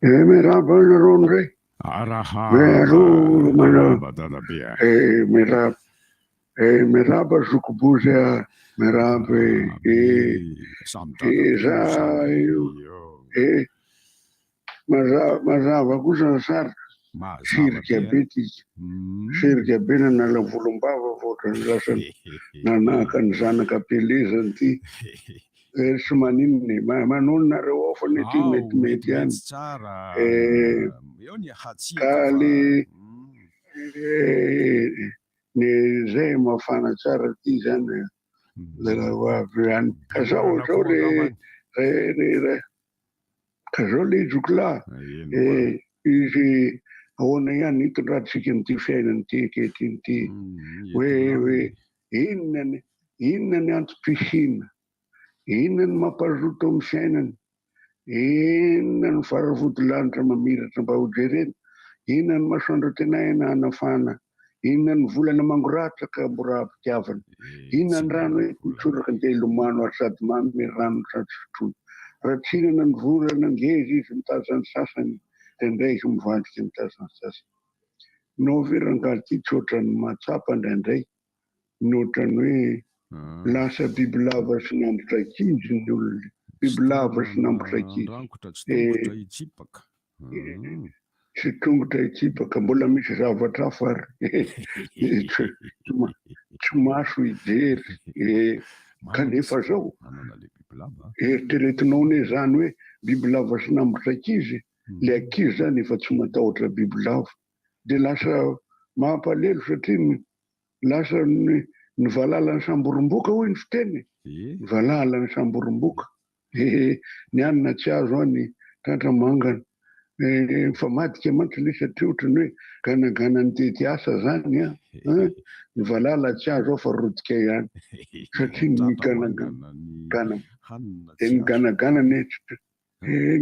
Merhaba Ronre. Merhaba Zukubuzia, merhaba mazava kosa sara sirika bena na lavolombava voatrany lasany nanaka ny zanaka pelezany ty sy maninony manononareo ao fa ny ty metimety any ka le ny zay mafana tsara ty zany avy any ka zao ka zao le ijokola izy ahoana ihany hitondratsika nyty fiainany ty ankehitiny ty hoe inona ny antom-pihina, inona ny mampazoto amin'ny fiainany, inona ny faravodilanitra mamiratra mba ho jerena, inona ny masoandro tenay na anafana, inona ny volana mangoratra ka mora ampitiavana, inona ny rano hoe mitsoraka nde ilomano ary sady mamy rano sady sotroina, ratsinana ny vorana ngezy izy mitazany sasany indray izy mivadika mitazany sasany. No verangaly ty tsotrany matsapa indraindray notrany hoe lasa bibilava sy nambotra kizy ny olona, bibilava sy nambotra kizy sy tongotra itsipaka mbola misy zavatra hafa ary tsy maso ijery kanefa zao eritreretinao ne zany hoe bibilava sy nambotra kizy, le ankizy zany efa tsy matahotra bibilava de lasa mampalelo satria lasa ny valala ny samboromboka hoy ny fiteny, valala ny samboromboka ny anina tsy azo any tratra mangana fa madika mantsy le satria ohatrany hoe ganagana ny tety asa zany ny valala tsy azo fa rodika ihany satria ny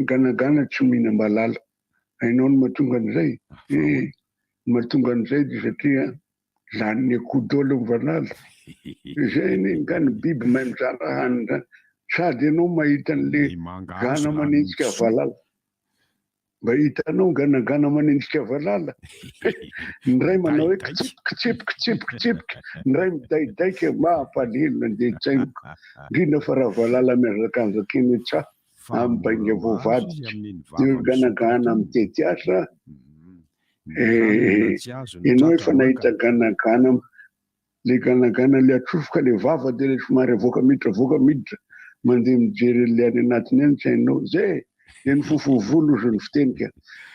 ganagana tsy mihinam-balala hainao ny mahatonga an'izay mahatonga an'izay de satria laniny akodolo ny valala zay nga ny biby mahay mizara hanina sady ianao mahita an'le gana manenjika valala mba hitanao ganagana manenjika valala ndray manao hoe kitsipika ndray midaidaika mampalelo nde tsaimoka indrindra fa raha valala miazakazakeny tsa ambainga voavadika io ganagana mitety asa ianao efa nahita ganagana le ganagana le atsofoka le vava de le somary avoaka miditra mandeha mijery le any anatiny any tsy hainao zay de ny fofovolo ozy ny fitenika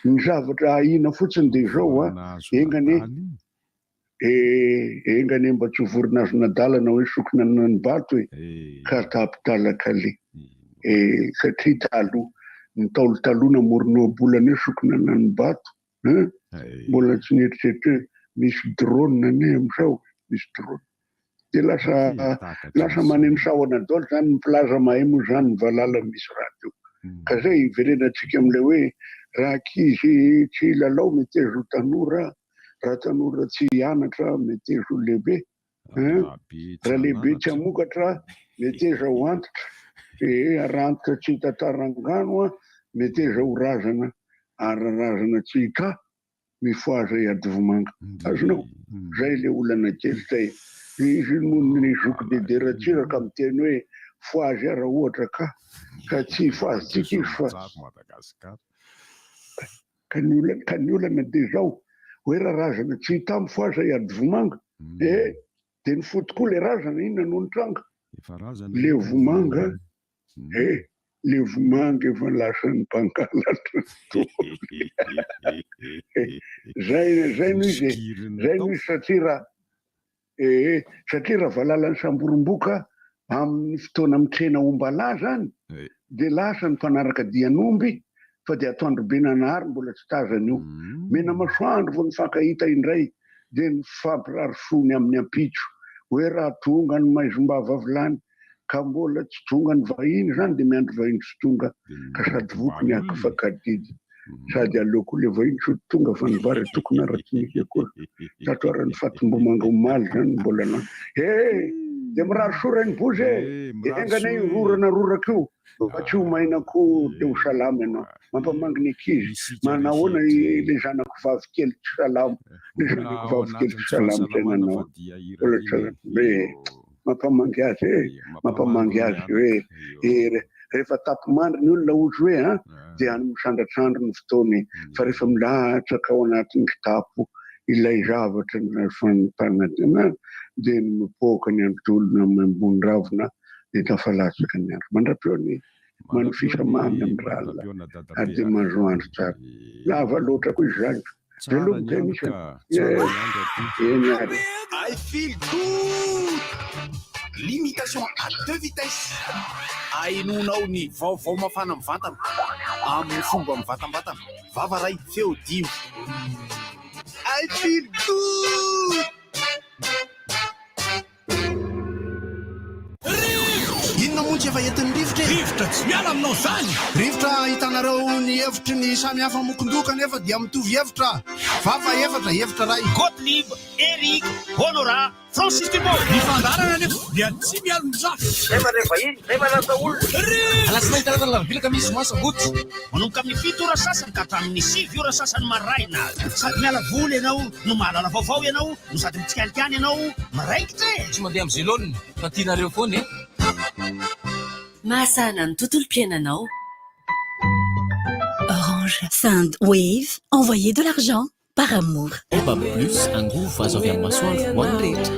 ny zavatra ahina fotsiny de zao engane mba tsy vorinazo nadalana hoe sokina ny bato hoe ka tapitalaka le satria taloha ny taolo taloha namorinoabolana hoe sokina ny bato mbola tsy nieritreritry hoe misy drone ne amizao misy drone de lasa maneno sahona daholo zany ny plaza mahay moa zany ny valala misy radio ka zay iverenatsika am'le hoe raha ankizy tsy lalao mety azo tanora, raha tanora tsy hianatra mety azo lehibe, raha lehibe tsy hamokatra mety azo ho antitra arantitra tsy hitantarangano mety azo ho razana ary razana tsy hita mifoaza iady vomanga azonao zay le olana kely zay izy monony zoko dederatsiraka amy teny hoe foazy raha ohatra ka tsy foazitsika izy fa ka ny olana de zao hoe raha razana tsy hita mifoaza iady vomanga de ny fotokoa le razana inona no nitranga le vomanga le vomanga efa lasa ny mpangalatra zay no izy satria raha valalany samboromboka amin'ny fotoana mitrena ombala zany de lasa ny mpanaraka dianomby fa de atoandro be nanahary mbola tsy tazany io mena masoandro vo nifankahita indray de ny fampirarosony amin'ny ampitso hoe raha tonga ny maizombava vilany ka mbola tsy tonga ny vahiny zany de miandro vahiny sy tonga ka sady vokony akifakadidy sady aleoko le vahiny so tonga fa ny vary tokony aratsy misy akory satroara ny fatombomanga omaly zany mbola na dia mirary sorany bozy enganay rorana roraka io fa tsy ho mainako teo salama ianao mampamanginy ankizy manahoana le zanako vavikely tsy salama le zanako vavikely tsy salama zay nanao mampamangy azy mampamangy azy hoe rehefa tapomandry ny olona ozy hoe dia any misandratsandro ny fotoany fa rehefa milatsaka ao anatin'ny kitapo ilay zavatra fanampanadina dia mipoaka ny andolona ambony ravina dia tafalatsaka ny andro mandra-peony manifisamamy amin'ny ralina ary dia mazoandro tsara lava loatra koa izy zany velomoka misy eny I feel good. Limitation à 2 vitesses. Ainonao ny vaovao mafana amin'ny vatana amin'ny fomba amin'ny vatam-batana vavaray feo dimy. I feel good. Inona montsy efa entin'ny rivotra tsy miala aminao zany. Rivotra hitanareo ny hevitry ny samy hafa mokondoka nefa dia mitovy hevitra. Vava hevitra ray. Gottlieb, Eric, Honora, Francis Thibault. Ny fandarana nefa dia tsy miala mizaha. Nefa rehefa iny, nefa lasa olona. Alasina hitanatana lavilaka misy masaboty. Manomboka amin'ny 7 ora sasany ka hatramin'ny 7 ora sasany maraina. Sady miala voly ianao, no mahalala vaovao ianao, no sady mitsikanikany ianao, maraikitra e. Tsy mandeha amin'ny zélone, fa tianareo foana e. Mahasana ny tontolo-piainanao. Orange. Sandwave. Envoyez de l'argent par amour. Bab Plus, un groupe face avy amin'ny masoandro ho an'ny rehetra.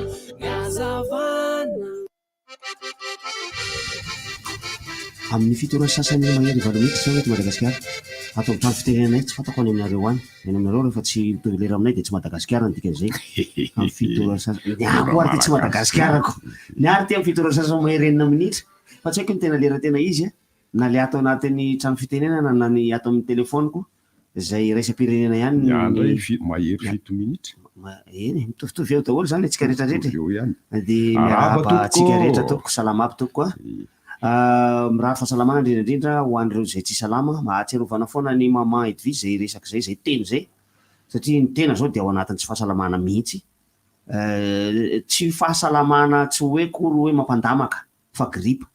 Amin'ny 7 ora sasany mahery valomety zao eto Madagasikara. Atao trano fitenenanay tsy fantako any aminareo any. Any aminareo rehefa tsy mitovy lera aminay dia tsy Madagasikara ny dikan'izay. Amin'ny 7 ora sasany. Niako ary ty tsy Madagasikara-ko. Niary ty amin'ny 7 ora sasany mahery 9 minitra. Fa tsy haiko ny tena lera tena izy na le ato anatin'ny trano fitenenana na ny ato amin'ny telefoniko izay raisam-pirenena ihany mahery 7 minitra. Eny mitovitovy eo daholo zany antsika rehetrarehetra dia miarahaba antsika rehetra toko salama aby toko koa mirary fahasalamana indrindraindrindra ho an'ireo izay tsy salama mahatsiarovana foana ny mama Edvy zay resaka zay teny zay satria ny tena zao dia ao anatin'ny tsy fahasalamana mihitsy tsy fahasalamana tsy hoe kory hoe mampandamaka fa gripa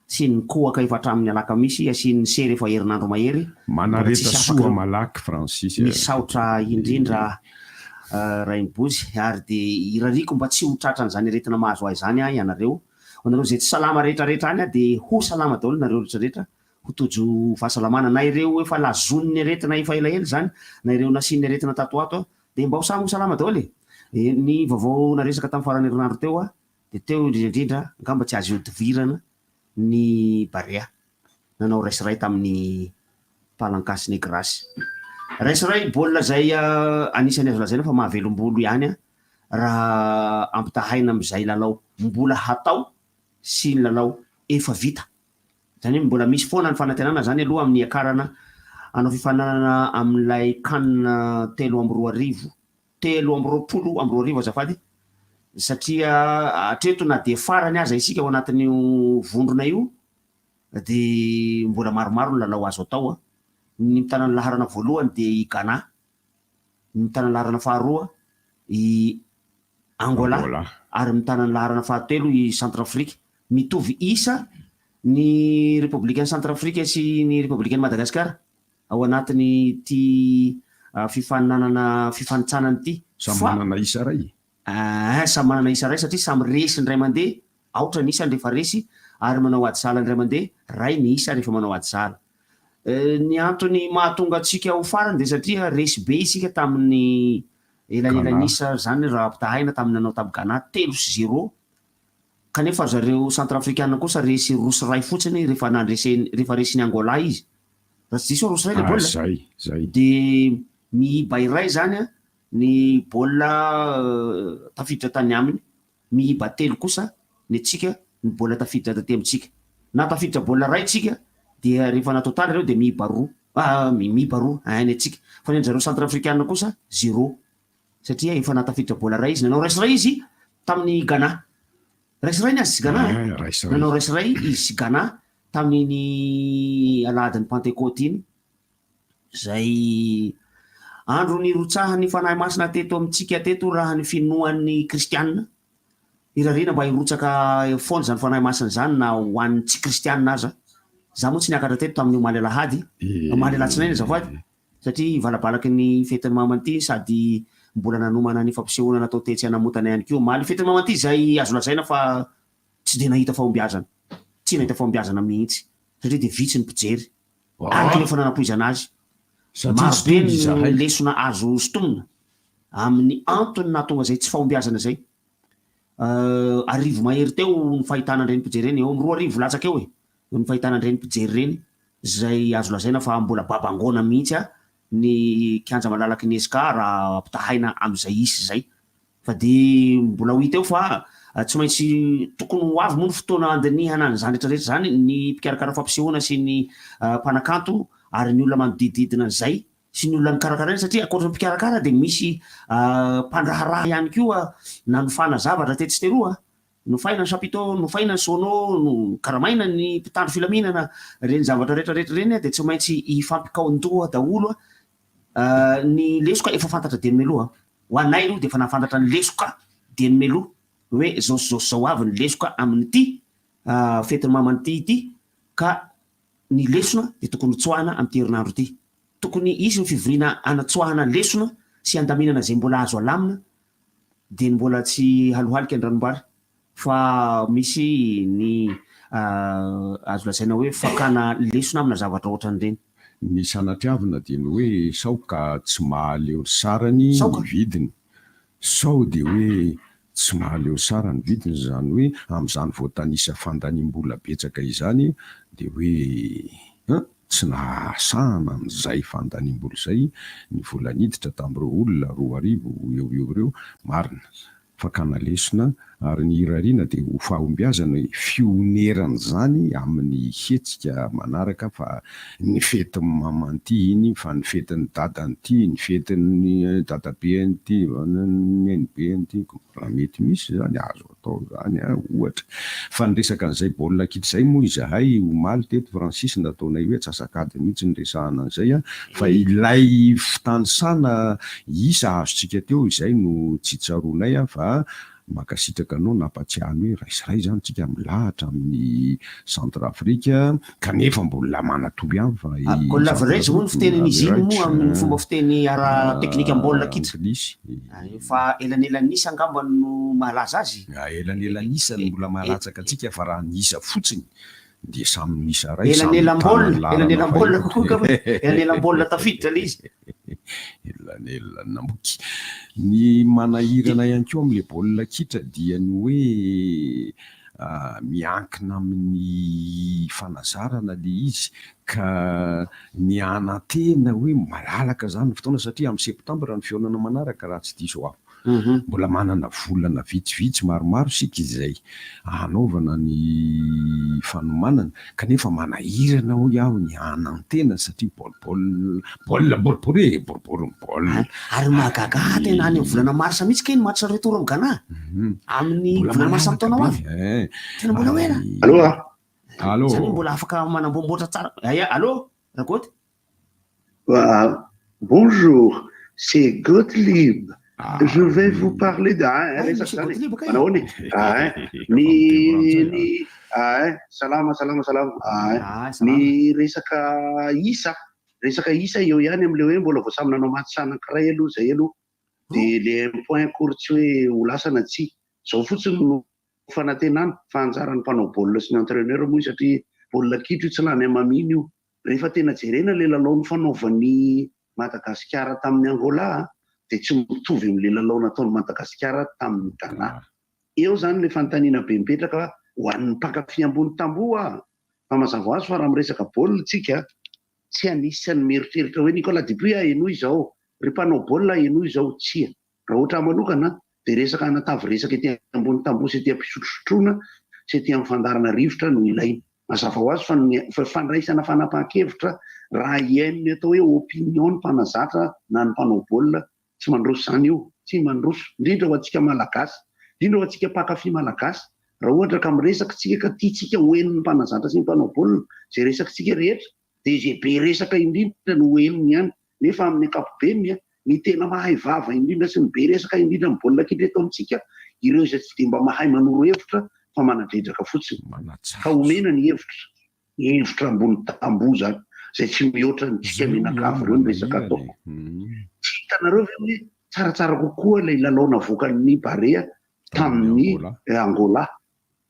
sy ny kohaka efa hatramin'ny alakamisy sy ny sery efa herinandro mahery manareta soa malaky Francis misaotra indrindra raimbozy ary dia irariko mba tsy ho tratran'izany aretina mahazo ahy zany ianareo zay tsy salama rehetrarehetra any dia ho salama daholo nareo rehetrarehetra ho tojo fahasalamana na ireo efa lazon'ny aretina efa elaela zany na ireo nasiany aretina tatoato dia mba ho samy ho salama daholo ny vaovao naresaka tamin'ny farany herinandro teo dia teo indrindra angamba tsy azo iodivirana ny Barea nanao raisaray tamin'ny palankasiny grasy raisaray baolina zay anisany azo lazaina fa mahavelombolo ihany raha ampitahaina amin'izay lalao mbola hatao sy ny lalao efa vita zany hoe mbola misy foana ny fanantenana zany aloha amin'ny akarana anao fifananana amin'ilay kanina 3 azafady satria atreto na dia farany aza isika ao anatin'io vondrona io dia mbola maromaro ny lalao azo atao ny mitanany laharana voalohany dia i Ghana, ny mitanany laharana faharoa i Angola ary mitanany laharana fahatelo i Centrafrika. Mitovy isa ny Républicaine Centrafrika sy ny Républicaine Madagasikara ao anatin'ny ty fifanitsanany ty samy manana isa ray samy manana isa ray satria samy resy ny ray mandeha aotra ny isany rehefa resy ary manao ady sala ny ray mandeha ray ny isa rehefa manao ady sala. Ny antony mahatonga atsika ho farany dia satria resy be isika tamin'ny elaelanisa zany raha ampitahaina tamin'ny nanao tamin'ny Ghana 3-0 kanefa zareo Centrafrikana kosa resy rosy ray fotsiny rehefa resy ny Angola izy raha tsy diso rosy ray le baolina dia mihiba iray zany ny baolina tafiditra tany aminy mihiba telo kosa ny atsika ny baolina tafiditra taty amintsika na tafiditra baolina ray tsika dia rehefa natotaly ireo dia mihiba roa ny atsika fa ny zareo Centrafrikana kosa 0 satria efa natafiditra baolina ray izy nanao raisaray izy tamin'ny Ghana raisaray ny azy sy Ghana nanao raisaray izy sy Ghana tamin'ny aladin'ny Pentecôte iny zay andro ny rotsahany fanahy masina teto amintsika teto raha ny finoan'ny kristianina irarena mba hirotsaka foana zany fanahy masina zany na ho an'ny tsy kristianina aza za moa tsy niakatra teto tamin'ny omaly alahady omaly alatsinainy azafady satria valabalaky ny fetiny mamanty sady mbola nanomana ny fampisehoana natao tetsy anamotana ihany keo maly fetiny mamanty zay azo lazaina fa tsy de nahita fahombiazana tsy nahita fahombiazana mihitsy satria de vitsy ny mpijery ary nefa nanampoizana azy marobe ny lesona azo sotomina amin'ny antony nahatonga zay tsy fahombiazana zay arivo mahery teo ny fahitana andreny mpijery reny eo amin'ny 2 arivo latsaka eo ny fahitana andreny mpijery reny zay azo lazaina fa mbola babangona mihitsy ny kianja malalaky ny eska raha mpitahaina am'izay isy zay fa de mbola ho hita eo fa tsy maintsy tokony ho avy moa ny fotoana andinihana ny zany rehetrarehetra zany ny mpikarakara fampisehoana sy ny mpanakanto ary ny olona manodidididina zay sy ny olona mikarakara satria akoatra mpikarakara de misy mpandraharaha ihany koa nanofana zavatra tetsy teroa nofaina ny chapiteau nofaina ny sono no karamaina ny mpitandro filaminana reny zavatra rehetrarehetra reny de tsy maintsy hifampikaondoha daholo ny lesoka efa fantatra deny meloa ho anay aloha de efa nafantatra ny lesoka deny meloa hoe zaosy zao avy ny lesoka amin'ity fetiny mamanty ity ka ny lesona de tokony tsoahana am'ty herinandro ity tokony izy ny fivorina anatsoahana lesona sy andaminana zay mbola azo alamina de mbola tsy halohalika andranombary fa misy ny azo lazaina hoe fakana lesona amina zavatra ohatran'ireny ny sanatriavina dia ny hoe sao ka tsy mahaleo sarany ny vidiny sao de hoe tsy mahaleo sara ny vidiny zany hoe am'izany voatanisa fandaniam-bola betsaka izany de hoe tsy nahasahana n'izay fandaniam-bola zay ny vola niditra tamin'ireo olona 2 arivo eo ireo marina fakana lesona ary ny irariana dia ho fahombiazana fionerana zany amin'ny hetsika manaraka fa ny fetiny mamanty iny fa ny fetin'ny dadan'ity ny fetin'ny dadabe an'ity nenibe an'ity raha mety misy zany azo atao zany ohatra fa ny resaka an'izay baolina kitra zay moa izahay omaly teto Francis nataonay hoe tsasakady mihitsy ny resahana an'izay fa ilay fitanisana isa azontsika teo izay no tsy tsaroanay fa makasitraka anao nampatsiahany hoe raisiray zany tsika milahatra amin'ny centre Afrika kanefa mbola manatoy ihany fa collaborate moa ny fitenin'izy iny moa amin'ny fomba fiteny ara teknika baolina kitra fa elanelanisa angamba no mahalaza azy elanelanisa no mbola mahalatsaka atsika fa raha nyisa fotsiny de samy nisa ray elanelam-baolina tafiditra le izy elanelanamoky ny manahirana ihany koa amin'le baolina kitra dia ny hoe miankina amin'ny fanazarana le izy ka ny anantena hoe malalaka zany ny fotoana satria amin'ny septambra ny fionana manaraka raha tsy diso aho mbola manana volana vitsivitsy maromaro sika izay anaovana ny fanomanana kanefa manahirana ho iaho ny anantena satria baolina boribory ary mahagaga tena any amin'ny volana marsa mihitsy keny matsa retour amin'ny Ghana amin'ny volana marsa amin'ny taona ho avy tena mbola hoera allo zany mbola afaka manambomboatra tsara allo Rakoty bonjour c'est Gottlieb. Je vais vous parler de salama ny resaka isa eo ihany am'le hoe mbola voasamy nanao maty sanankiray aloha zay aloha de le point court tsy hoe ho lasana tsy zao fotsiny no fanantenana fa anjaran'ny mpanao baolina sy ny entraîneur moa satria baolina kitra io tsy lany amaminy io rehefa tena jerena le lalao ny fanaovan'ny Madagasikara tamin'ny Angola de tsy mitovy am'le lalao nataon'ny Madagasikara tamin'ny Ghana eo zany le fanontaniana be mipetraka ho an'ny mpankafy ambony tamboho fa mazava azy fa raha miresaka baolina tsika tsy anisan'ny mieritreritra hoe Nicolas Dupuis eno izao ry mpanao baolina eno izao tsia raha ohatra manokana de resaka anatavy resaka ety ambony tamboho sy ety ampisotrosotrona sy ety amin'ny fandarana rivotra no ilaina mazava ho azy fa fandraisana fanapahan-kevitra raha iain'ny atao hoe opinion ny mpanazatra na ny mpanao baolina tsy mandroso zany io tsy mandroso indrindra ho antsika malagasy indrindra ho antsika mpankafy malagasy raha ohatra ka miresaka tsika ka tiatsika hoen'ny mpanazatra sy ny mpanao baolina zay resaka tsika rehetra de zay be resaka indrindra no hoeniny ihany nefa amin'ny ankapobeny ny tena mahay vava indrindra sy ny be resaka indrindra ny baolina kitra eto amintsika ireo izay tsy de mba mahay manoro hevitra fa manadredraka fotsiny ka omena ny hevitra ambony tambo zany zay tsy mihoatra nytsika menakafo reo ny resaka ataoko tsy hitanareo ve hoe tsaratsara kokoa ilay lalao navoakan'ny Barea tamin'ny Angola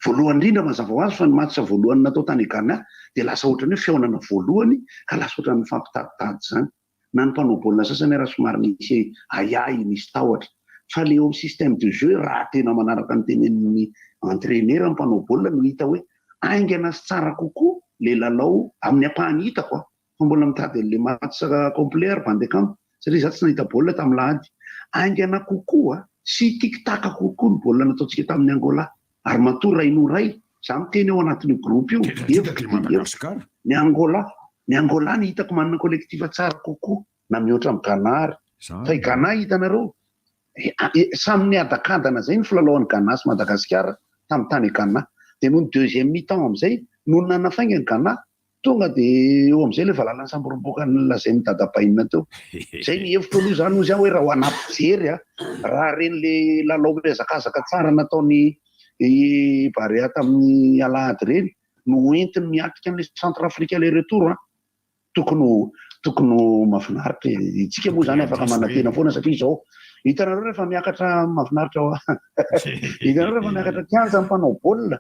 voalohany indrindra mazava ho azy fa ny matsa voalohany natao tany Ghana dia lasa ohatrany hoe fihaonana voalohany ka lasa ohatrany mifampitaditady zany na ny mpanao baolina sasany raha somary nisy ayay nisy tahotra fa le eo amin'ny système de jeu raha tena manaraka ny tenen'ny entraîneur ny mpanao baolina no hita hoe aingana sy tsara kokoa le lalao amin'ny ampahany hitako fa mbola mitady an'le matsa complet ary bandekamo satria za tsy nahita baolina tamin'ny lahady aingana kokoa sy tiktaka kokoa ny baolina nataontsika tamin'ny Angola ary matory ray no ray za miteny ao anatin'io groupe io ny Angola ny hitako manana collectif tsara kokoa na mihoatra amin'ny Ghana ary fa i Ghana hitanareo samy ny adakadana zay ny filalaovan'ny Ghana sy Madagasikara tamin'ny tany Ghana dia noho ny deuxième mi-temps amin'izay noho nanafainga ny Ghana tonga dia eo amin'izay le valalany samboromboka nolazain'ny dadabainina teo zay ny hevitro aloha zany ozy hoe raha ho anapijery raha reny le lalao mihazakazaka tsara nataony Barea tamin'ny alahady reny no entiny miatrika an'le centre africain le retour tokony mahafinaritra itsika moa zany afaka manantena foana satria izao hitanareo rehefa miakatra mahafinaritra hitanareo rehefa miakatra kianja mpanao baolina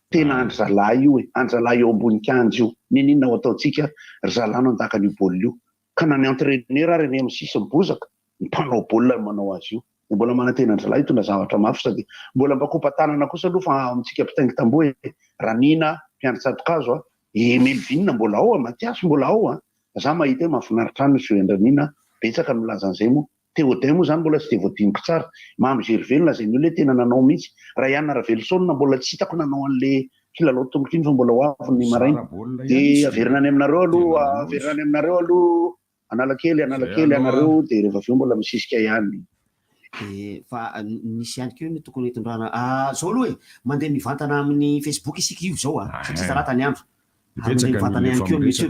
tena andry zalahy io andry zalahy eo ambony kianja io ninona ho ataotsika ry zalahy no andakan'io baolina io ka na ny entraîneur ary ny MC sy bozaka ny mpanao baolina manao azy io mbola manantena andry zalahy tona zavatra mafy sady mbola mbakopatanana kosa aloha fa amintsika mpitaingy tamboho Ranina Piandry Tsatokazo Melvin mbola ao Matiasy mbola ao za mahita hoe mahafinaritra any sy Ranina betsaka milaza an'izay moa Théodin moa zany mbola tsy de voadiniko tsara Mamy Gervais lazainy hoe tena nanao mihitsy Ryan Ravelson mbola tsy hitako nanao an'le kilalao tombokiny fa mbola ho avy ny maraina dia averina any aminareo aloha analakely anareo dia rehefa aveo mbola misisika ihany fa nisy ihany keo ny tokony hitondrana zao aloha mandeha mivantana amin'ny Facebook isika io zao satria talata ny andro mandeha mivantana ihany keo misy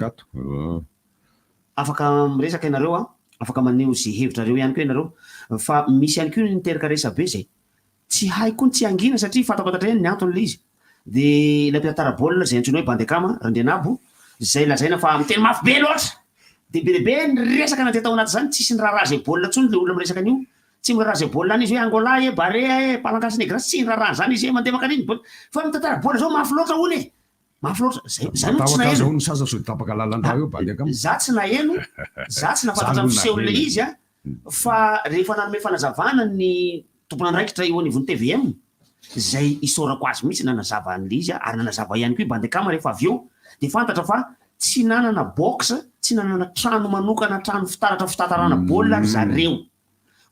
afaka miresaka ianareo afaka maneho zay hevitrareo ihany koa ianareo fa misy ihany koa niteraka resa be zay tsy haiko ny tsy angina satria fatako tatrany ny antony le izy dia ilay mpitatara baolina zay antsoina hoe Bandekama Randrianabo zay lazaina fa miteny mafy be loatra dia be lehibe ny resaka nandeha tao anaty zany tsisy ny raharaha zay baolina ntsony le olona miresaka an'io tsy miraha zay baolina any izy hoe Angola Barea Palankasy Negra tsy ny raharaha zany izy mandeha makaniny fa mitantara baolina zao mafy loatra hono mafy loatra zany tsy naheno za tsy naheno za tsy nafantatra miseholina izy fa rehefa nanome fanazavana ny tompona andraikitra eo anivon'ny TVM zay isorako azy mihitsy nanazava an'le izy ary nanazava ihany koa i Bandekama rehefa avy eo dia fantatra fa tsy nanana box tsy nanana trano manokana trano fitatarana baolina ry zareo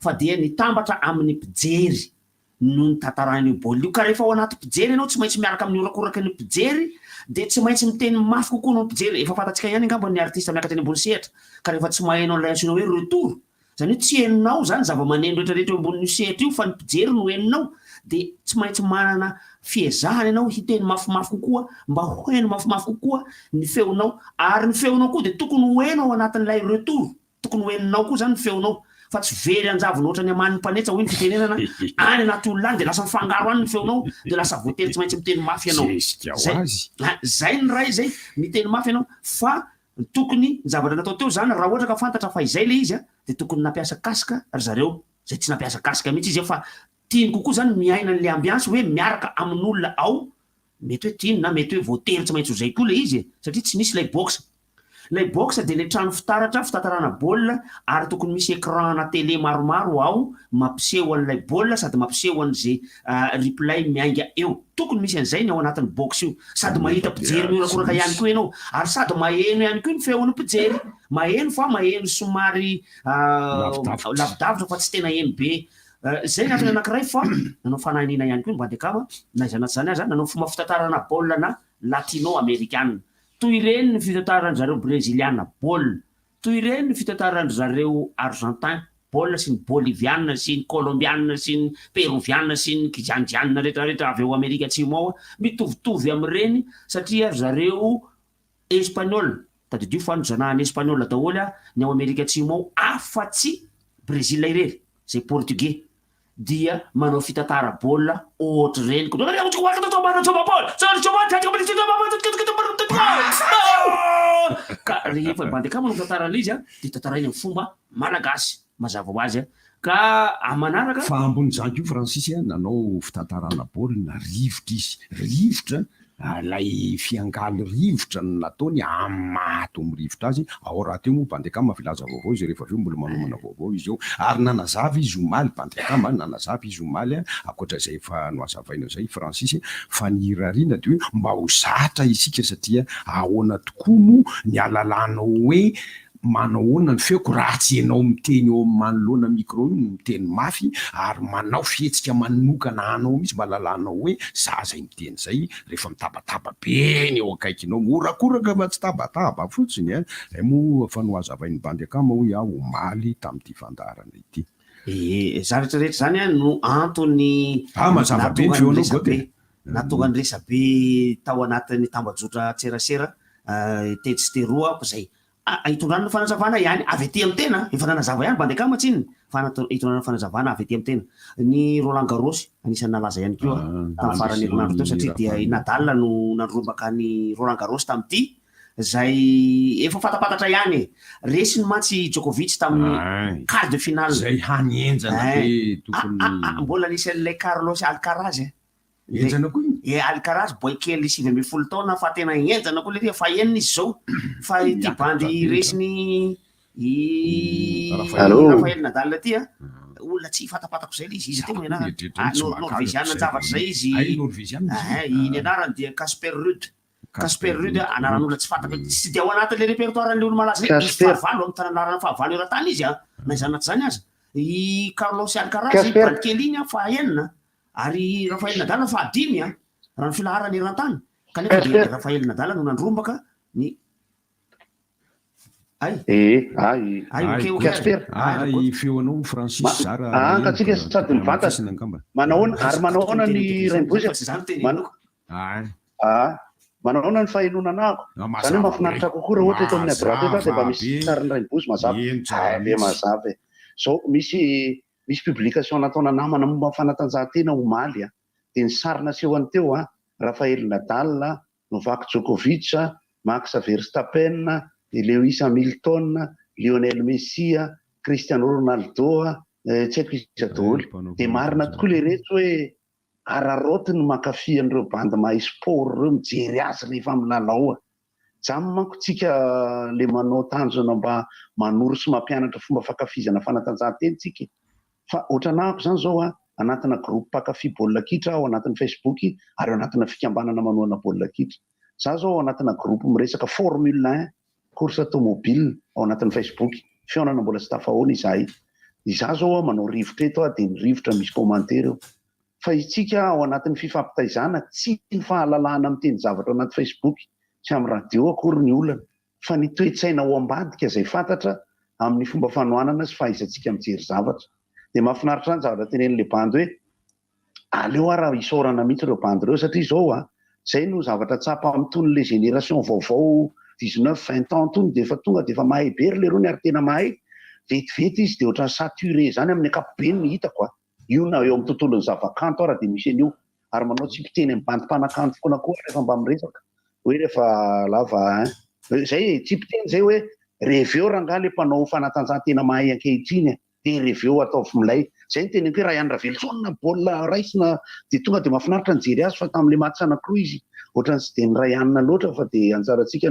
fa dia nitambatra amin'ny mpijery no nitantaran'io baolina io ka rehefa ao anaty mpijery ianao tsy maintsy miaraka amin'ny orakoraka ny mpijery dia tsy maintsy miteny mafy kokoa no mpijery efa fantatsika ihany angamba ny artiste miakatra eny ambony sehatra ka rehefa tsy mahaino an'ilay antsoina hoe retour zany hoe tsy heninao zany zava-maneno rehetrarehetra eo ambonin'io sehatra io fa ny mpijery no heninao dia tsy maintsy manana fiezahana ianao hiteny mafimafy kokoa mba hoeno mafimafy kokoa ny feonao ary ny feonao koa dia tokony hoeno ao anatin'ilay retour tokony hoeninao koa zany ny feonao fa tsy very anjavona ohatrany aman'ny mpanetsa hoe ny fitenenana any anaty olona any dia lasa mifangaro any ny feonao dia lasa voatery tsy maintsy miteny mafy ianao zay ny ray zay miteny mafy ianao fa tokony ny zavatra natao teo zany raha ohatra ka fantatra fa izay le izy dia tokony nampiasa kasika ry zareo zay tsy nampiasa kasika mihitsy izy fa tiany kokoa zany miaina n'le ambiansy hoe miaraka amin'olona ao mety hoe tiany na mety hoe voatery tsy maintsy ho zay koa le izy satria tsy misy lay box dia le trano fitatarana baolina ary tokony misy écran na télé maromaro ao mampiseho an'ilay baolina sady mampiseho an'izay replay miainga eo tokony misy an'izay ny ao anatin'ny box io sady mahita mpijery miorakoraka ihany koa ianao ary sady maheno ihany koa ny feon'ny mpijery maheno fa maheno somary lavidavitra fa tsy tena eno be zay natony anankiray fa nanao fanahiniana ihany koa ny Bandekama na izy anaty zany azy nanao fomba fitatarana baolina na latino américaine toy ireny ny fitatarany zareo brésiliana baolina toy ireny ny fitatarany zareo argentin baolina sy ny boliviana sy ny colombiana sy ny peruviana sy ny kijanjiana rehetrarehetra avy eo Amerika Atsimo ao mitovitovy amin'ireny satria zareo espagnol tadidio fa nozanahany espagnol daholo ny ao Amerika Atsimo ao afa-tsy Brésil irery zay portugais dia manao fitantara baolina ohatra reny ka rehefa bandeka manao tantarana izy a de tantarainy amin'ny fomba malagasy mazava ho azy a ka amanaraka fa ambony zanky io Francis a nanao fitantarana baolina rivotra izy rivotra lay fiangaly rivotra no nataony amato amin'ny rivotra azy ao raha teo moa bandekama filaza vaovao izy rehefa aveo mbola manomana vaovao izy eo ary nanazava izy omaly bandekama nanazava izy omaly a akoatra zay fa no azavaina zay Francis fa ny rariana de hoe mba ho zatra isika satria ahoana tokoa mo ny alalanao hoe manao hoana ny feoko raha tsy ianao miteny eo manoloana micro io no miteny mafy ary manao fihetsika manokana anao mihitsy mba lalanao hoe za zay miteny zay rehefa mitabataba be ny eo akaikinao morakoraka fa tsy tabataba fotsiny a zay moa fa no azavain'ny bandy akama hoe aho omaly tamin'ity fandarana ity zaretrarehetra zany a no antony mazava be ny feonao gote natonga ny resabe tao anatin'ny tambajotra tserasera tetsy teroa zay hitondrana fanazavana ihany avy aty amin'ny tena efa nanazava ihany bandeka matsininy fa hitondrana fanazavana avy aty amin'ny tena ny Roland Garros anisan'ny nalaza ihany koa tamin'ny farany herinandro teo satria dia Nadal no nandrombaka ny Roland Garros tamin'ity zay efa fatapatatra ihany resy ny match Djokovic tamin'ny quart de finale zay hanienjana be tokony mbola nisy an'ilay Carlos Alcaraz enjana koa Alcaraz boikely 7 taona fa tena enjana koa le fa enina izy zao fa ity bandy resiny Rafael Nadal ty a olona tsy fatapatako zay le izy teo ianarany Norvégiana zavatra zay izy iny anarany dia Casper Ruud anaran'olona tsy fatako tsy dia ao anatin'le répertoiren'le olo malaza izy fahavalo amin'ny tananarana fahavalo eran-tany izy a na izanaty zany aza i Carlos Alcaraz boikely iny a fa enina ary Rafael Nadal fa 5 a raha ny filaharany eran-tany kanefa dia Rafael Nadal no nandrombaka ny feonao Francis zara katsika sady mivantana manahoana ary manahoana ny Raimbozy manahoana ny fahenonana ako zany hoe mahafinaritra kokoa raha ohatra eto amin'ny abrato de mba misy sariny Raimbozy mazava be mazava zao misy publication nataona namana momba fanatanjahantena omaly a de ny sarina sehony teo a Rafael Nadal, Novak Djokovic, Max Verstappen, Lewis Hamilton, Lionel Messi, Cristiano Ronaldo, tsy haiko izy daholo de marina tokoa le rehetra hoe araroty ny mankafy an'ireo bandy mahay sport ireo mijery azy rehefa milalao zany manko tsika le manao tanjona mba manoro sy mampianatra fomba fankafizana fanatanjahantena tsika fa ohatranahako zany zao a anatina groupe pakafy baolina kitra ao anatin'ny Facebook ary anatina fikambanana manoana baolina kitra za zao ao anatina groupe miresaka Formule 1 course automobile ao anatin'ny Facebook fionana mbola tsy tafahoana izahay iza zao manao rivotra eto de ny rivotra misy commentaire fa itsika ao anatin'ny fifampitaizana tsy ny fahalalahana miteny zavatra anaty Facebook tsy amin'ny radio akory ny olana fa ny toe-tsaina ao ambadika zay fantatra amin'ny fomba fanoanana sy fahaizantsika mijery zavatra de mahafinaritra zany zavatra tenen'le bandy hoe aleo raha isaorana mihitsy ireo bandy ireo satria zao a zay no zavatra tsapa amitony le génération vaovao 19-20 ans tony de efa tonga de efa mahay be ry le rony ary tena mahay vetivety izy de ohatran'ny saturé zany amin'ny ankapobeny ny hitako a io na eo amin'ny tontolon'ny zavakanto ara de misy an'io ary manao tsy mpiteny amin'ny bandy mpanakanto foana koa rehefa mba miresaka hoe rehefa lava zay tsy mpiteny zay hoe reveo rangaha le mpanao fanatanjahantena mahay ankehitriny de reveo ataovy milay zay ny teneniko hoe raha Andra Velosona baolina raisina de tonga de mahafinaritra nijery azy fa tamin'le match anankiroa izy ohatrany tsy de niray anina loatra fa de anjarantsika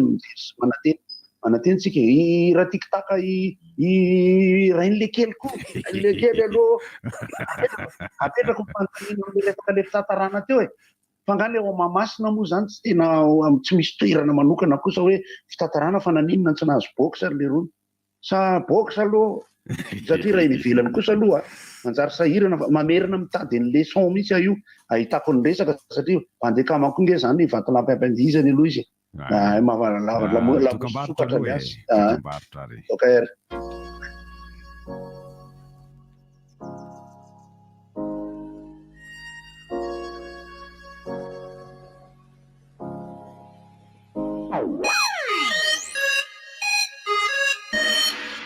manateny tsika i raha tikitaka i rain'le kely koa le kely aloha apetrako fantanina le resaka le fitantarana teo fa ngale ao Mahamasina moa zany tsy tena tsy misy toerana manokana kosa hoe fitantarana fa naninona tsy nahazo boxe le rony sa boxe aloha satria raha ivelany kosa aloha manjary sahirana mamerina mitady ny leçon mihitsy io ahitako ny resaka satria bandekama koa nge zany vatolampam-pandihizany aloha izy sokatra ny azy okaery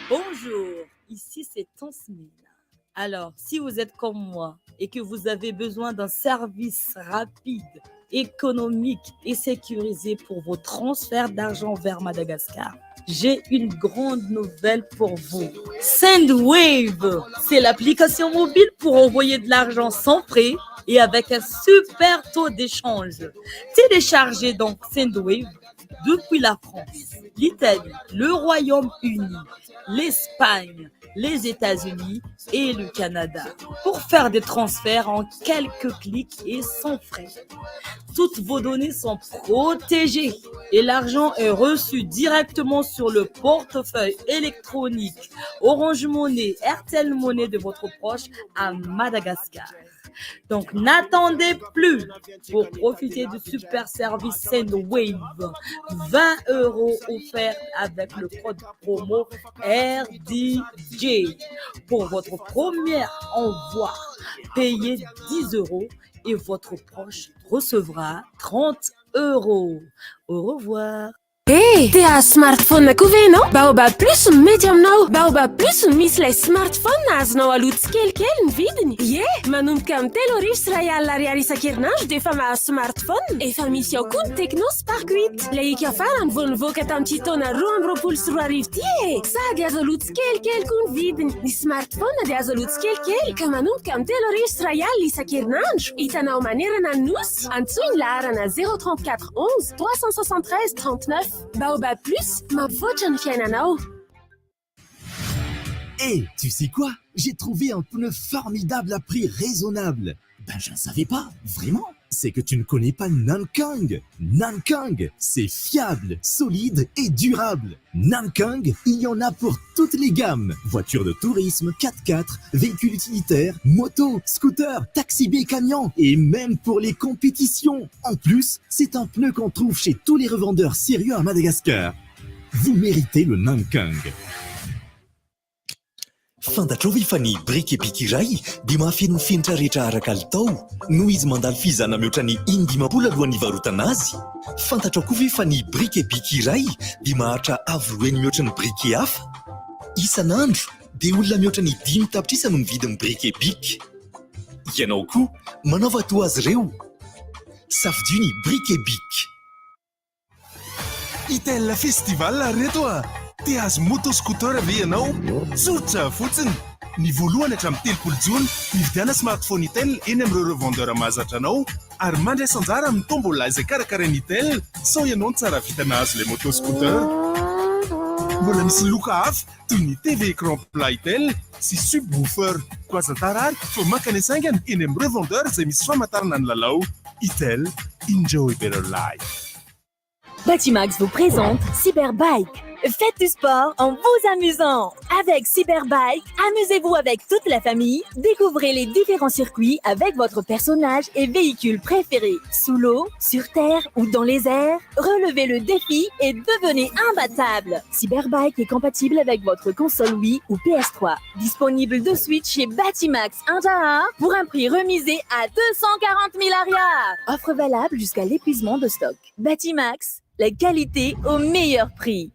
Bonjour, ici c'est Tansmina. Alors, si vous êtes comme moi et que vous avez besoin d'un service rapide, économique et sécurisé pour vos transferts d'argent vers Madagascar, j'ai une grande nouvelle pour vous. Sendwave, c'est l'application mobile pour envoyer de l'argent sans frais et avec un super taux d'échange. Téléchargez donc Sendwave depuis la France, l'Italie, le Royaume-Uni, l'Espagne, les États-Unis et le Canada pour faire des transferts en quelques clics et sans frais. Toutes vos données sont protégées et l'argent est reçu directement sur le portefeuille électronique Orange Money, RTL Money de votre proche à Madagascar. Donc n'attendez plus pour profiter du super service Sendwave. 20 € offerts avec le code promo RDJ. Pour votre premier envoi, payez 10 € et votre proche recevra 30 €. Au revoir. Hey, te smartphone ve ianao? Baobab Plus mety aminao. Baobab Plus misy ilay smartphone azonao aloha tsikelikely ny vidiny. Manomboka amin'ny 3 ariary isan-kerinandro dia efa mahazo smartphone. Efa misy ao koa ny Tecno Spark 8. Ilay hika farany vao nivoaka tamin'ity taona 2024 ty sady azo aloha tsikelikely koa ny vidiny. Ny smartphone dia azo aloha tsikelikely ka manomboka amin'ny 3 isan-kerinandro. Hitanao manerana ny nosy. Antsoina laharana 034 11 373 39. Baobab Plus, mampivoatra ny fiainanao. Hé, tu sais quoi? J'ai trouvé un pneu formidable à prix raisonnable. Ben, je ne savais pas, vraiment. C'est que tu ne connais pas Nankang. Nankang, c'est fiable, solide et durable. Nankang, il y en a pour toutes les gammes. Voitures de tourisme, 4x4, véhicules utilitaires, motos, scooters, taxi-b, camions et même pour les compétitions. En plus, c'est un pneu qu'on trouve chez tous les revendeurs sérieux à Madagascar. Vous méritez le Nankang. Fantatrao ve fa ny briquet-bic iray dia mahafeno ny finitra rehetra ara-kalitao noho izy mandalo fizana mihoatra ny 15 alohan'ny hivarotana azy. Fantatrao koa ve fa ny briquet-bic iray dia maharitra avo-roeny mihoatra ny briquet hafa. Isan'andro dia olona mihoatra ny 5 tapitrisa no mividy ny briquet-bic. Ianao koa manaova toa azy ireo. Safidio ny briquet-bic. Itel Festival reto a! Te azo motoscooter ve ianao? Tsotra fotsiny. Ny voalohany hatramin'ny 30 jona nividiana smartphone Itel eny amin'ireo revendeur mahazatra anao ary mandraisan-jara amin'ny tombola izay karakarain'ny Itel sao ianao ny tsara vitana azy ilay motoscooter. Mbola misy loka hafa toy ny TV écran plat Itel sy subwoofer koazan-tarary fa maka ny saingany eny amin'ny revendeur izay misy famantarana ny lalao. Itel, enjoy better life. Batimax vous présente Cyberbike. Faites du sport en vous amusant. Avec Cyberbike, amusez-vous avec toute la famille. Découvrez les différents circuits avec votre personnage et véhicule préféré. Sous l'eau, sur terre ou dans les airs, relevez le défi et devenez imbattable. Cyberbike est compatible avec votre console Wii ou PS3. Disponible de suite chez Batimax 1 pour un prix remisé à 240 000 arias. Offre valable jusqu'à l'épuisement de stock. Batimax, la qualité au meilleur prix.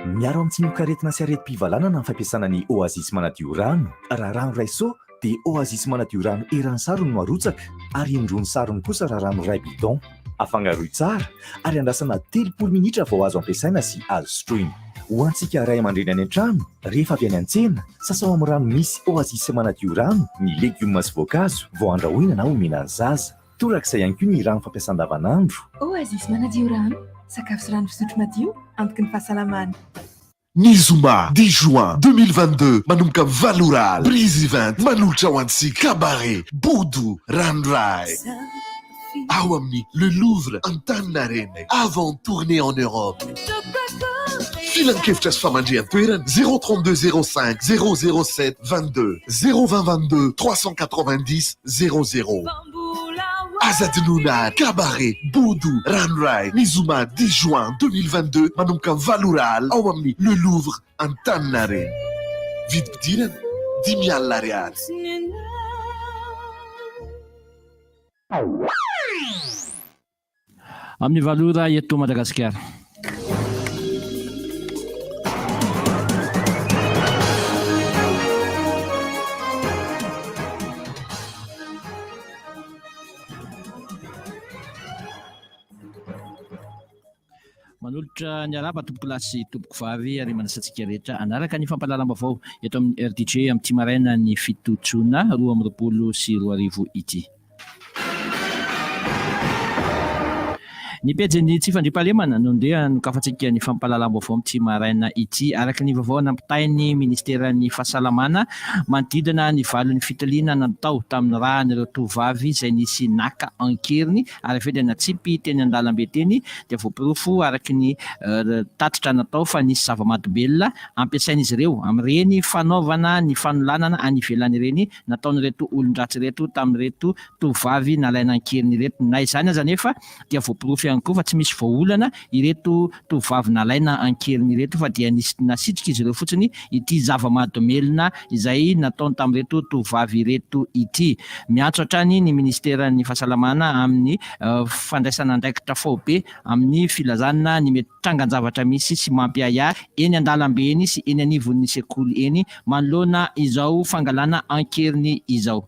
Miaro amin'ny tsimokaretina sy areti-pivalanana ny fampiasana ny Oasis manadio rano. Raha rano raiso dia Oasis manadio rano eran'ny sarony no arotsaka ary indrony sarony kosa raha rano ray bidon. Afangaroy tsara ary andrasana 30 minitra vao azo ampiasaina sy azo sotroina. Ho antsika ray aman-dreny any an-trano rehefa avy any an-tsena sasao amin'ny rano misy Oasis manadio rano ny legioma sy voankazo vao andrahoina na omena ny zaza. Torak'izay ihany koa ny rano fampiasa andavanandro. Oasis manadio rano. Sakafo sy rano fisotro madio antoky ny fahasalamana. Ny Zoma 10 juin 2022 manomboka Valoral, Breezy Event, manolotra ho antsika Cabaret, Boudou, Randray. Ao amin'ny Le Louvre Antaninarenina avant tournée en Europe. Filan-kevitra sy famandrihan-toerana 032 05 007 22 020 22 390 00. Azadinouna, Cabaret, Boudou, Ranrai, Nizuma, 10 juin 2022, manomboka Valoral, ao amin'ny Le Louvre Antaninarenina. Vidim-pidirana 10 000 ariary. Amin'ny Valora eto Madagasikara. manolotra ny araba tompoko lahy sy tompoko vavy ary manasantsika rehetra anaraka ny fampahalalam-baovao eto amin'ny RDJ amin'ny ity maraina ny fitotsona 12:20 ity. Ny pejy tsy fandriam-pahalemana no ndeha nokafatsika ny fampahalalam-baovao amin'ity maraina ity araka ny vaovao nampitahin'ny ministeran'ny fahasalamana manodidina ny valon'ny fitaliana natao tamin'ny rahan'ireo tovavy izay nisy naka ankiriny ary avelana tsipy teny an-dalambe teny dia voapirofo araky ny tatitra natao fa nisy zava-mahadomelona ampiasain'izy ireo amin'ireny fanaovana ny fanolanana any ivelan'ireny nataon'ireto olon-dratsy reto tamin'ireto tovavy nalaina ankiriny reto na izany aza nefa dia voapirofo koa fa tsy misy voaolana ireto tovavy nalaina ankiriny ireto fa dia nasitrika izy ireo fotsiny ity zava-mahadomelona izay nataony tamin'ireto tovavy ireto ity. Miantso hatrany ny ministeran'ny fahasalamana amin'ny fandraisana andraikitra fobe amin'ny filazana ny mety trangan-javatra misy sy mampiaya eny an-dalambe eny sy eny anivon'ny sekoly eny manoloana izao fangalana ankiriny izao.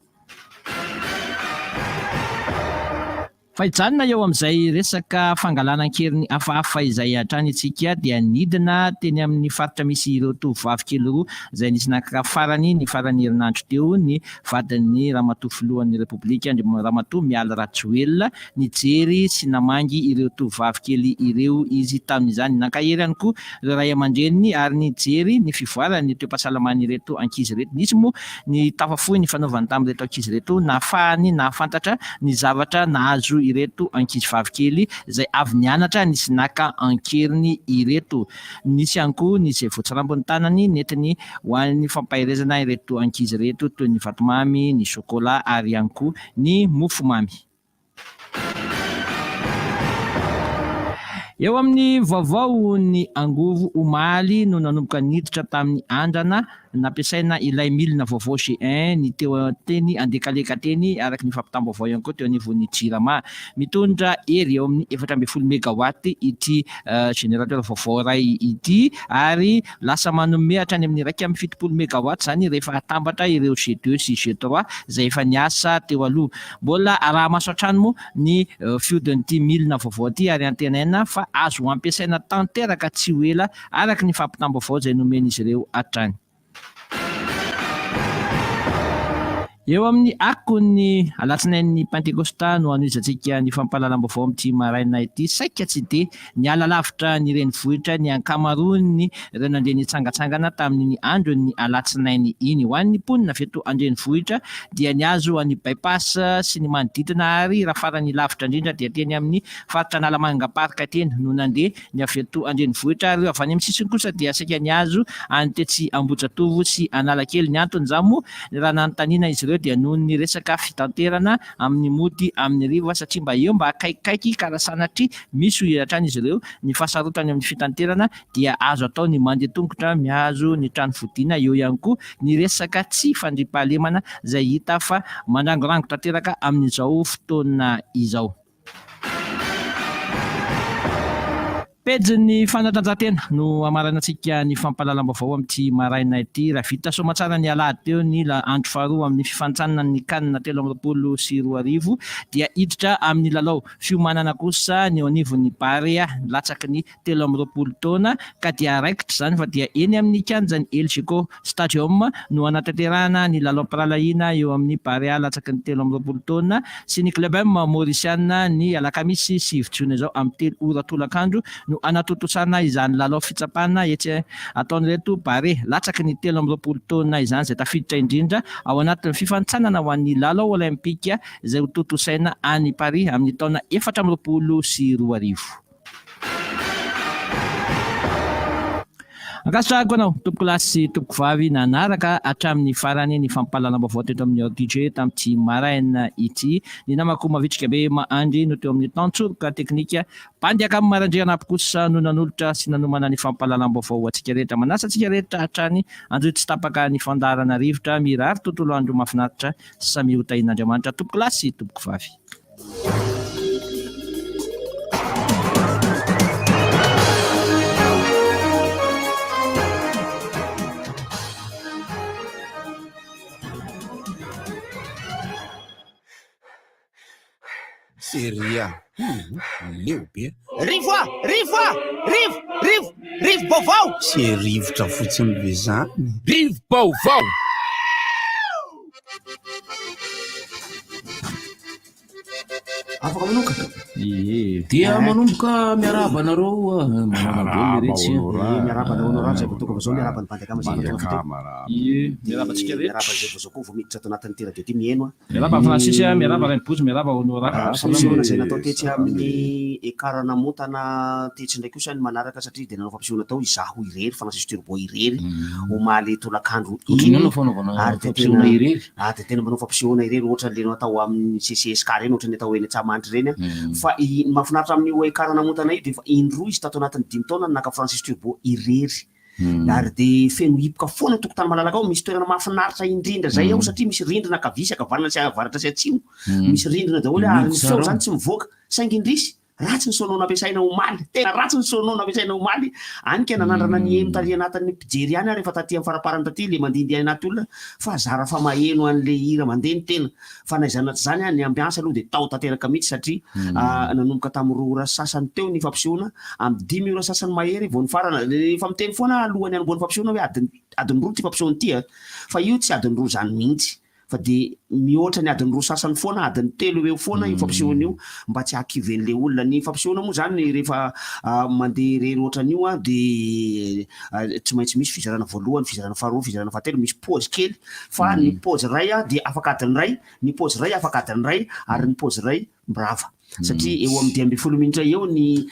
Fahijanona eo amin'izay resaka fangalana ankiriny hafahafa izay hatrany antsika dia nidina teny amin'ny faritra misy ireo tovavy kely roa izay nisy naka farany ny farany herinandro teo ny vadin'ny ramatoa filohan'ny repoblika ramatoa Mialy Rajoelina nijery sy namangy ireo tovavy kely ireo izy tamin'izany nankahery ihany koa ireo ray aman-dreniny ary nijery ny fivoarany toe-pahasalamana ireto ankizy reto. Nisy moa ny tafafohy ny fanaovany tamin'ireto ankizy reto nahafahany nahafantatra ny zavatra nahazo ireto ankizy vavikely izay avy nianatra nisy naka ankiriny ireto. Nisy ihany koa ny izay voatsirambony tanany netiny ho an'ny fampahirezana ireto ankizy reto toy ny vatomamy, ny chocolat ary ihany koa ny mofomamy. Eo amin'ny vaovao ny angovo omaly no nanomboka niditra tamin'ny andrana nampiasaina ilay milina vaovao G1 ny teo teny andekaleka teny araky ny fampitam-baovao ihany koa teo anivon'ny Jirama. Mitondra hery eo amin'ny 420 megawatt ity générateur vaovao ray ity ary lasa manome hatrany amin'ny 170 megawatt zany rehefa atambatra ireo G2 sy G3 izay efa niasa teo aloha. Mbola araha maso hatrany moa ny fiodin'ity milina vaovao ity ary antenaina fa azo ampiasaina tanteraka tsy ho ela araky ny fampitam-baovao izay nomen'izy ireo hatrany. Eo amin'ny akony alatsinain'ny Pentecosta no anoizantsika ny fampahalalam-baovao amin'ity maraina ity saika tsy de niala lavitra ny renivohitra ny ankamaroany ireo nandeha nitsangatsangana tamin'ny andro ny alatsinainy iny. Ho an'ny mponina feto an-drenivohitra dia niazo any bypass sy ny manodidina ary raha farany lavitra indrindra dia teny amin'ny faritra Analamanga park teny no nandeha ny aveto an-drenivohitra ary avy any amin'ny sisiny kosa dia saika niazo any Tetsy Ambohijatovo sy Analakely. Ny antony izany moa raha nanontaniana izy ireo dia noho ny resaka fitanterana amin'ny mody amin'ny riva satria mba eo mba akaikikaiky karaha sanatria misy ho hatrany izy ireo ny fahasarotany amin'ny fitanterana dia azo atao ny mandeha tongotra miazo ny trano fodiana eo ihany koa ny resaka tsy fandriam-pahalemana izay hita fa mandrangorango tanteraka amin'izao fotoana izao. Pejy ny fanatanjahantena no amarana antsika ny fampahalalam-baovao amin'ity maraina ity. Raha vita soamantsara ny alahady teo ny andro faharoa amin'ny fifantsanana ny kanina 2020 dia hiditra amin'ny lalao fiomanana kosa ny eo anivon'ny Barea latsaky ny 20 taona ka dia raikitra zany fa dia eny amin'ny kianjan'ny Elgeco Stadium no anatanterahana ny lalao piralaina eo amin'ny Barea latsaky ny 20 taona sy ny Club M Mauriciana ny alakamisy 7 Jona izao amin'ny 3 ora tolakandro anatotosana izany lalao fitsapana etsy ataon'ireto Barea latsaky ny 13 taona izany izay tafiditra indrindra ao anatin'ny fifantsanana ho an'ny lalao olimpika izay ho totosaina any Paris amin'ny taona 2022. Ankasitrahako anao tompoko lahy sy tompoko vavy nanaraka hatramin'ny farany ny fampahalalam-baovao teto amin'ny RDJ tamin'ity maraina ity. Ny namako mavitrika be Mahandry no teo amin'ny tantsorika teknika mpandiaka amin'ny marandrehana kosa no nanolotra sy nanomana ny fampahalalam-baovao antsika rehetra manasa antsika rehetra hatrany andro tsy tapaka ny fandarana rivotra mirary tontolo andro mahafinaritra samy hotahin'Andriamanitra. Tompoko lahy sy tompoko vavy. Seria leo be rivo baovao sy rivotra fotsiny be zany rivo baovao afaka manoka dia manomboka miaraba anareo miaraba naonao zay votoka zao miaraba ny miarabantsika miaraba zay vao zao koa vao miditra ato anatin'ny tena de ty mieno miaraba Francis miaraba Rainbozy miaraba Honora fampisehoana zay natao tetsy amin'ny ekarana motana tetsy ndraiky io sany manaraka satria de nanao fampisehoana tao izaho irery Francis Turbo irery omaly tolakandro ary de tena manao fampisehoana irery ohatra le natao amin'ny CCSK reny ohatra ny atao eny Tsamandry reny fa mahafinaritra amin'io ekarana motana io de fa indroa izy tato anatin'ny 10 taona naka Francis Turbo irery ary de feno hipoka foana tokotany malalaka ao misy toerana mahafinaritra indrindra zay ao satria misy rindrina kavisy akavanana sy avaratra sy atsimo misy rindrina daholo ary ny feo zany tsy mivoaka saingy indrisy ratsy ny sonona ampiasaina omaly tena ratsy ny sonona ampiasaina omaly anika nanandrana ny emitaly anatin'ny mpijery ihany rehefa taty amin'ny faraparany taty le mandindy anaty olona fa zara fa maheno an'le hira mandeha ny tena fa naizanaty zany ny ambiansa aloha de tao tanteraka mihitsy satria nanomboka tamin'ny 2 ora sasany teo ny fampisehoana amin'ny 10 ora sasany mahery vao ny farana efa miteny foana alohany ambony fampisehoana hoe adiny 2 ty fampisehoana ty fa io tsy adiny 2 zany mihitsy fa de mihoatra ny adiny 2 sasany foana adiny 3 eo foana io fampisehoana io mba tsy hakiven'le olona ny fampisehoana moa zany rehefa mandeha rery ohatran'io de tsy maintsy misy fizarana voalohany fizarana faharoa fizarana fahatelo misy pause kely fa ny pause ray de afaka adiny ray ny pause ray afaka adiny ray ary ny pause ray brava satria eo amin'ny 10 minitra eo ny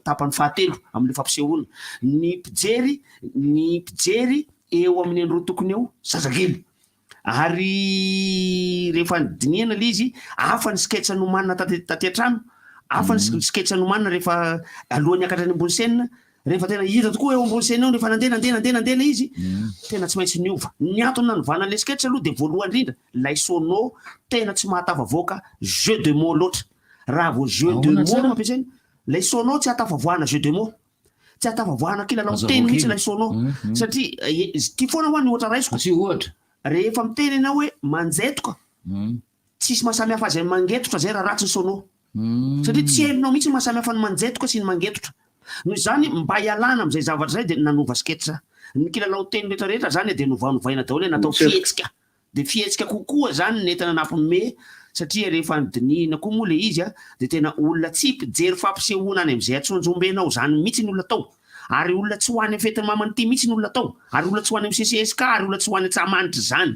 tapany fahatelo amin'le fampisehoana ny mpijery eo amin'ny andro tokony eo zazakely ary rehefa dinihana le izy afa ny sketch nomanina taty an-trano afa ny sketch nomanina rehefa alohan'ny akatra ny ambony scène rehefa tena hita tokoa eo ambony scène eo rehefa nandeha le izy tena tsy maintsy niova ny antony nanovana le sketch aloha de voalohany indrindra lay sono tena tsy mahatafavoaka jeu de mots loatra raha vao jeu de mots ampiasaina lay sono tsy hatafavoahana jeu de mots tsy hatafavoahana kilalao teny mihitsy lay sono satria ty foana ho any ohatra raisiko rehefa miteny ianao hoe manjetoka tsisy mahasamihafa azy mangetotra zay raha ratsy ny sono satria tsy hainao mihitsy mahasamihafa ny manjetoka sy ny mangetotra noho zany mba hialana am'izay zavatra zay de nanova sketcha ny kilalao teny rehetrarehetra zany de novanovaina daholo natao fihetsika de fihetsika kokoa zany nentina nampime satria rehefa nydinihina koa moa le izy de tena olona tsy mpijery fampisehoana any am'izay atsonjombenao zany mihitsy ny olona tao ary olona tsy hoany fetiny mamany ty mihitsy ny olona tao ary olona tsy hoany amin'ny CCSK ary olona tsy hoany Tsamanitra zany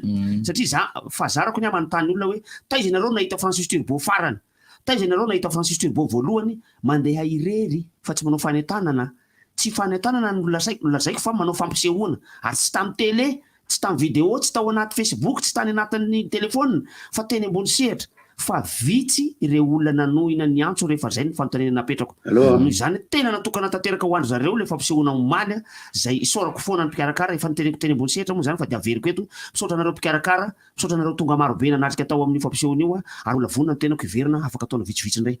satria fa zarako ny amanontany olona hoe taiza ianareo nahita Francis Turbo farany taiza ianareo nahita Francis Turbo voalohany mandeha irery fa tsy manao fanentanana tsy fanentanana ny lazaiko fa manao fampisehoana ary tsy tamy tele tsy tamy video tsy tao anaty Facebook tsy tany anatin'ny telefôna fa teny ambony sehatra fa vitsy ireo olona nanohina ny antso rehefa zay ny fanotanena napetrako noho izany tena natokana tanteraka ho andro zareo le fampisehoana omaly zay isorako foana ny mpikarakara efa niteneko teny ambony sehatra moa zany fa de averiko eto misaotra anareo mpikarakara misaotra anareo tonga marobe nanatrika atao amin'ny fampisehoana io ary ola vonina ny tenako iverina afaka ataona vitsivitsy ndray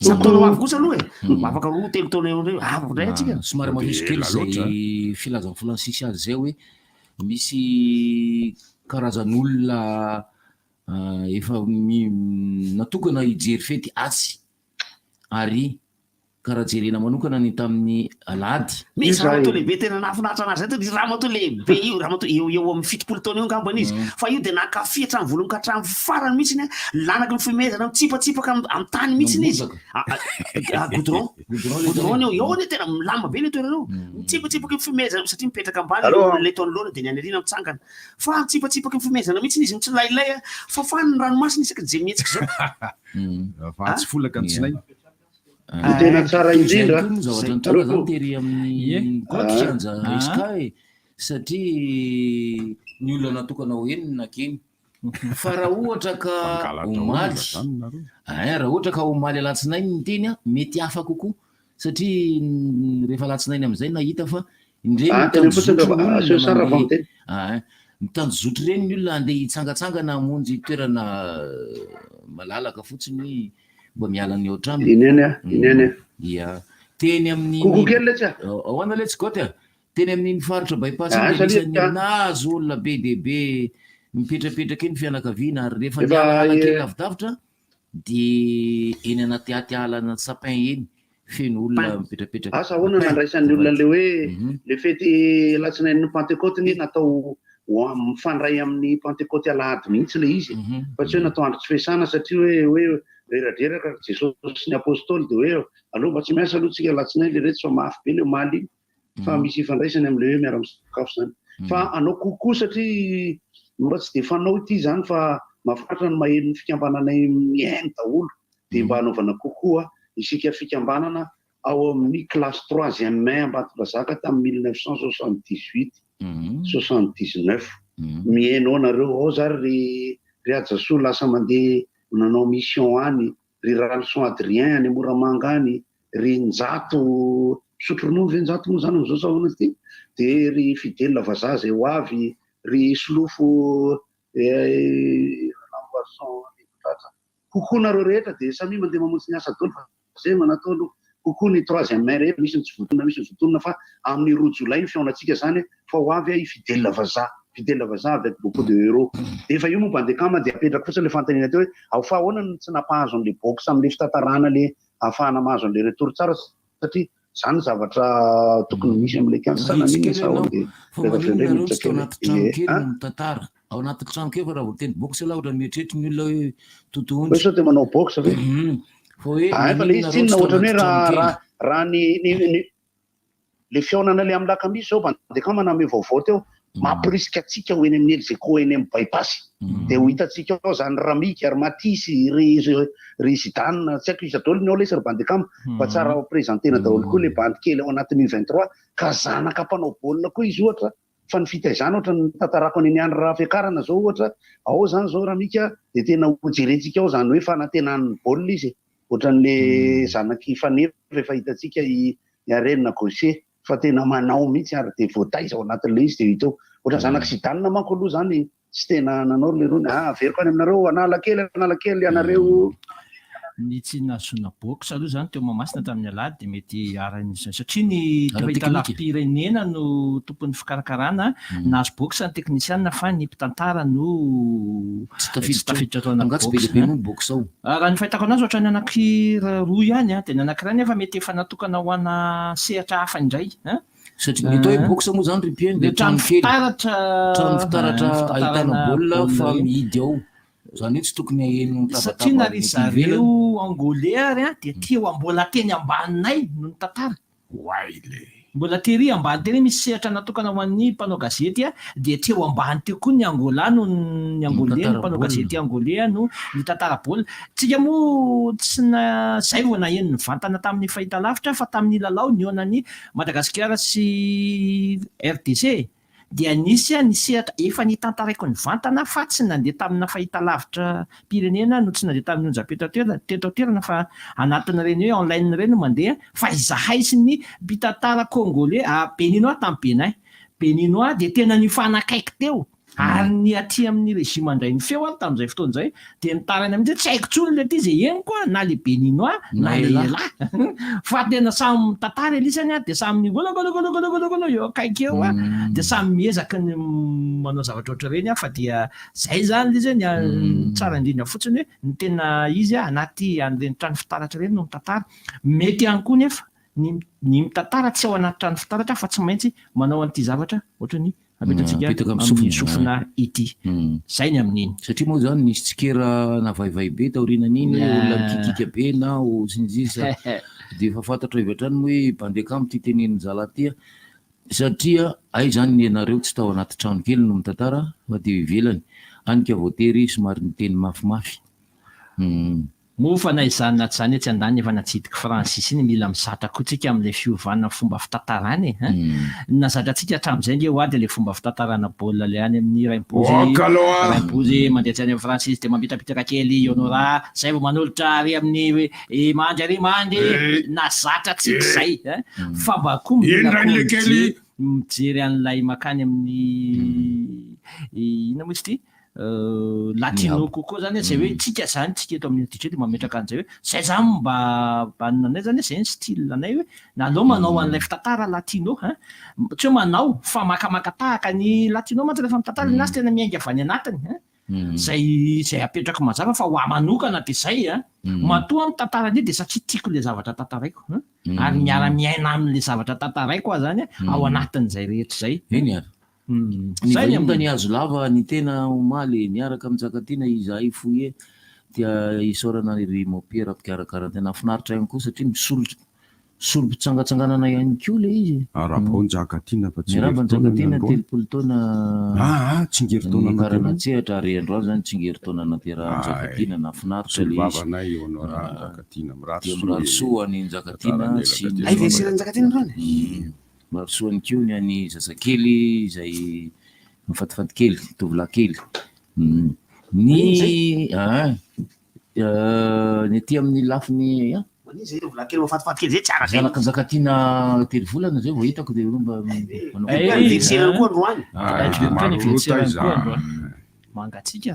samy taona avy kosa aloha afaka 2-3 taona eo ndray afaka ndray atsika somary mahisy kely zay filazan'ny Francis azy zay hoe misy karazan'olona efa natokana hijery fety asy ary karaha jerena manokana ny tamin'ny alady misy raha mato lehibe tena nafinaritra anazy zay misy raha mato lehibe io raha mato eo amin'ny 70 taona eo angambany izy fa io de nakafy hatramin'ny volony ka hatramin'ny farany mihitsy ny lanaka ny fimezana mitsipatsipaka amin'ny tany mihitsy izy goudron eo ny tena milama be le toerana eo mitsipatsipaka ny fimezana satria mipetraka ambany le taonolona de ny anarina mitsangana fa mitsipatsipaka ny fimezana mihitsy izy mitsilailay fa fany ny ranomasina isaky je mihetsika zao tsy folaka ny tsinay tena tsara indrindra zavatra nitona zany tery amin'ny kotrikanja iska satria ny olona natokana ho eny nakeny fa raha ohatra ka omaly raha ohatra ka omaly alatsinainy ny teny mety hafa kokoa satria rehefa alatsinainy am'izay nahita fa mitanjozotry reny ny olona andeha hitsangatsangana hamonjy toerana malalaka fotsiny mba mialany ohatramy ia teny amin'ny ahoana le tsy goty teny amin'ny faritra bypass isan'ny nazo olona be de be mipetrapetraka eny fianakaviana ary rehefa miala kely lavidavitra dia eny anaty atialana sapin eny feno olona mipetrapetraka. Asa ahoana nandraisan'ny olona le hoe le fety latsinain'ny pentecote natao mifandray amin'ny pentecote alahady mihitsy le izy fa tsy hoe natao andro tsy fiasana satria hoe reradreraka Jesosy sy ny apôstôly dia hoe aloha mba tsy miasa aloha tsika latsinainy le rehetra fa mafy be le maly iny fa misy ifandraisany amin'le hoe miara-misakafo zany fa anao kokoa satria mba tsy dia fanao ity zany fa mahafinaritra ny maheno ny fikambananay miaino daholo dia mba hanaovana kokoa isika fikambanana ao amin'ny classe 3e mai Ambatondrazaka tamin'ny 1978-79 miaino ao nareo ao zary ry Ajasoa lasa mandeha nanao mission any ry Ralson Adrien any Moramanga any ry Njato Sotronono ve Njato moa zany am'izao sa ahoana ty dia ry Fidèle Vazaha zay ho avy ry Solofo kokoa nareo rehetra dia samy mandeha mamonjy ny asa daholo fa zay manatao aloha kokoa ny 3e mai rehetra misy ny tsy votonina misy ny votonina fa amin'ny 2 jolay ny fiaonantsika zany fa ho avy i Fidèle Vazaha avec beaucoup de héros dia efa io momba andekama dia apetraka fotsiny le fanontaniana teo hoe ahofa ahoana tsy nampahazo an'le box amin'le fitantarana le ahafahana mahazo an'le retour tsara satria zany zavatra tokony misy amin'le kansana sa mitantara ao anaty trano kely fa raha voateny box la ohatra mieritreritra ny olona hoe totohondry hoe sao dia manao box ve fa le izy tsinona ohatrany hoe raha le fiaonana le amin'ny lakamisy zao bandekama name vaovao teo mampirisika atsika ho eny amin'ny Elzeko eny amin'ny bypass dia ho hitatsika ao zany Ramika ary Matisy ry Zidane tsy haiko izy daholo ny ao lesy ry bandekama fa tsara présentena daholo koa le bandy kely ao anatin'ny 23 ka zanaka mpanao baolina koa izy ohatra fa ny fitaizana ohatra ny tantarako any any raha fiakarana zao ohatra ao zany zao Ramika dia tena hojerentsika ao zany hoe fanantenan'ny baolina izy ohatran'le zanaky Faneva efa hitatsika Arena Gaucher fa tena manao mihitsy ary dia voataiza ao anatin'le izy dia hitao ohatra zanaky Zidane manko aloha zany tsy tena nanao le rony avery koa any aminareo analakely anareo ny tsy nazona box aloha zany teo Mahamasina tamin'ny alahady dia mety aran'izany satria ny fahitalavim-pirenena no tompon'ny fikarakarana nazo box ny teknisianina fa ny mpitantara no tsy tafiditra atao anaty box raha ny fahitako anazy ohatra ny anaky roa ihany dia ny anankiray nefa mety efa natokana ho ana sehatra hafa indray satria mety hoe box moa zany rypieny dia trano fitaratra ahitana baolina fa mihidy ao zany hoe tsy tokony aheno satria na ry zareo angolais ary dia tia ho mbola teny ambaninay no ny tantara mbola tery ambany teny misy sehatra natokana ho an'ny mpanao gazety dia tia ho ambany teo koa ny angolais no ny angolais ny mpanao gazety angolais no ny tantara baolina tsika moa tsy zay vao naheno ny vantana tamin'ny fahitalavitra fa tamin'ny lalao ny onan'ny Madagasikara sy RDC dia nisy ny sehatra efa nitantaraiko ny vantana fa tsy nandeha tamina fahitalavitra pirenena no tsy nandeha tamin'ny onjam-petoaterana fa anatin'ireny hoe online ireny no mandeha fa izahay sy ny mpitantara congolais Béninois tamin'ny Bénin Béninois dia tena nifanakaiky teo ary ny aty amin'ny régime andray ny feo tamin'izay fotoana izay dia nitarany amin'izay tsy haiko tsony le ty izay eny koa na le Béninois na le lahy fa tena samy mitantara elisany dia samy gologologologologolo eo akaiky eo dia samy miezaka ny manao zavatra ohatra ireny fa dia zay zany izy ny tsara indrindra fotsiny hoe ny tena izy anaty an'ireny trano fitaratra ireny no mitantara mety ihany koa nefa ny mitantara tsy ao anaty trano fitaratra fa tsy maintsy manao an'ity zavatra ohatra ny apetaka amin'ny sofina ity zay ny amin'iny satria moa zany nisy tsikera navaivay be taorinan'iny olona mikikika be na sinjisa dia efa fantatra avy hatrany hoe bandekamo ty tenen'ny zalaty satria ay zany ny anareo tsy tao anaty trano kely no mitantara fa dia ivelany anika voatery somary ny teny mafimafy mofa na izany na tsy zany tsy andany efa natsidiky Francis iny mila misatra koa tsika amin'ilay fiovana fomba fitantarany nazatra tsika hatramin'izay nge ho ady ilay fomba fitantarana baolina le any amin'ny Raimbozy mandeha tsy any amin'ny Francis dia mampitapitaka kely Honora zay vao manolotra ary amin'ny mandry nazatra tsika izay fa mba koa mijery an'ilay makany amin'ny ina moa izy ty latino kokoa zany zay hoe tsika zany tsika eto amin'ny titre dia mametraka an'izay hoe zay zany mba nanay zany zay ny style anay hoe na aleo manao an'ilay fitantara latino tsy hoe manao fa makamaka tahaka ny latino mantsy rehefa mitantara nazy tena miainga avy any anatiny zay apetraka mazava fa ho a manokana de zay a matoa amin'ny tantarany de satria tiako le zavatra tantaraiko ary miara-miaina amin'le zavatra tantaraiko a zany ao anatin'izay rehetra zay eny ary ny valimba ny azo lava ny tena omaly niaraka amin'Jakatina izahay foye dia isaorana ry mopera mpikarakara tena finaritra ihany koa satria solopitsangatsanganana ihany koa le izy Arabao-Jakatina fa Jakatina telopolo taona tsingeritaona karanatsehatra ary androany zany tsingeritaona naterahan'ny Jakatina na finaritra le vavanay eo anao Jakatina mirarosoany Jakatina sy aiversirany Jakatina androany mirarosoany koa ny any zazakely izay mifatifaty kely tovolahy kely ny aty amin'ny lafiny zanaka Jakatina telo volana zay vao hitako de mba mangatsika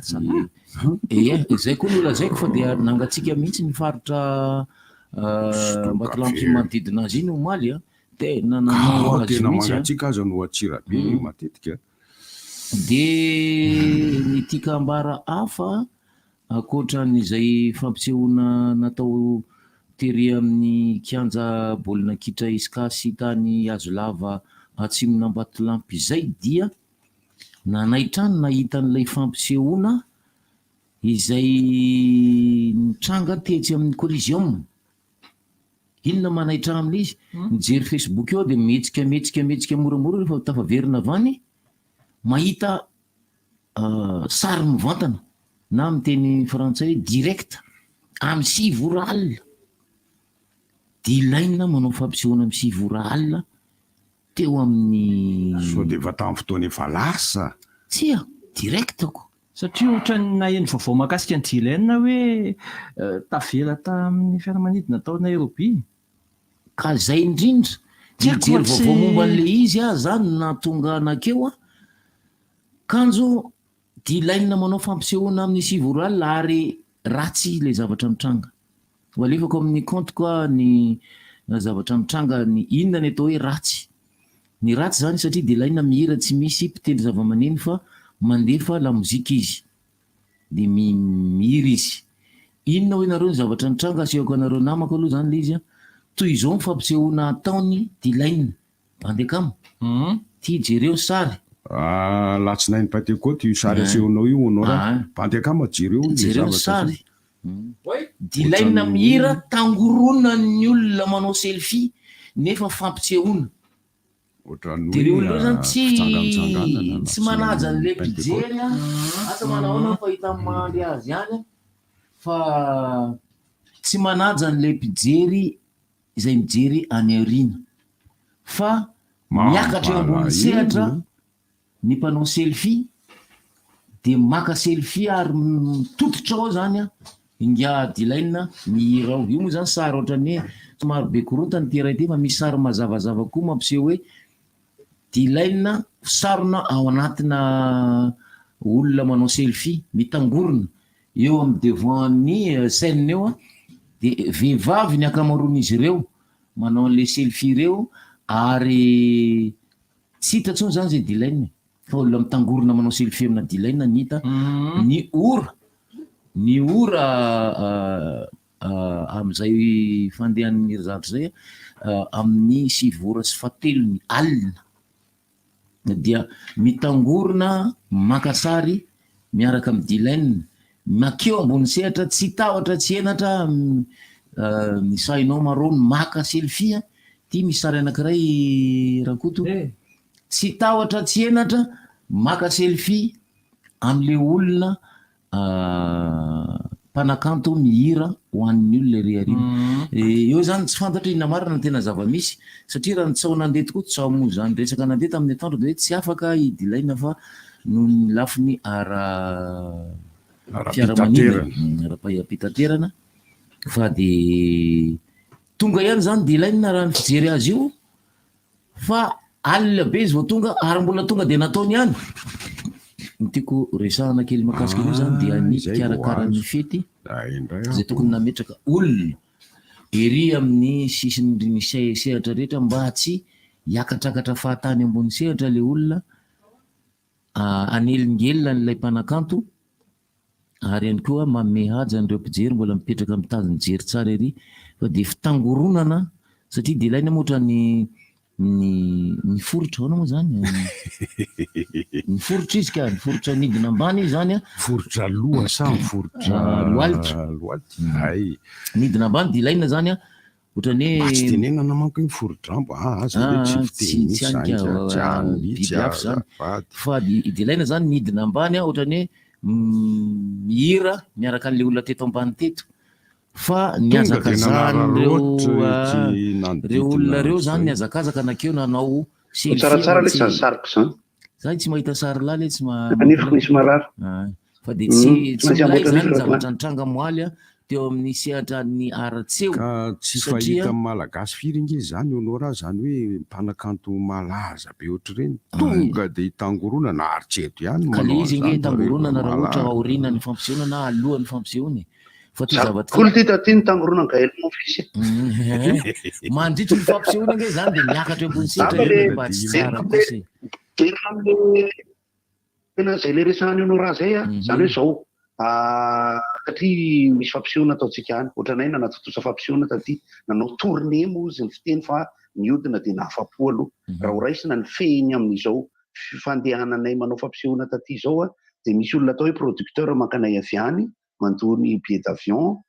zay koa nolazaiko fa de nangatsika mihitsy ny faritra Mbatolampo manodidina azy iny omaly a tena tena mangatsika aza no atsirabe matetika de ny tikambara hafa akoatran'izay fampisehoana natao tery amin'ny kianja baolina kitra iskasy tany azo lava atsimona Mbatolampo izay dia nanaitrany nahita n'ilay fampisehoana izay nitranga tetsy amin'ny Coliseum. Inona manaitra amin'ilay izy nijery Facebook eo de mihetsika moramora rehefa tafaverina avany mahita sary mivantana na amin'ny teny frantsay direct amin'ny 6 ora alina dilaina manao fampisehoana amin'ny 6 ora alina teo amin'ny so de va tamin'ny fotoana efa lasa tsia directako satria ohatrany naheno vaovao mahakasika ny dilaina hoe tavela tamin'ny fiaramanidina tao Nairobi ka zay indrindra nijery vaovao momba an'le izy zany natonga anakeo kanjo dilaina manao fampisehoana amin'ny 6 ora alina ary ratsy le zavatra mitranga walefako amin'ny compte koa ny zavatra mitranga ny inona ny atao hoe ratsy ny ratsy zany satria dilaina mihira tsy misy mpitendry zavamaneno fa mandefa la mozika izy de mihira izy inona hoe nareo ny zavatra mitranga asehako anareo namako aloha zany le izy toy izao mifampisehoana ataony dilaina bandekamo ty jereo sary latsinainy Pentecote io sary asehonao io anao raha bandekamo jereo sary dilaina mihira tangoronana ny olona manao selfie nefa fampisehoana de reo olona zany tsy manaja an'le mpijery asa manahoana fahita amin'ny mandry azy ihany fa tsy manaja an'le mpijery izay mijery any aoriana fa miakatra eo ambony sehatra ny mpanao selfie de maka selfie ary mitototra ao zany inga dilaina mihira ao io moa zany sary ohatrany hoe somary be korontany teraha ity fa misy sary mazavazava koa mampiseho hoe dilaina sarona ao anatina olona manao selfie mitangorona eo amin'ny devant ny scène eo de vehivavy ny akamaroan'izy ireo manao an'le selfie reo ary tsy hita tsony zany zay dilaina fa olona mitangorona manao selfie amina dilaina ny hita ny ora amin'izay fandehan'ny zatra zay amin'ny 6 ora sy 7 alina dia mitangorona makasary miaraka amin'ny dilaina makeo ambony sehatra tsy tahotra tsy enatra misainao marony maka selfie ty misy sary anankiray rakoto tsy tahotra tsy enatra maka selfie am'le olona mpanakanto mihira ho an'ny olona riarina eo zany tsy fantatra inona marina tena zava-misy satria raha nitsao nandeha tokoa tsao moa zany resaka nandeha tamin'ny tandro de hoe tsy afaka idilaina fa no ny lafiny fiaramanidina ara-pitaterana fa de tonga ihany zany dilaina raha ny fijery azy io fa alina be izy vao tonga ary mbola tonga de nataony ihany tiako resahana kely makasika io zany dia ny fikarakarany fety zay tokony nametraka olona ery amin'ny sisiny sehatra rehetra mba tsy hiakatrakatra fahatany ambony sehatra le olona anelingelona n'ilay mpanakanto ary ihany koa manome haja an'ireo mpijery mbola mipetraka mitazony jery tsara ery fa de fitangoronana satria de ilaina moatra ny forotra hoana moa zany ny forotra izy ka ny forotra nidina ambany izy zany a forotra loha sa forotra loalika ay nidina ambany de ilaina zany a ohatrany hoe tsy tenenana manko iny forodrambo aza tsy fiteny zany fa de ilaina zany nidina ambany a ohatrany hoe mihira miaraka an'le olona teto ambany teto fa niazakazanyreo olona reo zany niazakazaka nakeo nanao tsaratsara le tsy sariko zany zany tsy mahita sary lala tsy misy marary fa de tsy milay zany zavatra nitranga moaly a teo amin'ny sehatra ny aratseo ka tsy fahita malagasy firy inge zany honora zany hoe mpanakanto malaza be ohatry reny tonga de hitangorona na aritreto ihany ka le izy nge tangoronana raha ohatra aorina ny fampisehoana na alohan'ny fampisehoany fa ty zavatra kolo ty taty ny tangoronana ka hely mofisy mandritry ny fampisehoana nge zany de miakatra ambony sehatra mba tsy tsara kosy tena zay le resahany honora zay a zany hoe zao satria misy fampisehoana ataotsika any ohatranay nanatotosa fampisehoana taty nanao tournée moa izy ny fiteny fa niodina de nahafapo aloha raha ho raisina ny fehiny amin'izao fandehananay manao fampisehoana taty zao a de misy olona atao hoe producteur mankanay avy any mandony billet d'avion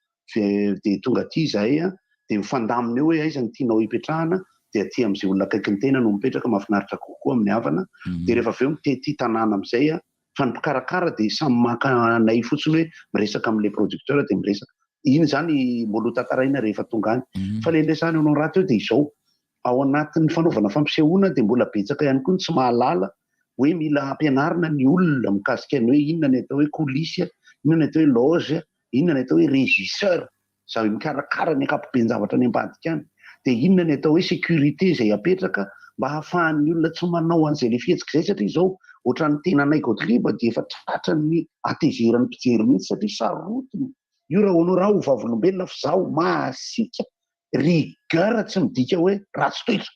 de tonga aty zahay a de mifandamina eo hoe aiza ny tianao hipetrahana de aty am'izay olona akaikiny tena no mipetraka mahafinaritra kokoa amin'ny havana de rehefa avy eo mitety tanàna am'izay a fa ny mpikarakara de samy maka anay fotsiny hoe miresaka am'le producteur de miresaka iny zany molo tantaraina rehefa tonga any fa le ndresany anao raty eo de izao ao anatin'ny fanaovana fampisehoana de mbola betsaka ihany koa ny tsy mahalala hoe mila ampianarina ny olona mikasika ny hoe inona ny atao hoe coulisses inona ny atao hoe loge inona ny atao hoe régisseur zay mikarakara ny akapoben'ny zavatra ny ambadika any de inona ny atao hoe sécurité zay apetraka mba hahafahan'ny olona tsy manao an'izay le fihetsika zay satria zao ohatran'ny tenanay Godliba de efa tratran'ny atezeran'ny mpijery mihitsy satria sarotiny io raha honora ho vavolombelona fa zaho mahasika rigueur tsy midika hoe ratsy toetra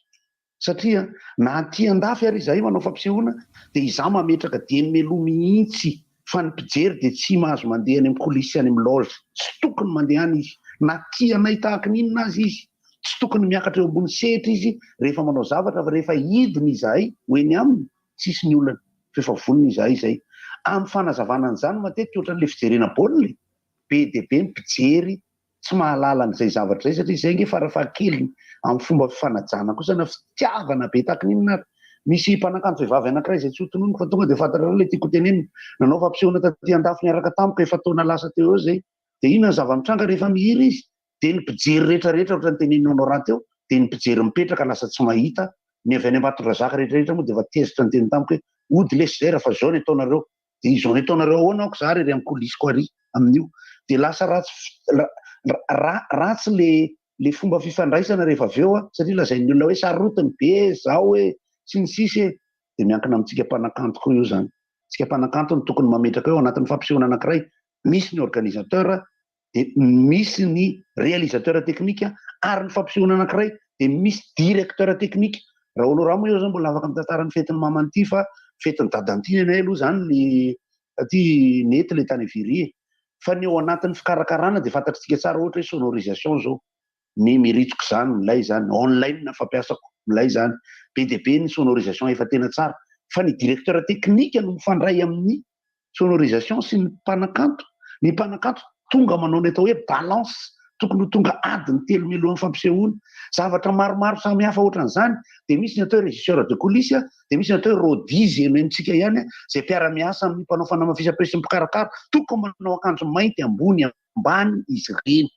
satria na aty andafy ary izahay manao fampisehoana de izaho mametraka de melo mihitsy fa ny mpijery de tsy mahazo mandeha any amin'ny coulisses any amin'ny loge tsy tokony mandeha any izy na tianay tahaka n'inona azy izy tsy tokony miakatra eo ambony sehatra izy rehefa manao zavatra fa rehefa hidiny izahay hoeny aminy tsisy ny olana fefa vonona izahay zay amin'ny fanazavana an'izany matetika ohatran'le fijerena baolina be de be ny mpijery tsy mahalala an'izay zavatra zay satria izay nge farafahakeliny amin'ny fomba fifanajana kosa na fitiavana be tahaka n'inona ary misy mpanakanto vehivavy anankiray zay tsy hotonony fa tonga de fantatra le tiako tenenina nanao fampisehoana taty andafy niaraka tamiko efa taona lasa teo eo zay de inona ny zava-mitranga rehefa mihira izy de ny mpijery rehetrarehetra ohatran'ny teneninao rahateo de ny mpijery mipetraka lasa tsy mahita ny avy any Ambatondrazaka rehetrarehetra moa de efa tezitra ny teny tamiko hoe ody lesy zay raha fa zao ny ataonareo de izao ny ataonareo ahoana aoko za rery amin'ny coulisses ary amin'io de lasa ratsy le fomba fifandraisana rehefa avy eo a satria lazain'ny olona hoe sarotiny be zao hoe sy ny sisy de miankina amintsika mpanakanto koa io zany tsika mpanakanto ny tokony mametraka eo anatin'ny fampisehoana anankiray misy ny organisateur de misy ny réalisateur technique ary ny fampisehoana anankiray de misy directeur technique raha honora moa eo zany mbola afaka mitantaran'ny fetin'ny mamanty fa fetin'ny dadantiny anay aloha zany le aty nety le tany Viry fa ny eo anatin'ny fikarakarana de fantatritsika tsara ohatra hoe sonorisation zao nimiritsiko zany milay zany online na fampiasako milay zany be de be ny sonorisation efa tena tsara fa ny directeur technique no mifandray amin'ny sonorisation sy ny mpanakanto tonga manao ny atao hoe balance tokony ho tonga adiny telo milohan'ny fampisehoana zavatra maromaro samy hafa ohatran'izany de misy ny atao hoe régisseur de coulisses de misy ny atao hoe rodise eno enitsika ihany zay mpiara-miasa amin'ny mpanao fanamafisam-peo sy mpikarakara tokony manao akanjo mainty ambony ambany izy reny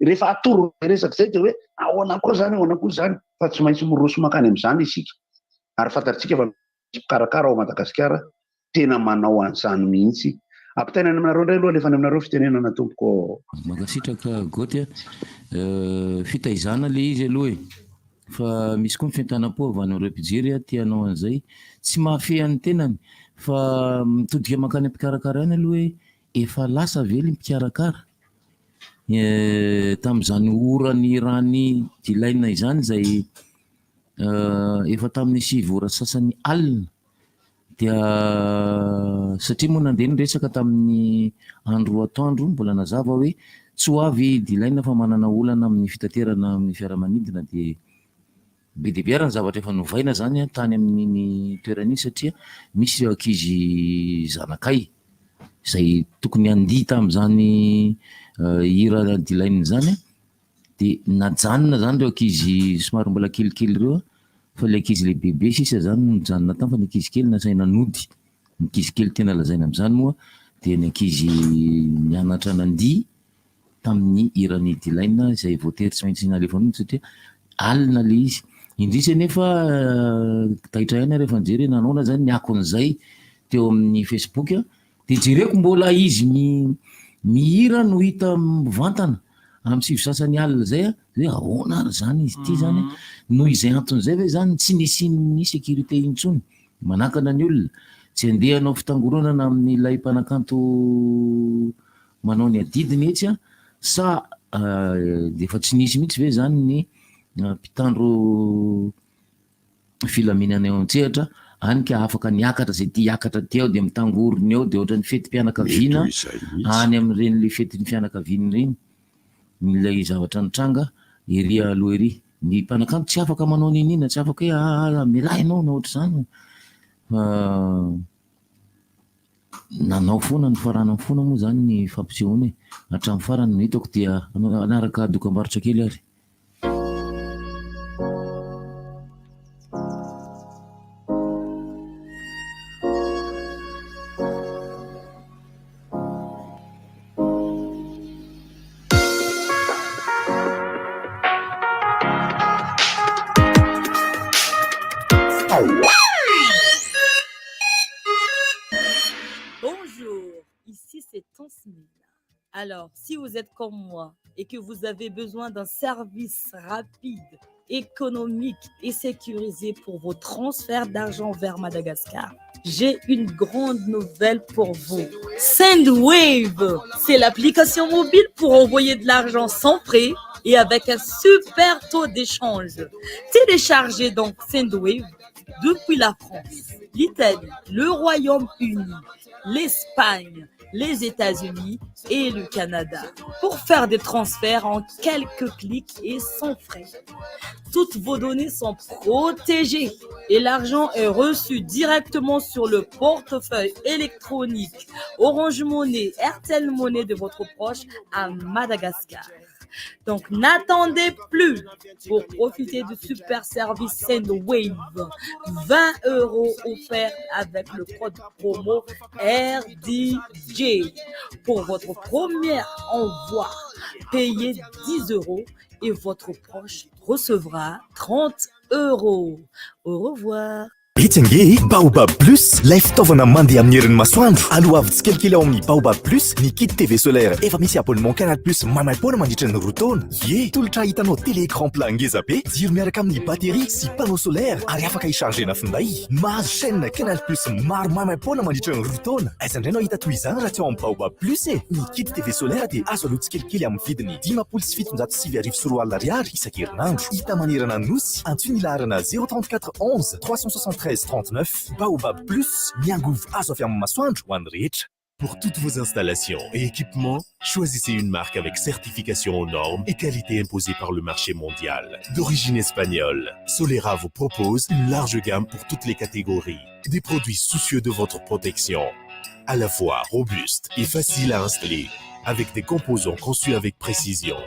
rehefa atoro resaka zay de hoe ahoana koa zany ahoana koa zany fa tsy maintsy miroso makany amin'izany isika ary fantatritsika fa mpikarakara ao Madagasikara tena manao an'izany mihitsy ampitainany aminareo indray aloha alefany aminareo fitenenana tompoko makasitraka goty fitaizana le izy aloha e fa misy koa mifintanam-po avy anareo mpijery tianao an'izay tsy mahafehan'ny tenany fa mitodika makany am-pikarakara any aloha hoe efa lasa vely mpikarakara tamin'izany orany rany dilaina izany zay efa tamin'ny 7 ora sasany alina dia satria moa nandeha nyresaka tamin'ny andro atoandro mbola nazava hoe tsy ho avy dilaina fa manana olana amin'ny fitaterana amin'ny fiaramanidina dia be dia be ary ny zavatra efa novaina zany tany amin'ny toerany satria misy ankizy zanakay izay tokony andiha tamin'izany hira dilaina zany dia najanona zany reo ankizy somary mbola kelikely reo fa le ankizy lehibehibe sisa zany mijanona tamy fa ny ankizy kely nasaina nody ny ankizy kely tena lazaina amin'izany moa dia ny ankizy mianatra nandiha tamin'ny hirany dilaina izay voatery tsy maintsy nalefa nody satria alina le izy indrisy nefa tahitra ihany rehefa nijery nanona zany niakon'izay teo amin'ny Facebook dia jereko mbola izy mihira no hita mivantana amin'ny sivy sasany alina zay hoe ahoana ary zany izy ity zany noho izay anton'izay ve zany tsy nisian'ny sécurité intsony manakana ny olona tsy andeha hanao fitangoronana amin'ny ilay mpanakanto manao ny adidiny etsy sa dia efa tsy nisy mihitsy ve zany ny mpitandro filaminana eo an-tsehatra anyka afaka niakatra zay ty hiakatra ty ao dia mitangorony eo dia ohatran'ny fety mpianakaviana any amin'ireny le fetin'ny fianakaviany reny nilay zavatra nitranga ery aloha ery ny mpanakanto tsy afaka manao ninina tsy afaka hoe milahinao na ohatra zany nanao foana ny farana foana moa zany ny fampisehoana hatramin'ny farany no hitako dia anaraka dokam-barotra kely ary. Alors, si vous êtes comme moi et que vous avez besoin d'un service rapide, économique et sécurisé pour vos transferts d'argent vers Madagascar, j'ai une grande nouvelle pour vous. Sendwave, c'est l'application mobile pour envoyer de l'argent sans frais et avec un super taux d'échange. Téléchargez donc Sendwave depuis la France, l'Italie, le Royaume-Uni, l'Espagne, les États-Unis et le Canada pour faire des transferts en quelques clics et sans frais. Toutes vos données sont protégées et l'argent est reçu directement sur le portefeuille électronique Orange Money, RTL Money de votre proche à Madagascar. Donc n'attendez plus pour profiter du super service Sendwave. 20 € offerts avec le code promo RDJ. Pour votre premier envoi, payez 10 € et votre proche recevra 30 €. Au revoir. Itsange Baobab Plus, lay fitaovana mandeha amin'ny herin'ny masoandro. Aloha avy tsikelikely ao amin'ny Baobab Plus, ny kit TV solaire efa misy abonnement Canal Plus mamaimpoana mandritra ny roa taona. Ye, tolotra hitanao télé écran plat ngeza be, jiro miaraka amin'ny batterie sy panneau solaire ary afaka hichargena finday. Mahazo chaîne Canal Plus maro mamaimpoana mandritra ny roa taona. Aiza indray no hita toy izany raha tsy ao amin'ny Baobab Plus e. Ny kit TV solaire dia azo aloha tsikelikely amin'ny vidiny 777 ariary isan-kerinandro. Hita manerana nosy, antsoina ilarana 034 11 373 39. Baobab Plus, miangovo azo avy amin'ny masoandro ho an'ny rehetra. Pour toutes vos installations et équipements, choisissez une marque avec certification aux normes et qualité imposée par le marché mondial. D'origine espagnole, Solera vous propose une large gamme pour toutes les catégories. Des produits soucieux de votre protection, à la fois robustes et faciles à installer, avec des composants conçus avec précision.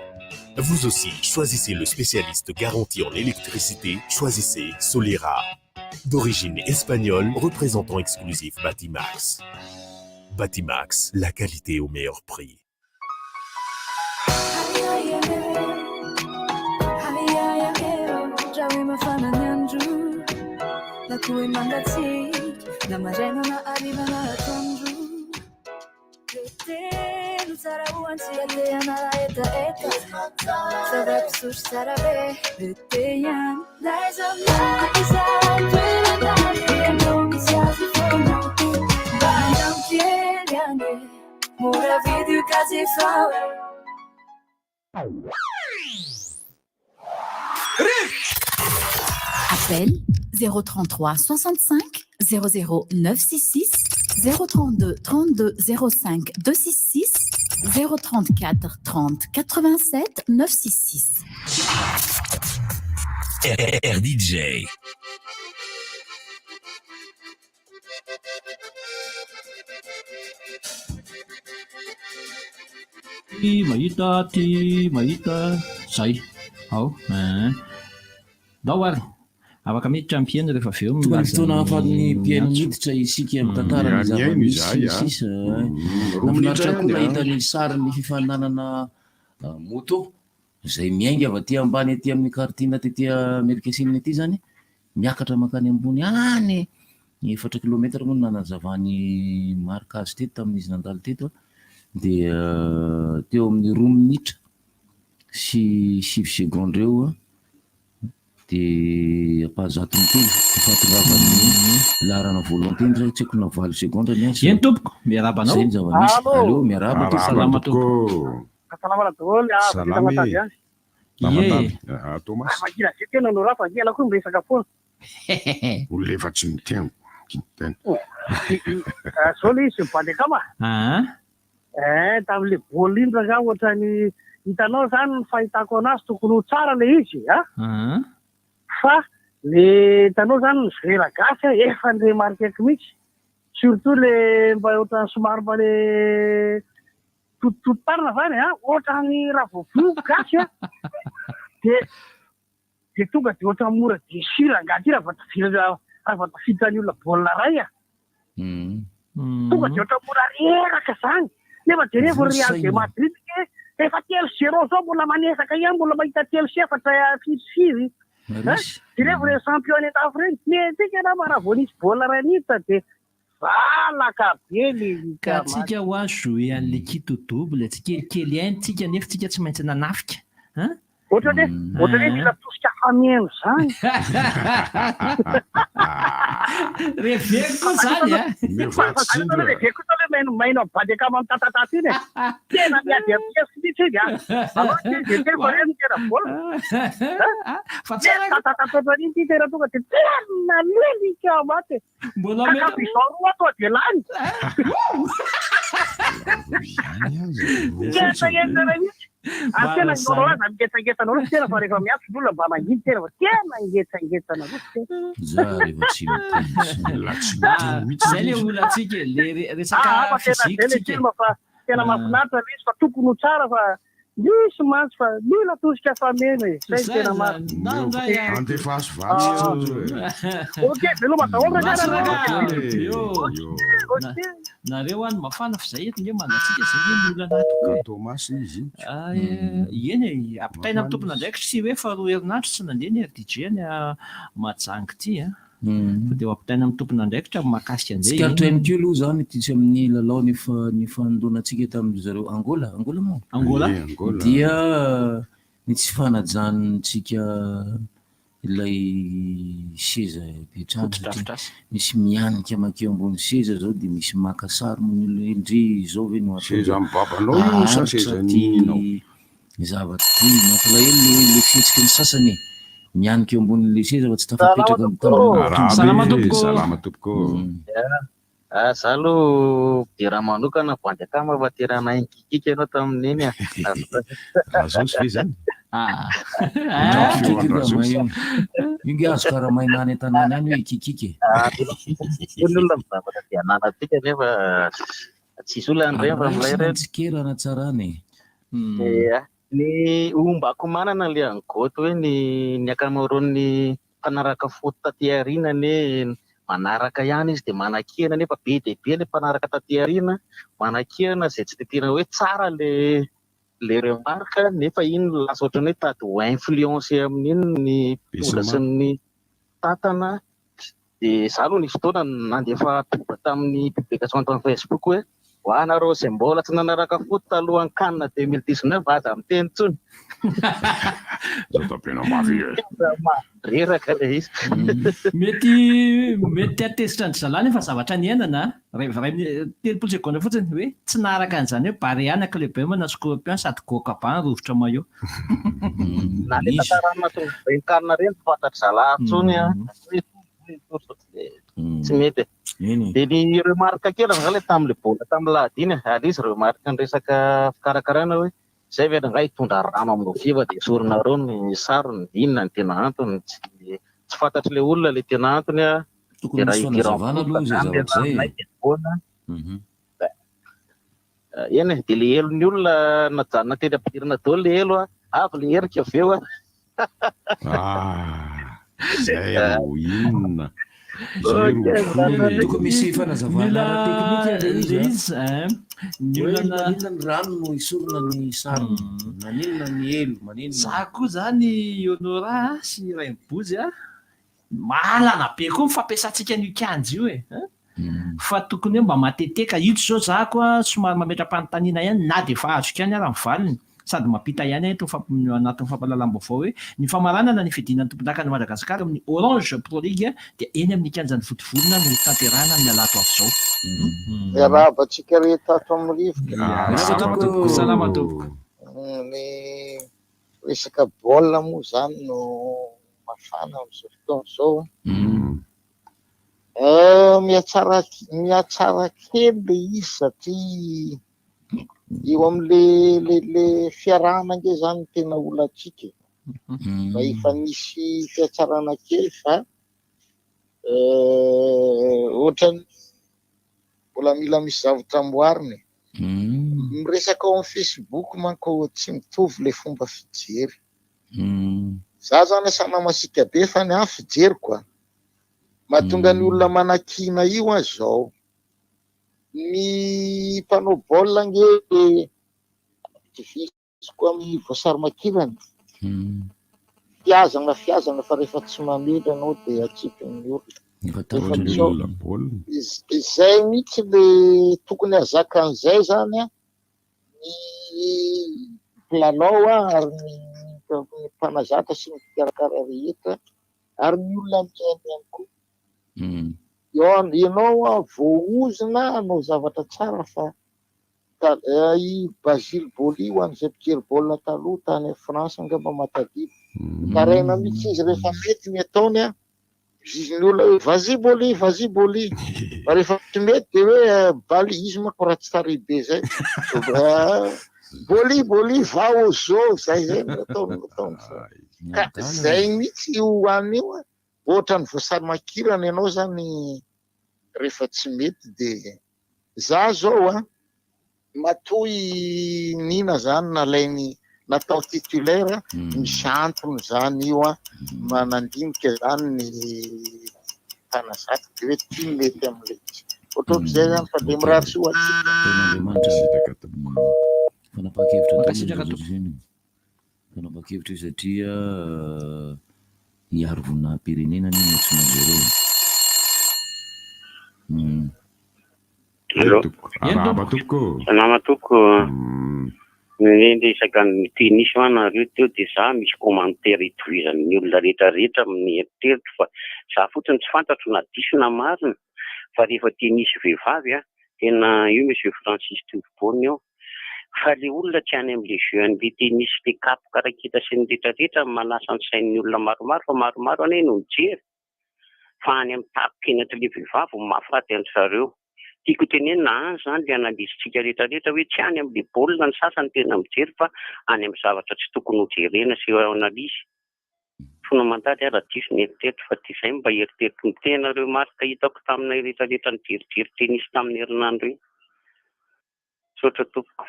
Vous aussi, choisissez le spécialiste garanti en électricité, choisissez Solera. D'origine espagnole, représentant exclusif Batimax. Batimax, la qualité au meilleur prix. Appel 033 65 00966 032 32 05 266 034 30 87 966. RDJ. mahita zay ao dao ary afaka miditra amin'ny mpiaino rehefa avy eo fotoana afatin'ny mpiaino miditra isika amin'ny tantarany zava-misy nafinaritra koa nahita ny sarin'ny fifaninanana moto zay miainga avy aty ambany aty amin'ny kartina tetỳ Amerika Atsimo aty zany miakatra makany ambony any 4 kilometatra moa nanazavany marika azy teto tamin'izy nandalo teto dia teo amin'ny 2 minitra sy 6 seconde eo dia apahazatony kely fahatongavan'ny larana volonté zay tsy haiko na 4 seconde ny azy. Eny tompoko miarabanao. Zay zava-misy. Allô miaraba to salama tompoko. Salama daholo salama. Ye. Thomas. Magina zay tena no rafa ny alako resaka foana. Olona efa tsy miteno. Soli sy bandekama. Tamin'le bolindra zany ohatrany hitanao zany ny fahitako anazy tokony ho tsara le izy fa le hitanao zany ny vera gasy efa ny remarqueko mihitsy surtout le mba ohatrany somary mba le tototarina zany ohatrany raha voavio gasy de tonga de ohatrany mora desira angaty raha vatafitany olona baolina ray tonga de ohatrany mora reraka zany nefa de rehefa Real de Madrid efa 3-0 zao mbola manesaka ihany mbola mahita 3-0 firy de rehefa re champion d'Afrique metika na mara vao nisy baolina ray nita de valaka be le ka tsika ho azo jouer an'le kito double tsikelikely hainy tsika nefa tsika tsy maintsy nanafika ohatrany hoe mila tosika famieno zany reveko zany reveko tao le maino bandekama amin'ny tatatata iny tena miady amin'ny piesy mihitsy iny alors de tena reny tena baolina tatatata iny ty tena tonga de tena lelika maty kakabizao roa atao de lany ngetaentana mihitsy tena nolaza mingetsangetsana loatra tena fa rehefa miatso olona mba mangidy tena fa tena ngetsangetsana loatra za rehefa tsy zay le olantsika le resaka fizikitsika fa tena mahafinaritra le izy fa tokony ho tsara fa misy mantsy fa mila tosika famena zay tena andefaso vatsy ok veloma daholo nareo any mafana fa zay eto nge mandatsika zay le olana Thomas izy eny ampitaina amin'ny tompona ndraiky sy hoe fa 2 herinandro tsy nandeha ny RDJ any Matsangy ty dia ampitaina amin'ny tompona ndraikitra makasika an'izay sikaritra ihany keo aloha zany ty tsy amin'ny lalao ny fanondonantsika tamin'ny zareo Angola dia ny tsy fanajantsika ilay seza petratra misy mianika makeo ambony seza zao dia misy maka sary indry zao ve no seza mibabanao sa seza ninao zava-ty mampalahelo le fihetsika ny sasany mianika eo ambonin'le seza fa tsy tafapetraka amin'ny salama tompoko za aloha dia raha manokana bandekama fa terana inkikika ianao tamin'iny azonsy ve zany inge azo karaha mainany an-tanàny any hoe ikikika olona mizavatra dia ananatika nefa tsisy olona reny fa milay reny tsikerana tsarany ny ombako manana le angoto hoe ny akamaroan'ny mpanaraka foto taty aoriana manaraka ihany izy dia manakihana nefa be dia be le mpanaraka taty aoriana manakihana zay tsy tetena hoe tsara le remarque nefa iny lasa ohatrany hoe tady ho influence amin'iny ny pola sy ny tatana dia za aloha nisy fotoana nandefa toba tamin'ny publication tamin'ny Facebook hoe ho anareo izay mbola tsy nanaraka foto talohan'ny Cannes 2019 aza amin'ny teny tsony reraka le izy mety atesitra ny zalany fa zavatra ny ainana ray 30 seconde fotsiny hoe tsy naraka an'izany hoe Bariana club na Scorpion sady goka ba ny rovotra maillot na le tantarana reny Cannes reny tsy fantatra zalahy tsony tsy mety de ny remarque kely angala tam'le bola tam'y lahadiny ary izy remarque ny resaka fikarakarana hoe zay vedanga hitondra rano amin'ny viva de sorinareo ny sarony inona ny tena antony tsy fantatry le olona le tena antony a de raha idiran'ona eny de le elony olona najanona teny ampidirana daholo le elo a avy le herika aveo a zay ro inona toko misy fanazavana teknika le izy maninona ny rano no isorona ny sarony maninona ny elo maninona za koa zany honora sy raimbozy a malana be koa mifampiasantsika ny kianjy io e fa tokony hoe mba mateteka ito zao zako a somary mametra-panontaniana ihany na de fa azoko ihany ara mivaliny sady mampita ihany anatin'ny fampahalalam-baovao hoe ny famaranana ny fidinan'ny tompon-daka ny Madagasikara amin'ny Orange Pro League dia eny amin'ny kianjan'ny fotovolona no tanterahana amin'ny alato avy zao arabatsika rehetra ato amin'ny rivoka salama tompoko ny resaka baolina moa zany no mafana amin'izao fotoana zao mihatsara kely le izy satria eo am'le fiarahana nge zany tena olatsika fa efa misy fiatsarana kely fa ohatrany mbola mila misy zavatra amboariny miresaka ao amin'ny Facebook manko tsy mitovy le fomba fijery za zany asana masika be fa ny an fijery koa mahatonga ny olona manakina io a zao ny mpanao baolina nge divisiko amin'ny voasary makirana fiazana fa rehefa tsy mamely anao de atsipin'ny olona izay mihitsy le tokony azaka an'izay zany a ny planao a ary ny mpanazaka sy ny fikarakara rehetra ary ny olona miainy ihany koa ianao voaozina anao zavatra tsara fa i Basile Boli ho an'izay mpijery baolina taloha tany France angamba matadidy taraina mihitsy izy rehefa mety ny ataony a ziziny olona hoe vas-y Boli fa rehefa tsy mety de hoe balisme ko raha tsy tarehy be zay Boli va au zoo zay ataony ka zay mihitsy io an'io a ohatra ny voasary makirana ianao zany rehefa tsy mety de za zao a matoy nina zany nalainy natao titulaire misy antony zany io a manandinika zany ny mpanazaka de hoe tia mety am'le ohatr'zay zany fa de mirary sy fanapakevitra satria hiarovona pirenena ny nationale salama toko nende isaka ny tenisy hoanareo teo de za misy commentaire itovizan'ny olona rehetrarehetra amin'ny eritreritro fa za fotsiny tsy fantatro na diso na marina fa rehefa tenisy vehivavy a tena io monsieur Francis Toubon io fa le olona tsy any am'le jeu an'le tenisy le kapo karaketa sy ny rehetrarehetra manasa ny sain'ny olona maromaro fa maromaro ane no mijery fa any amin'ny tapokenatra le vehivavy mahafaty an zareo tiako tenenina any zany le analizitsika rehetrarehetra hoe tsy any am'le baolina ny sasany tena mijery fa any amin'ny zavatra tsy tokony ho jerena sy eo analizy fona mandady ara diso ny eritreritro fa ty zay mba eritreritro ny tena reo marika hitako taminay rehetrarehetra ny jerijery tenisy tamin'ny herinandro iny sotra topoko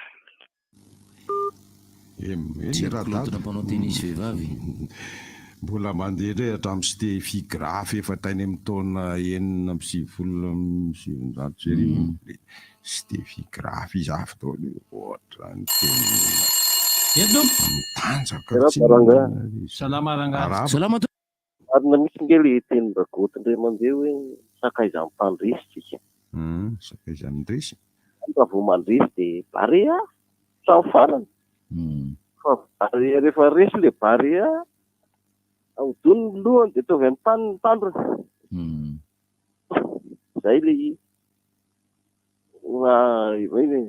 mpanao tenisy vehivavy mbola mandeha ndray hatramin'ny Stefy Graf efa tainy amin'ny taona enina amby sivin-jato sy arivo Stefy Graf izy avy taony ohatra ny eto mitanjaka salama rangahy salama arina misy nge le teny bagoty ndray mandeha hoe sakaizan'ny mpandresy tsika sakaizan'ny ndresy fa vo mandresy de barea trano farany fa barea rehefa resy le barea aodony ny lohany de tovy any tany ny tandrony zay le izy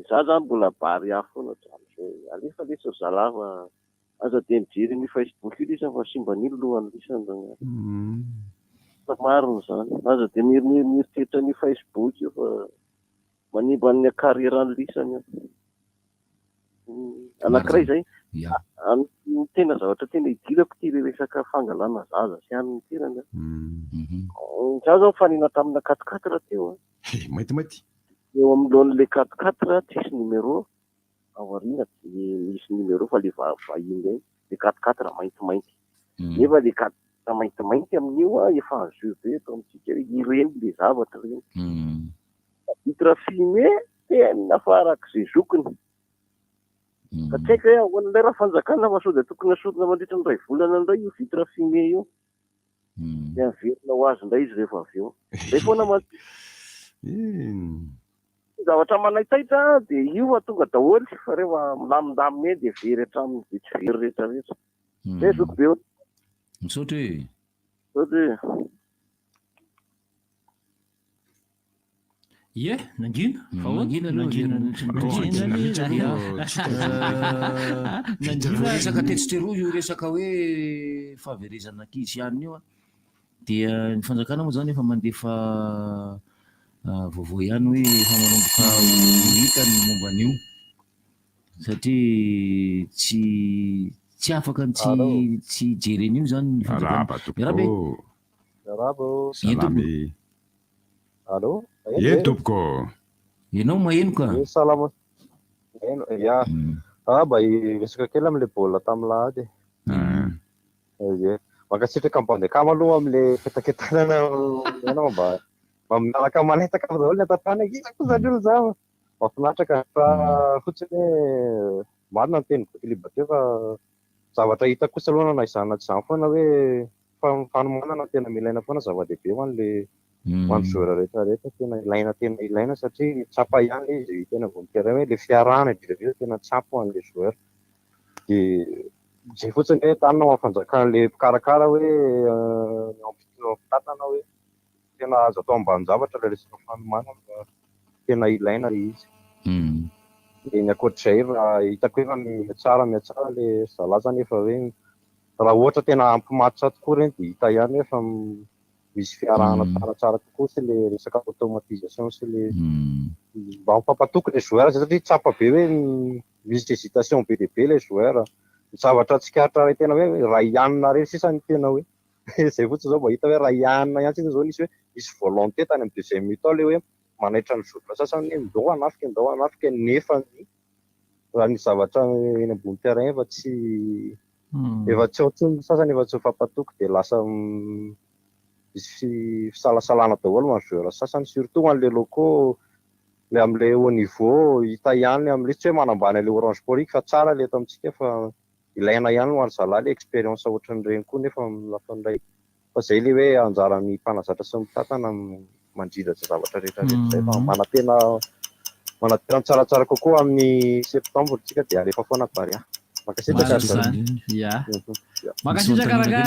za zany mbola barea foana alefa lesa zalava aza de mijery ny Facebook io lisa fa simba ny lohany lisa maro zany aza dia mieritreritra ny Facebook io fa manimba ny carrière lisany anankiray zay tena zavatra tena idirako ty resaka fangalana zaza sy an'ny tirana za zao fanina tamina 4-4 teo maintimainty eo amin'lohan'le 4-4 tsisy numéro aoriana misy numéro fa le vahiny zay le 4-4 maintimainty nefa le 4 maintimainty amin'io efa azo be eto amintsika ireny le zavatra reny vitre fumé tena farak'izay zokiny ka tsy haiko hoe ahoan'ilay raha fanjakana fa sao dia tokony asodina mandritra ny 2 volana indray io vitre fumé io dia averina ho azy indray izy rehefa avy eo zay foana zavatra manaitaitra dia io atonga daholo fa rehefa milamindaminy dia very hatramin'ny vitsy very rehetrarehetra zay zoko be misaotra Ie, nangina. Resaka tetsikero io resaka hoe fahaverezana ankizy ihany io dia ny fanjakana moa zany efa mandefa vaovao ihany hoe efa manomboka hita ny momba an'io satria tsy afaka tsy jeren'io zany ny fanjakana. Allo? Ie tompoko. Ianao maheno ka? Salama. Ya. Mba resaka kely amin'le baolina tamin'lahady. Mankasitraka mpandeha aloha amin'le ketaketana ianao mba miaraka manetaka daholo ny atatana hitako zany olo zao. Mahafinaritra ka fa fotsiny hoe marina ny teny Bokiliba teo fa zavatra hita kosa aloha na izany tsy izany foana hoe fanomanana tena milaina foana zava-dehibe ho an'le hoan'ny joueur rehetrarehetra tena ilaina satria tsapa ihany izy tena voninkaira hoe le fiarahana idreveo tena tsapa ho an'le joueur dia zay fotsiny hoe tanina ho afanjakan'le mpikarakara hoe ampitatana hoe tena azo atao ambanin-javatra le resaka fanomanana tena ilaina le izy dia ny ankoatr'izay raha hitako efa mihatsara le zalazany efa hoe raha ohatra tena ampimatotra tokoa ireny dia hita ihany hoe efa misy fiarahana tsaratsara kokoa sy le resaka automatisation sy le mba mampapatoky le joueur satria tsapa be hoe misy hésitation be dia be le joueur ny zavatra tsikatra tena hoe raha ihanina reny sisa ny tena hoe zay fotsiny zao mba hita hoe raha ihanina ihany sisa zao nisy hoe misy volonté tany amin'ny deuxième mi-temps le hoe manaitra ny joueur sasany hoe ndao hanafika nefa raha ny zavatra eny ambony terrain efa tsy ohatriny sasany efa tsy ho fampatoky dia lasa misy fisalasalana daholo ho an'ny joueur sasany surtout ho an'le locaux le amin'le haut niveau hita ihany amin'le tsy hoe manambany le Orange Sport fa tsara le eto amintsika fa ilaina ihany ho an'ny zalahy le expérience ohatran'ireny koa nefa lafan'ilay fa zay le hoe anjaran'ny mpanazatra sy mitantana mandrindra zavatra rehetrarehetra zay fa manatena tsaratsara kokoa amin'ny septembre tsika dia alefa foana paria makasitraka raga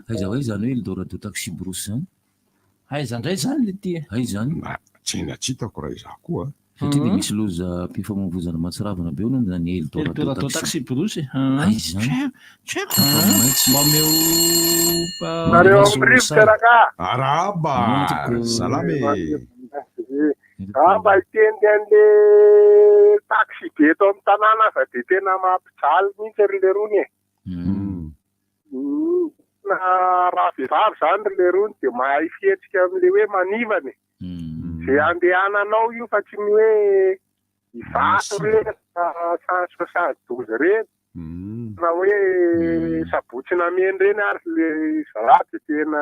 aiza hoe zany hoe Eldorado do taxi brousse zany aiza ndray zany le ty zany tsena tsy hitako raha izaho koa satria dia misy loza mpifamoivoizana mahatsiravana be hono zany Eldorado taxi brousse aiza zany mameo nareo amin'ny rivotra raga araba salame mba hitendi an'le taxi be eto amin'ny tanàna fa dia tena mampijaly mihitsy ry le rony na raha vehivavy zany ry le rony dia mahay fihetsika amin'le hoe manivany zay andehananao io fa tsy ny hoe ivato reny sasady reny na hoe sabotsy nameny reny ary le zaraty tena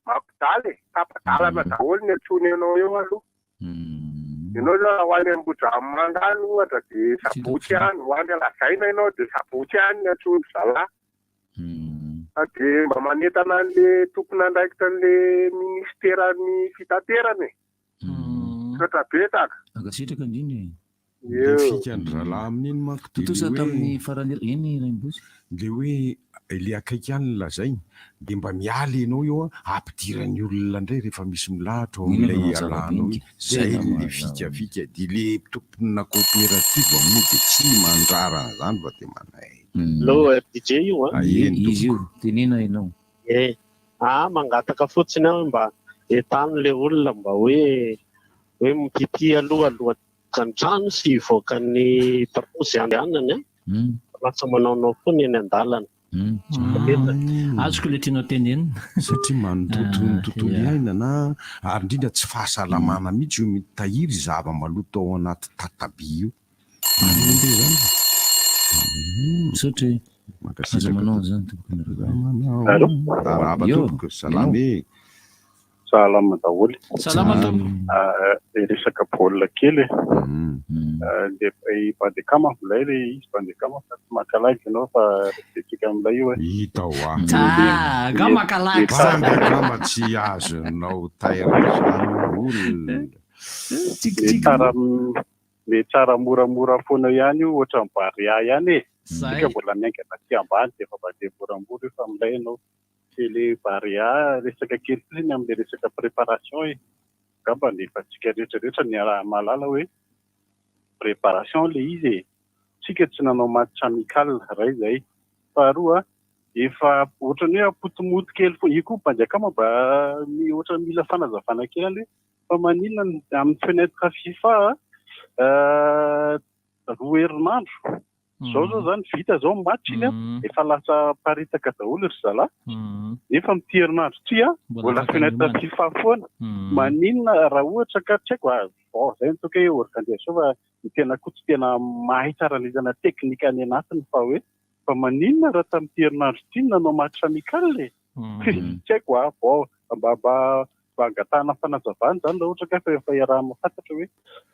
mampijaly tapadalana daholo ny antsony anao eo aloha ianao zao ho any Ambohidranomanga any ohatra dia sabotsy any ho any Alazaina ianao dia sabotsy any ny antsony zalahy dia mba manentana an'le tompony andraikitra an'le ministeran'ny fitaterany sotra betaka agasitraka indrindra fikany rahalahy amin'iny manko totosa tamin'ny farany eny Raimbozy le hoe le akaiky ihany lazainy dia mba mialy ianao eo ampidirany olona indray rehefa misy milahatra amin'ilay alanao zay le fikafika dia le tompona coopérative aminao dia tsy mandrara zany fa dia manay lo FDJ io izy io tenena ianao mangataka fotsiny aho mba entan'le olona mba hoe mipipy aloha ny trano sy hivoaka ny paposy andehanany lasa manaonao koa ny eny an-dalana. Azoko le tianao tenenina satria manototo ny tontolo iainana ary indrindra tsy fahasalamana mihitsy io mitahiry zava-maloto ao anaty tataby io. Satria aza manao zany tompoko salame. Salama daholo. Salama resaka baolina kely dia bandekama milay le izy bandekama fa tsy makalagy ianao fa resetsika amin'ilay io hita ho ga makalagy bandekama tsy azonao tairana zany le tsara moramora foana ihany io ohatra ny baria ihany sika mbola miaingana aty ambany dia efa mandeha moramora io fa amin'ilay ianao le baria resaka kely fotsiny amin'le resaka préparation gamba nefa tsika rehetrarehetra ny mahalala hoe préparation le izy tsika tsy nanao match amical ray zay faharoa efa ohatrany hoe apotomoto kely fo io koa mpanjakama mba ohatra mila fanazavana kely any fa maninona amin'ny fenêtre FIFA 2 herinandro zao zany vita zao match iny efa lasa paritaka daholo ry zalahy nefa mity herinandro ty mbola fenêtre FIFA foana maninona raha ohatra ka tsy haiko zay nitoka hoe organisation fa ny tena koa tsy tena mahay tsara lezana teknika any anatiny fa hoe fa maninona raha tamity herinandro ty nanao match amical le tsy haiko mba angatahana fanazavana zany raha ohatra ka fa iaraha mahafantatra hoe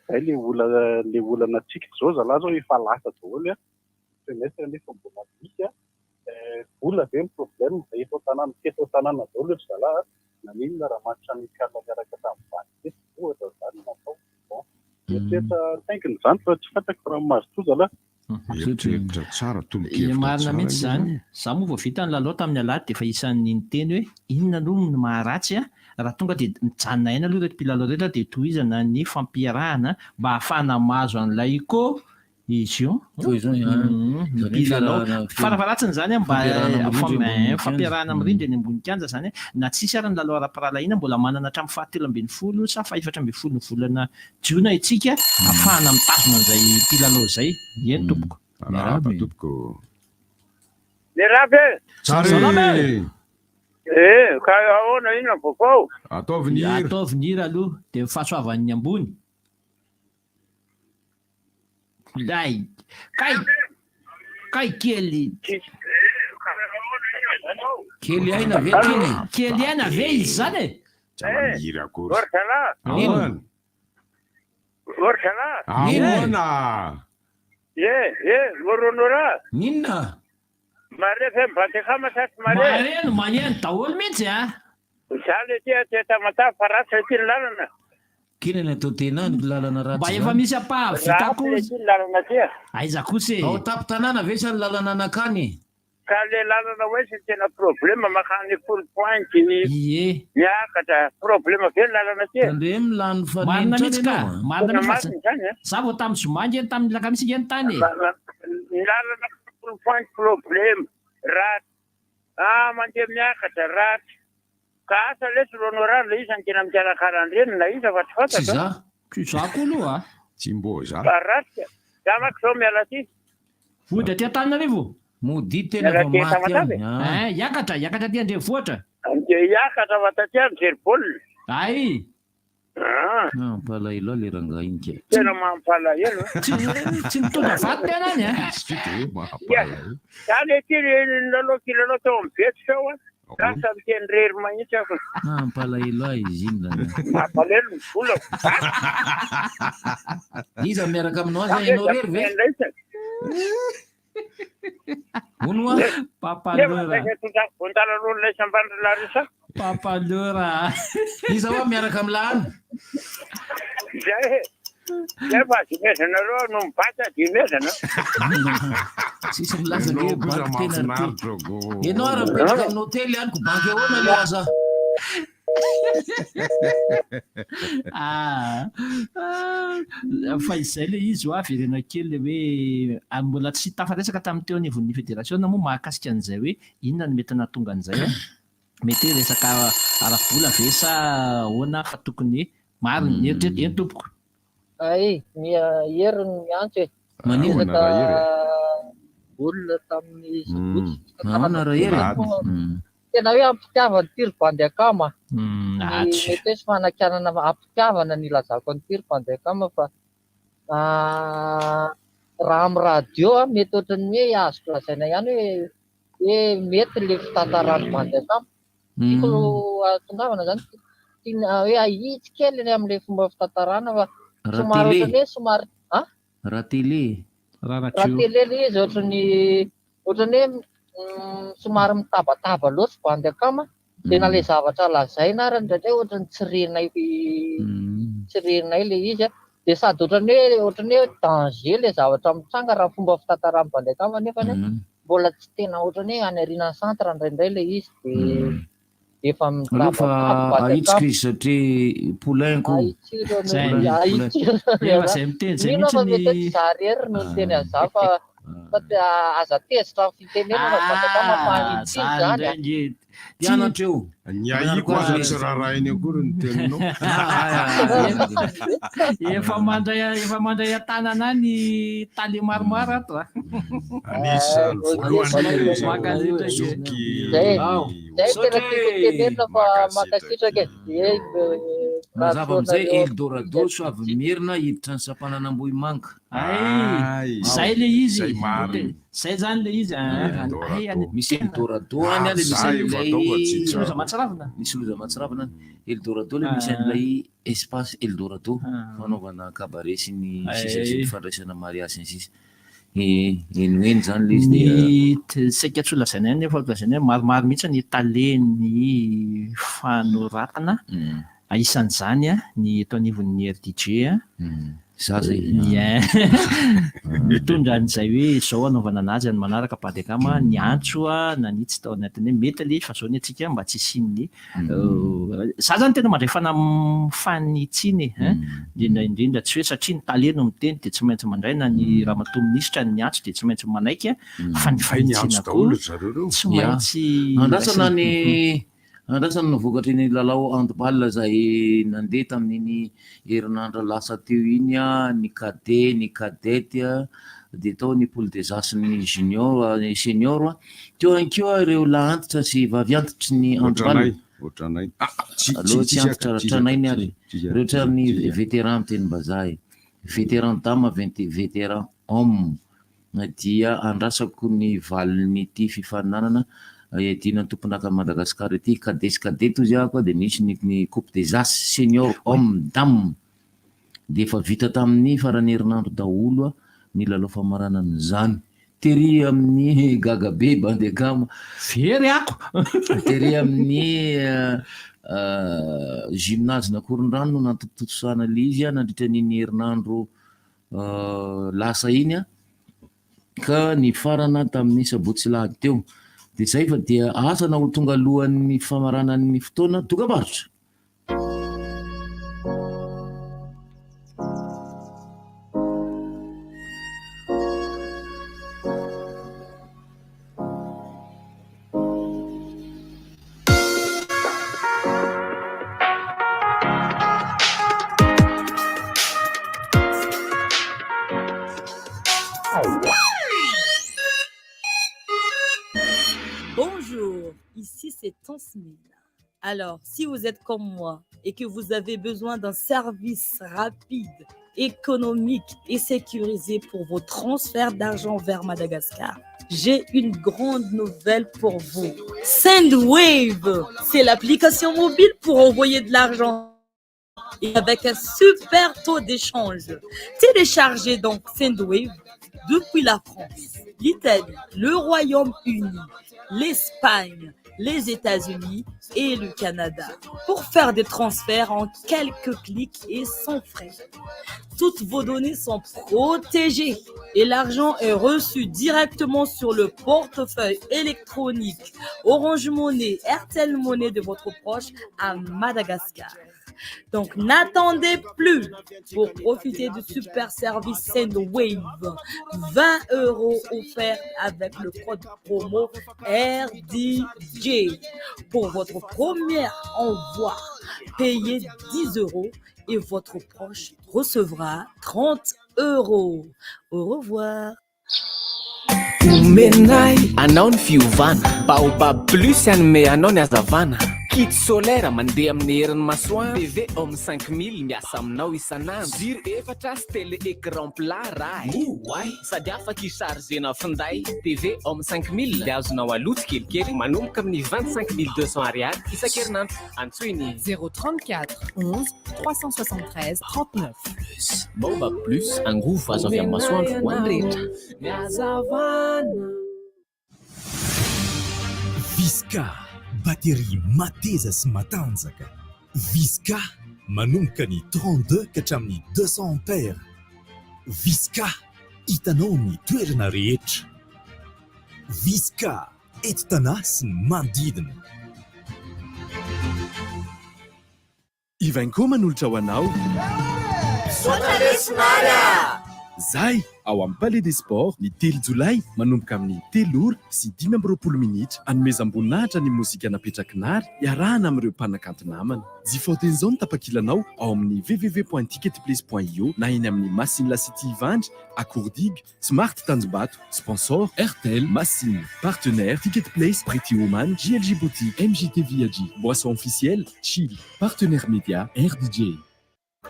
zay le olana tsika zao zalahy zao efa lasa daholo semestre nefa mbola misy vola be ny problème zay efa tanàna keto tanàna daholo ry zalahy naninona raha match amical miaraka tamin'ny vaky ohatra zany natao etrehitra tainginy zany fa tsy fantako raha mazotoa zalahy tsara marina mihitsy zany za moa vao vita ny lalao tamin'ny alady dia efa isan'ny niteny hoe inona aloha ny maharatsy raha tonga dia mijanona aina aloha reto mpilalao rehetra dia tohizana ny fampiarahana mba hahafana mahazo an'ilay koa izy io farafaratsiny zany mba fampiarahana mirindra eny ambony kianja zany na tsisy ary ny lalao ara-piralaina mbola manana hatramin'ny 7 sa 14 ny volana jiona itsika ahafahana mitazona an'izay mpilalao zay eny tompoko ka ahoana ina vaovao ataoviniry aloha dia mifahasoavan'ny ambony lay kay kely aina ve kely aina ve izy zany ninona mare fe mbandekama sasy mareno maneno daholo mihitsy za le ty tamatà fa ratsy ty ny lalana kina ny atao tena ny lalana ratsy mba efa misy apahavita kosa lalana ty aiza kosa ao tapo-tanàna ve sa ny lalana anakany ka le lalana hoe sy tena problème makany full point miakatra problème ve ny lalana ty andre milany marina mihitsy ka marina mihitsy za vao tamin'ny zomangy eny tamin'ny lakamisy eny tany ny lalana full point problème ratsy mandeha miakatra ratsy ka asa lesy l'honorable le izy tena mikarakarahandreny na iza fa tsy fantatra tsy za koa aloha tsy mbo za ratsy za maky zao miala ty vody aty Antananarivo mody tena fa maty iakatra ty Andrenivohitra iakatra fa taty mijery baolina ay mampalahelo le rangainy tena mampalahelo tsy mitondra vaty tena any zany ty lalao tao amin'ny bety sao lasa miteny rery mahitsy ako mampalahelo izy iny mampalahelo ny vola iza miaraka aminao azy ianao rery ve onoa papalora vondalan'olona isam-bandry larisa papalora iza hoa miaraka amilany zay fa dimezana aloha no mibata dimezana sisy milaza le banky tena ianao arapetraka amin'ny hotely anyko banky ahoana le aza fa izay le izy ho averena kely hoe mbola tsy tafaresaka tamin'ny teo anivon'ny fédération moa mahakasika an'izay hoe inona ny mety natonga an'izay mety resaka ara-bola ve sa ahoana fa tokony marina eny tompoko? Hery no miantso e. Manina olona tamin'ny Sobotsy. Nahoana rahery? Tena hoe ampitiavana Tirobandy Akama. Mety hoe sy fanakanana ampitiavana ny ilazako ny Tirobandy Akama fa raha amin'ny radio mety ohatran'ny hoe azoko lazaina ihany hoe mety le fitantarany Bandy Akama. Tiako atongavana zany hoe ahitsy kely ny amin'ilay fomba fitantarana fa somary ohatran'ny hoe somary raha télé raha télé ilay izy ohatran'ny hoe somary mitabataba loatra Bandy Akama dia na ilay zavatra lazaina ary ndraindray ohatran'ny tsy renay ilay izy dia sady ohatran'ny hoe danger ilay zavatra mitsanga raha fomba fitantarana Bandy Akama nefa mbola tsy tena ohatran'ny hoe any aoriana centre indraindray ilay izy dia efa mitabataba ahitsika izy satria poulain-ko zay miteny zay mihitsy zarery no teny aza fa aza tezitra ny fitenenana Bandy Akama mahitsy zany mpianatra eo ny aiko aza tsy rarainy akory ny teninao efa mandray an-tanana ny taly maromaro ato anisany voalohany zoky zay tena tiako tenenina fa mankasitraka mazava amizay Eldorado so avy merina hiditra ny Sapananambohimanga zay le izy zay zany le izy misy Eldorado any ale misy loza Matsiravina Eldorado le misy an'ilay espace Eldorado fanaovana cabaret sy ny sisa sy ny fandraisana mariage ny sisa enoeny zany le izy ny saika tsy lazaina ihany nefa lazaina hoe maromaro mihitsy ny taleny fanoratana isan'izany ny eto anivon'ny RDJ za zay mitondra an'izay hoe zao anaovana anazy any manaraka Bandy Akama ny antso nanitsy tao anatiny hoe mety le fa zao ny atsika mba tsy sinny za zany tena mandray fanitsiny indrindra tsy hoe satria ny taleno miteny dia tsy maintsy mandray na ny ramatoa minisitra ny antso dia tsy maintsy manaiky fa ny fanitsina koa tsy maintsy andrasana andrasany navokatry ny lalao handball zay nandeha tamin'iny herinandro lasa teo iny ny cadet ny cadette dia tao ny poule des as ny junior ny senior teo anko ireo lahantitra sy vaviantitry ny handball ohatranay aloha tsy antitra tranainy ary ireo trany vétéran teny mbazaha vétéran dame vétéran homme dia andrasako ny valiny ty fifaninanana edina tomponaka Madagasikara ety cadet toy izy koa dia nisy ny coupe des as senior homme dame dia efa vita tamin'ny farany herinandro daholo ny lalao famarana an'izany tery amin'ny Gagabe Bandy Akama very ako tery amin'ny gymnase Nakorondrano no nantotosana le izy nandritra n'iny herinandro lasa iny ka ny farana tamin'ny sabotsy lahady teo dia zay fa dia asana ho tonga alohan'ny famaranan'ny fotoana dokam-barotra Ici, c'est Tansmina. Alors, si vous êtes comme moi et que vous avez besoin d'un service rapide, économique et sécurisé pour vos transferts d'argent vers Madagascar, j'ai une grande nouvelle pour vous. Sendwave, c'est l'application mobile pour envoyer de l'argent et avec un super taux d'échange. Téléchargez donc Sendwave depuis la France, l'Italie, le Royaume-Uni, l'Espagne, les États-Unis et le Canada pour faire des transferts en quelques clics et sans frais. Toutes vos données sont protégées et l'argent est reçu directement sur le portefeuille électronique Orange Money, RTL Money de votre proche à Madagascar. Donc, n'attendez plus pour profiter du super service Sendwave. 20 € offerts avec le code promo RDJ. Pour votre premier envoi, payez 10 € et votre proche recevra 30 €. Au revoir. Menai anao ny fiovana baobab plus anome anao ny azavana kit solaire mandeha amin'ny herin'ny masoandro TV ao amin'ny 5000 miasa aminao isanandro jiro efatra sy télé écran plat raha oay sady afaka isargena finday TV ao amin'ny 5000 dia azonao alotsy kelikely manomboka amin'ny 25200 ariary isan-kerinandro antsoiny 034 11 373 39 plus baobab plus angovo azo avy amin'ny masoandro ho an'ny rehetra Visca, batterie mateza sy matanjaka. Visca, manomboka ny 32 ka hatramin'ny 200 ampères. Visca, hitanao ny toerana rehetra. Visca, entina sy ny manodidina. Ivainko manolotra ho anao. Saotra lesinara! Zay, ao amin'ny Palais des Sports, ny 3 Jolay, manomboka amin'ny 3 ora sy 5 minitra, hanomezam-boninahitra ny mozika napetraky nary, iarahana amin'ireo mpanakanto namana. Jifaoten'izao ny tapakilanao ao amin'ny www.ticketplace.io na eny amin'ny Massine La City Ivandry, Akourdigue, Smart Tanjombato, sponsor RTL, Massine, partenaire Ticketplace, Pretty Woman, JLJ Boutique, MJT Viagy, boisson officielle, Chill, partenaire média, RDJ.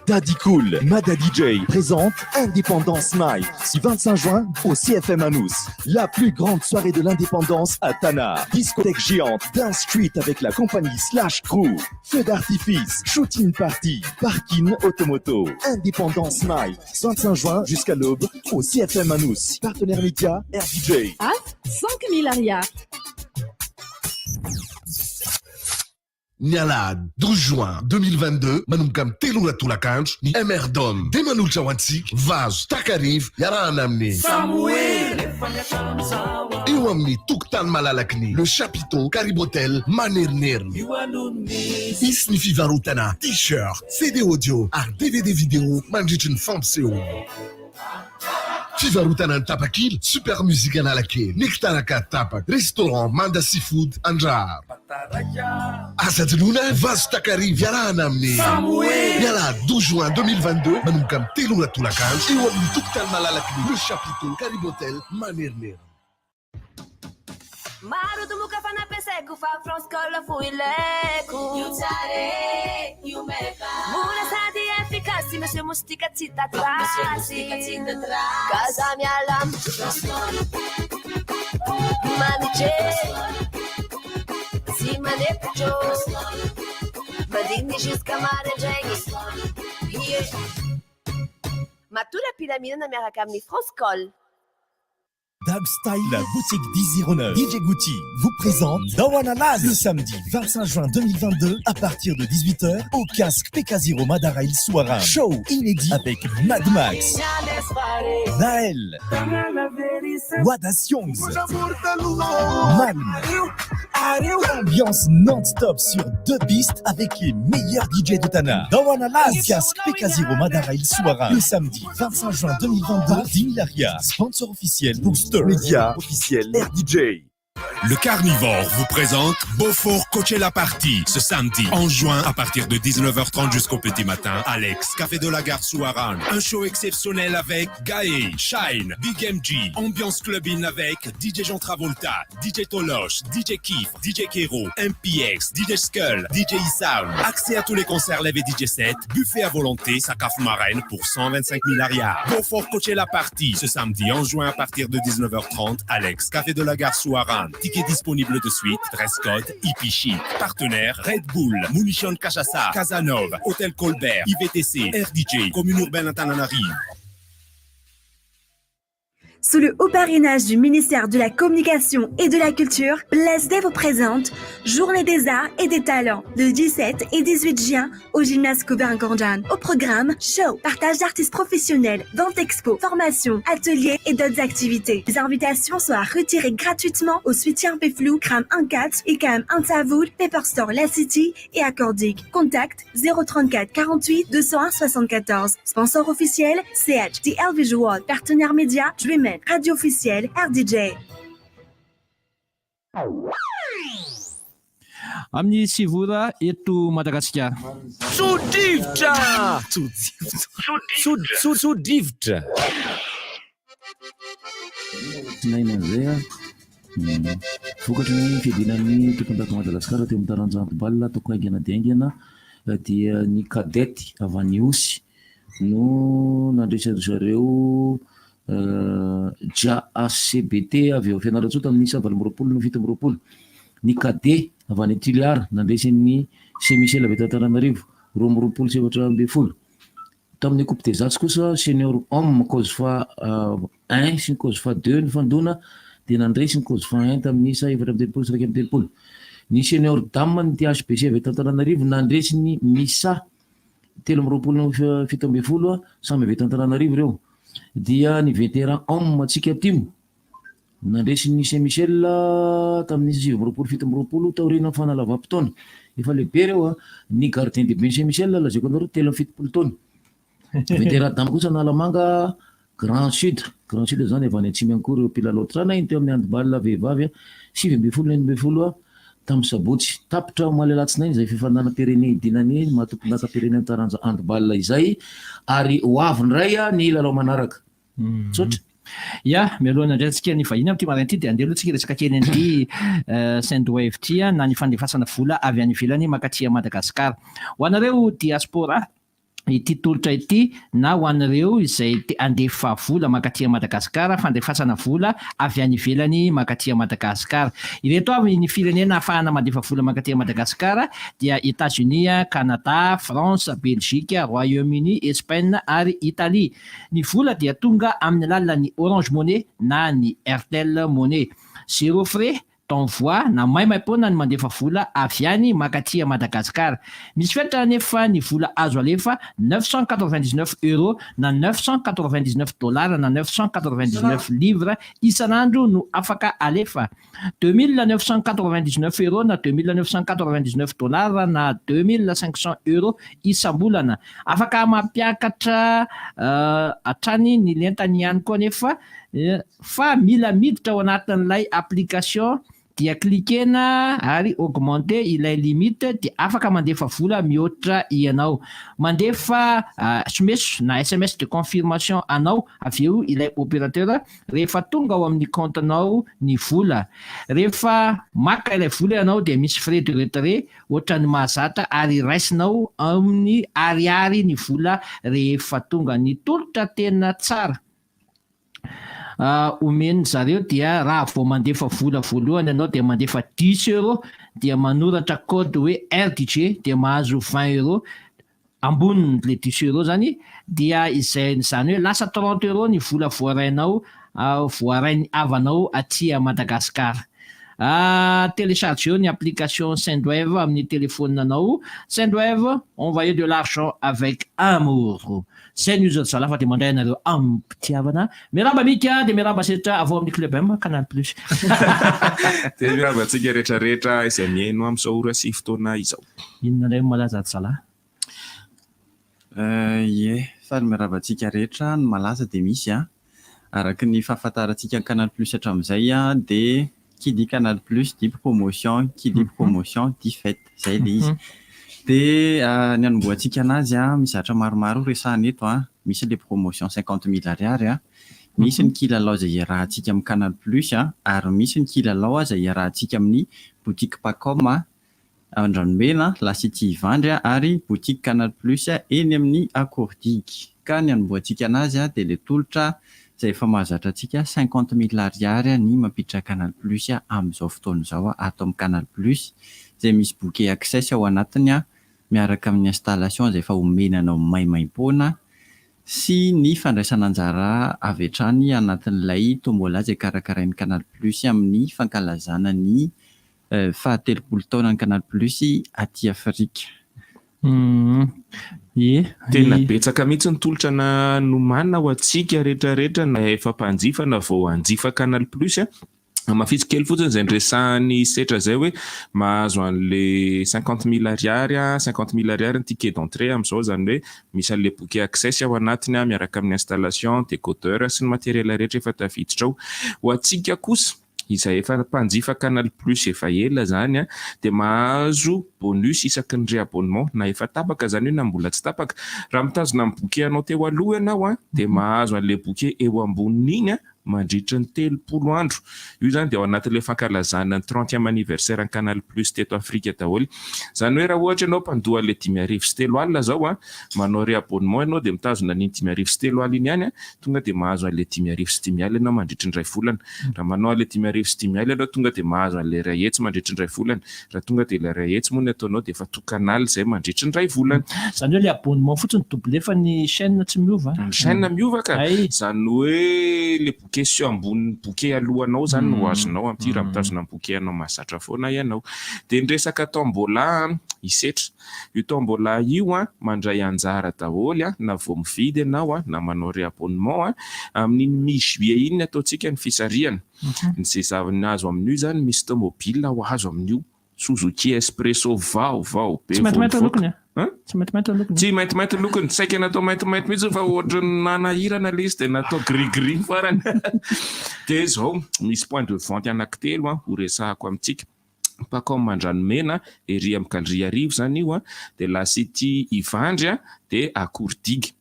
Daddy Cool, Mada DJ présente Indépendance Night, ce 25 juin au CFM Anous. La plus grande soirée de l'indépendance à Tana. Discothèque géante, dance street avec la compagnie Slash Crew. Feu d'artifice, shooting party, parking automoto. Indépendance Night, 25 juin jusqu'à l'aube au CFM Anous. Partenaire média RDJ. Halte 5000 arias. Niala 12 juin 2022 manumkam telo ratulakanjo ni Emerdom de manulcha wansik vaz takariv yarana amni Samuel eo amin'ny tokotany malalakiny le chapiteau Caribotel Manernern isy ny fivarotana t-shirt CD audio ary DVD vidéo mandritry ny fampisehoana fivarotana ny tapakily super musique analake nektaraka tapak restaurant Manda Seafood Andrar Asadinouna vazo takariv yarahana amin'ny Niala 12 juin 2022 manomboka amin'ny telo ratolakanjo eo amin'ny tokotany malalakiny le chapiteau Caribotel Manernern Maro tumuka fanapeseko fa France kola fuileko Yutare, Yumeka Mura sadi efikasi Monsieur Mustika Tita Trasi Casa mia lam Maniche Si manepucho Madini jusqu'à Marenjeng Matula Pilamina na miaraka amin'ny France Col Dub Style, la boutique d'Easy DJ Gucci vous présente Dawana Laz le samedi 25 juin 2022 à partir de 18h au casque PK0 Madara Il Soara. Show inédit avec Mad Max, Naël, Wada Siongs, Malm. Ambiance non-stop sur 2 pistes avec les meilleurs DJ de Tana. Dawana Laz, casque PK0 Madara Il Soara. Le samedi 25 juin 2022, 10 000 arias. Sponsor officiel Booster Média officiel RDJ. Le Carnivore vous présente Beaufort Coachella Party ce samedi 11 juin à partir de 19h30 jusqu'au petit matin. Alex, Café de la Gare Souaran. Un show exceptionnel avec Gaé, Shine, Big MG, Ambiance Clubbing avec DJ Jean Travolta, DJ Toloche, DJ Kif, DJ Kero, MPX, DJ Skull, DJ Issam. Accès à tous les concerts live et DJ set, buffet à volonté, Sakaf Marraine pour 125 000 arias. Beaufort Coachella Party ce samedi 11 juin à partir de 19h30. Alex, Café de la Gare Souaran. Ticket disponible de suite, dress code, hippie chic. Partenaire, Red Bull, Munition Cachaça, Casanova, Hôtel Colbert, IVTC, RDJ, Commune Urbaine Antananarive. Sous le haut parrainage du ministère de la Communication et de la Culture, Place vous présente Journée des Arts et des Talents le 17 et 18 juin au gymnase Coubertin-Gordjan. Au programme, show, partage d'artistes professionnels, vente expo, formation, ateliers et d'autres activités. Les invitations sont à retirer gratuitement au soutien Péflou, Kram 1-4 et Kam 1-Savoud, Pepper Store La City et Accordic. Contact 034 48 201 74. Sponsor officiel, CH, DL Visual. Partenaire média, Dreamer. Radio officielle, RDJ. Amin'ny sivora eto Madagasikara. Sodrivotra! Sodrivotra! Tinainan'izay vokatry ny fiadinan'ny tompon-daka Madagasikara teo amin'ny taranjanto-balina toko haingana dia haingana dia ny kadety avy any Osy no nandresany zareo JACBT avy eo Fianarantsoa tamin'ny 2020 ny kade avy any Toliara nandresan'ny Saint-Michel avy eto Antananarivo 2017 tamin'ny coupe des As kosa senior homme cause fa 1 sy ny cause fa 2 ny fandona dia nandresy ny cause fa 1 tamin'ny 7 ny senior dame ny THBC avy eto Antananarivo nandresy ny misa 17 samy avy eto Antananarivo ireo. Dia ny vétéran homme atsika timo nandresy ny Saint-Michel tamin'ny 7 taorina fanalavam-potoana efa lehibe ireo ny gardien de but Saint-Michel lazaiko anareo 7 taona vétéran dame kosa Nalamanga Grand Sud zany avy any Atsimo ankory ireo mpilalao iny teo amin'ny handball vehivavy 7 tamin'ny sabotsy tapitra malalatsinainy izay fifanana-pirenena idinany mahatompon-daka-pirenena taranja handball izay ary hoavy ndray ny lalao manaraka tsotra. Ya, mialohana indray antsika ny vahiny amin'ity maraina ity dia andeha aloha tsika resaka kely an'ity Saint-Doeuf ity na ny fandefasana vola avy any ivelany makatỳ Madagasikara. Ho anareo diaspora ity tolotra ity na ho anareo izay andefa vola makatỳ Madagasikara, fandefasana vola avy any ivelany makatỳ Madagasikara. Ireto avy ny firenena ahafahana mandefa vola makatỳ Madagasikara dia États-Unis, Canada, France, Belgique, Royaume-Uni, Espagne ary Italie. Ny vola dia tonga amin'ny alalan'ny Orange Money na ny Airtel Money. Zéro frais d'envoi na maimaimpona ny mandefa vola avy any makatỳ Madagasikara. Misy fetra nefa ny vola azo alefa 999 € na 999 $ na 999 livres isan'andro no afaka alefa. 2999 € na 2999 $ na 2500 € isam-bolana. Afaka mampiakatra hatrany ny lentany ihany koa nefa fa mila miditra ao anatin'ilay application dia klikena ary augmenter ilay limite dia afaka mandefa vola mihoatra ianao. Mandefa SMS na SMS de confirmation anao avy eo ilay opérateur rehefa tonga ao amin'ny compte-nao ny vola. Rehefa maka ilay vola ianao dia misy frais de retrait ohatran'ny mahazatra ary raisinao amin'ny ariary ny vola rehefa tonga. Ny tolotra tena tsara omeny zareo dia raha vao mandefa vola voalohany ianao dia mandefa 10 € dia manoratra code hoe RDG dia mahazo 20 € amboniny le 10 € zany dia izay zany hoe lasa 30 € ny vola voarainao voarainy avanao aty Madagasikara. Téléchargez une application Saint-Doeuf amin'ny téléphone nanao. Saint-Doeuf, envoyez de l'argent avec amour. Zay ny uzatra zalafa dia mandray anareo ampitiavana. Miraba mika dia miraba setra avao amin'ny club M Canal Plus. Dia miraba antsika rehetrarehetra izay mihaino amin'izao ora sy fotoana izao. Inona indray malaza zalahy? Fa ny miraba antsika rehetra ny malaza dia misy araky ny fahafantarantsika Canal Plus hatramin'izay dia qui dit Canal Plus dit promotion, qui dit promotion dit fête. Zay le izy. Dia ny anomboantsika anazy misy zatra maromaro resahana eto misy le promotion 50 000 ariary misy ny kilalao izay iarahantsika amin'ny Canal Plus ary misy ny kilalao izay iarahantsika amin'ny boutique Pacom Andranomena, La City Ivandry ary boutique Canal Plus eny amin'ny Accordic. Ka ny anomboantsika anazy dia le tolotra izay efa mahazatra antsika 50 000 ariary ny mampiditra Canal Plus amin'izao fotoana izao ato amin'ny Canal Plus izay misy bouquet access ao anatiny miaraka amin'ny installation izay efa omenanao maimaimpona sy ny fandraisana anjara avy hatrany anatin'ilay tombola izay karakarain'ny Canal Plus amin'ny fankalazana ny fahatelopolo taona ny Canal Plus aty Afrika. Tena betsaka mihitsy ny tolotra nomana ho antsika rehetrarehetra na efa mpanjifa na vao hanjifa Canal Plus mafitsy kely fotsiny izay ndresahany setra zay hoe mahazo an'le 50 000 ariary 50 000 ariary ny ticket d'entrée amin'izao zany hoe misy an'le bouquet access ao anatiny miaraka amin'ny installation, décodeur sy ny matériel rehetra efa tafiditra ao. Ho antsika kosa izay efa mpanjifa Canal Plus efa ela zany dia mahazo bonus isaky ny réabonnement na efa tapaka zany hoe na mbola tsy tapaka. Raha mitazona amin'ny bouquet anao teo aloha ianao dia mahazo an'le bouquet eo ambonin'iny mandritra ny 30 andro. Io zany dia ao anatin'ilay fankalazana ny 30e anniversaire ny Canal Plus teto Afrika daholo. Zany hoe raha ohatra ianao mpandoha le 5,03 alina zao manao réabonnement ianao dia mitazona ny 5,03 alina iny ihany tonga dia mahazo an'le 5,05 alina ianao mandritra ny 2 volana. Raha manao an'le 5,05 alina ianao tonga dia mahazo an'le 2 hetsy mandritra ny 2 volana. Raha tonga dia le 2 hetsy moa ny ataonao dia efa tokan'aly zay mandritra ny 2 volana. Zany hoe le abonnement fotsiny doublé fa ny chaîne tsy miova. Ny chaîne miova ka. Zany hoe le question ambony bouquet alohanao zany no azonao amin'ity raha mitazona ny bouquet anao mahazatra foana ianao. Dia ny resaka tombola isetra. Io tombola io mandray anjara daholo na vao mividy ianao na manao réabonnement amin'ny mi-juillet iny ataontsika ny fisarihana. Izay zavatra azo amin'io zany misy tomobile ho azo amin'io Suzuki Espresso vao be. Tsy mainty lokony. Tsy mainty lokony. Tsy mainty lokony, saika natao mainty mihitsy fa ohatra nanahirana le izy dia natao gris farany. Dia zao misy point de vente anankitelo ho resahako amintsika. Pacom Mandranomena ery amin'ny Galerie Arivo zany io dia La City Ivandry dia à Courdigue.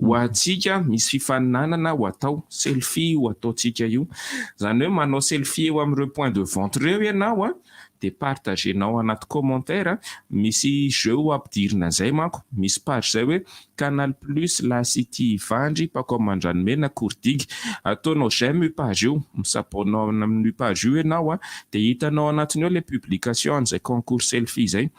Ho antsika misy fifaninanana ho atao selfie ho ataontsika io. Zany hoe manao selfie eo amin'ireo point de vente ireo ianao dia partagenao anaty commentaire misy jeu ampidirina zay manko. Misy page zay hoe Canal Plus La City Ivandry Pacom Mandranomena Courdigue. Ataonao j'aime io page io, misaponao amin'ny page io ianao dia hitanao anatiny ao le publication zay concours selfie zay.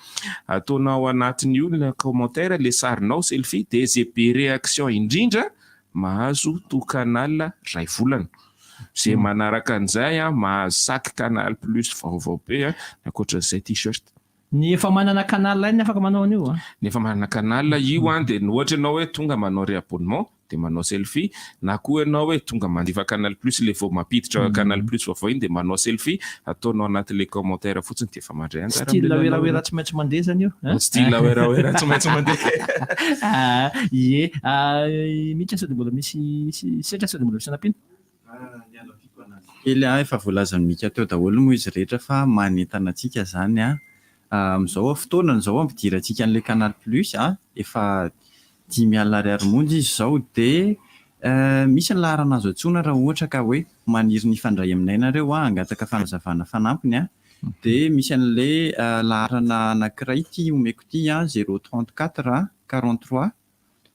Ataonao anatiny io le commentaire le sarinao selfie dia zay be réaction indrindra mahazo tokan'ala 2 volana. Zay manaraka an'izay mahazo sac Canal Plus vaovao be ankoatran'izay t-shirt. Ny efa manana canal iny afaka manao an'io Ny efa manana canal io dia ohatra ianao hoe tonga manao réabonnement dia manao selfie, na koa ianao hoe tonga mandifa Canal Plus le vao mampiditra Canal Plus vaovao iny dia manao selfie, ataonao anatin'ilay commentaire fotsiny dia efa mandray anjara. Style oera tsy maintsy mandeha zany io. Style oera tsy maintsy mandeha. Ie, mika sao dia mbola misy setra sao dia mbola misy anapina. Kely efa voalazan'ny mika teo daholo moa izy rehetra fa manentana antsika zany amin'izao fotoana izao ampidiry antsika an'ilay Canal Plus efa 10,000 ariary monja izy izao dia misy ny laharana azo antsoina raha ohatra ka hoe maniry ny fandray aminay nareo hangataka fanazavana fanampiny dia misy an'ilay laharana anankiray ity omeko ity 034 43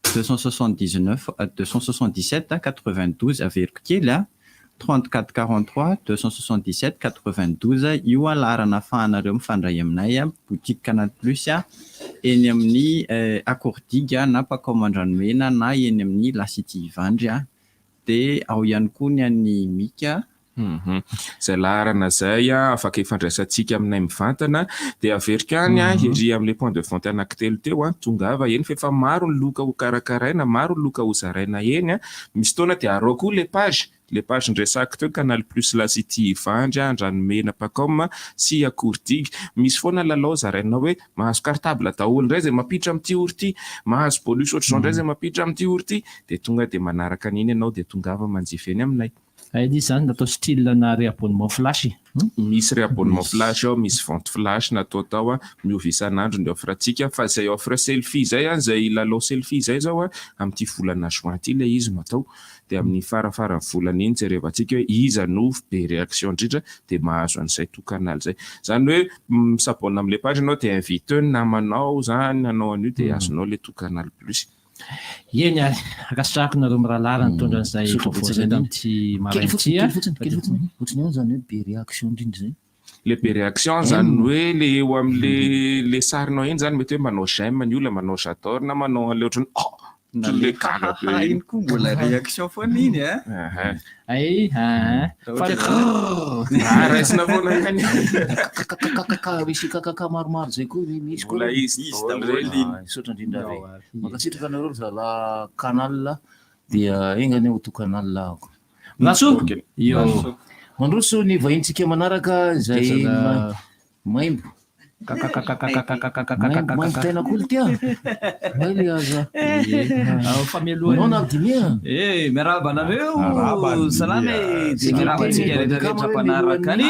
279 277 92 averiko kely 34 43 277 92 io laharana ahafahanareo mifandray aminay boutique Canal Plus eny amin'ny Courdigue na Pacom Mandranomena na eny amin'ny La City Ivandry dia ao ihany koa ny an'ny mika. Zay laharana zay afaka ifandraisantsika aminay mivantana dia averika any ery amin'ilay point de vente anankitelo teo tongava eny fa efa maro ny loka ho karakaraina, maro ny loka ho zaraina eny. Misy taona dia arao koa le page ndresaka teo Canal Plus La City Ivandry Andranomena Pacom sy Courdigue. Misy foana lalao zaraina hoe mahazo cartable daholo indray zay mampiditra amin'ity orty, mahazo bonus ohatr'izao indray zay mampiditra amin'ity orty dia tonga dia manaraka an'iny ianao dia tongava manjifa eny aminay. Izy zany natao style na réabonnement flash. Misy réabonnement flash misy vente flash natao tao miova isan'andro ny offre antsika fa zay offre selfie zay zay lalao selfie zay zao amin'ity volana juin ity le izy natao dia amin'ny farafara volana iny jerevantsika hoe iza no be réaction indrindra dia mahazo an'izay tokan'ala zay. Zany hoe misabona amin'ilay page ianao dia invite namanao zany nanao an'io dia azonao le tokan'ala plus. Eny akasitrahako nareo mirahalahy nitondra an'izay vaovao amin'ity marainty. Ohatrany zany hoe be réaction indrindra zay. Le be réaction zany hoe le eo amin'le sarinao eny zany mety hoe manao j'aime ny olona, manao j'adore na manao an'ilay ohatrany le gaga be iny koa mbola réaction foana iny raisina foana ihany misy kakaka maromaro zay koa misy koa sotra indrindra re makasitraka anareo zala canal dia engany auto canal ako Lasso io mandroso ny vahintsika manaraka zay maimbo maimbo tenak'olo tia le aza famelohanao na abdinia miaraba anareo salama miarabantsika rehetrarehetra-panaraka ny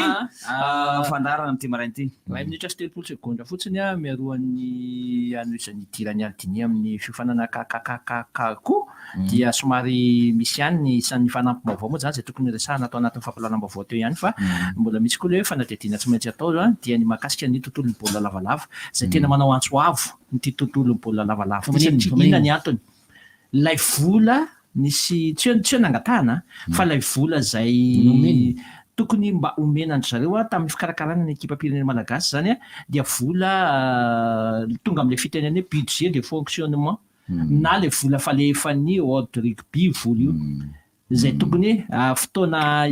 fandarana amty marainy ty 20 minitra sy 30 seconde fotsiny a miaroan'ny ano isan'ny tirany aldini amin'ny fiofanana kakakakako dia somary misy ihany ny isan'ny fanampim-baovao moa zany zay tokony resahana atao anatin'ny fampalalam-baovao teo ihany fa mbola misy koa le hoe fanadihadiana tsy maintsy atao dia ny mahakasika ny tontolon'ny baolina lavalava zay tena manao antsoavo nyty tontolon'ny baolina lavalava inona ny antony lay vola nisy tsy nangatahana fa lay vola zay tokony mba omenandry zareo tamin'ny fikarakarana ny ekipa pirenena malagasy zany dia vola tonga amin'le fitenenany hoe budget de fonctionnement na le vola falefan'ny ordre rugby vola io zay tokony fotoana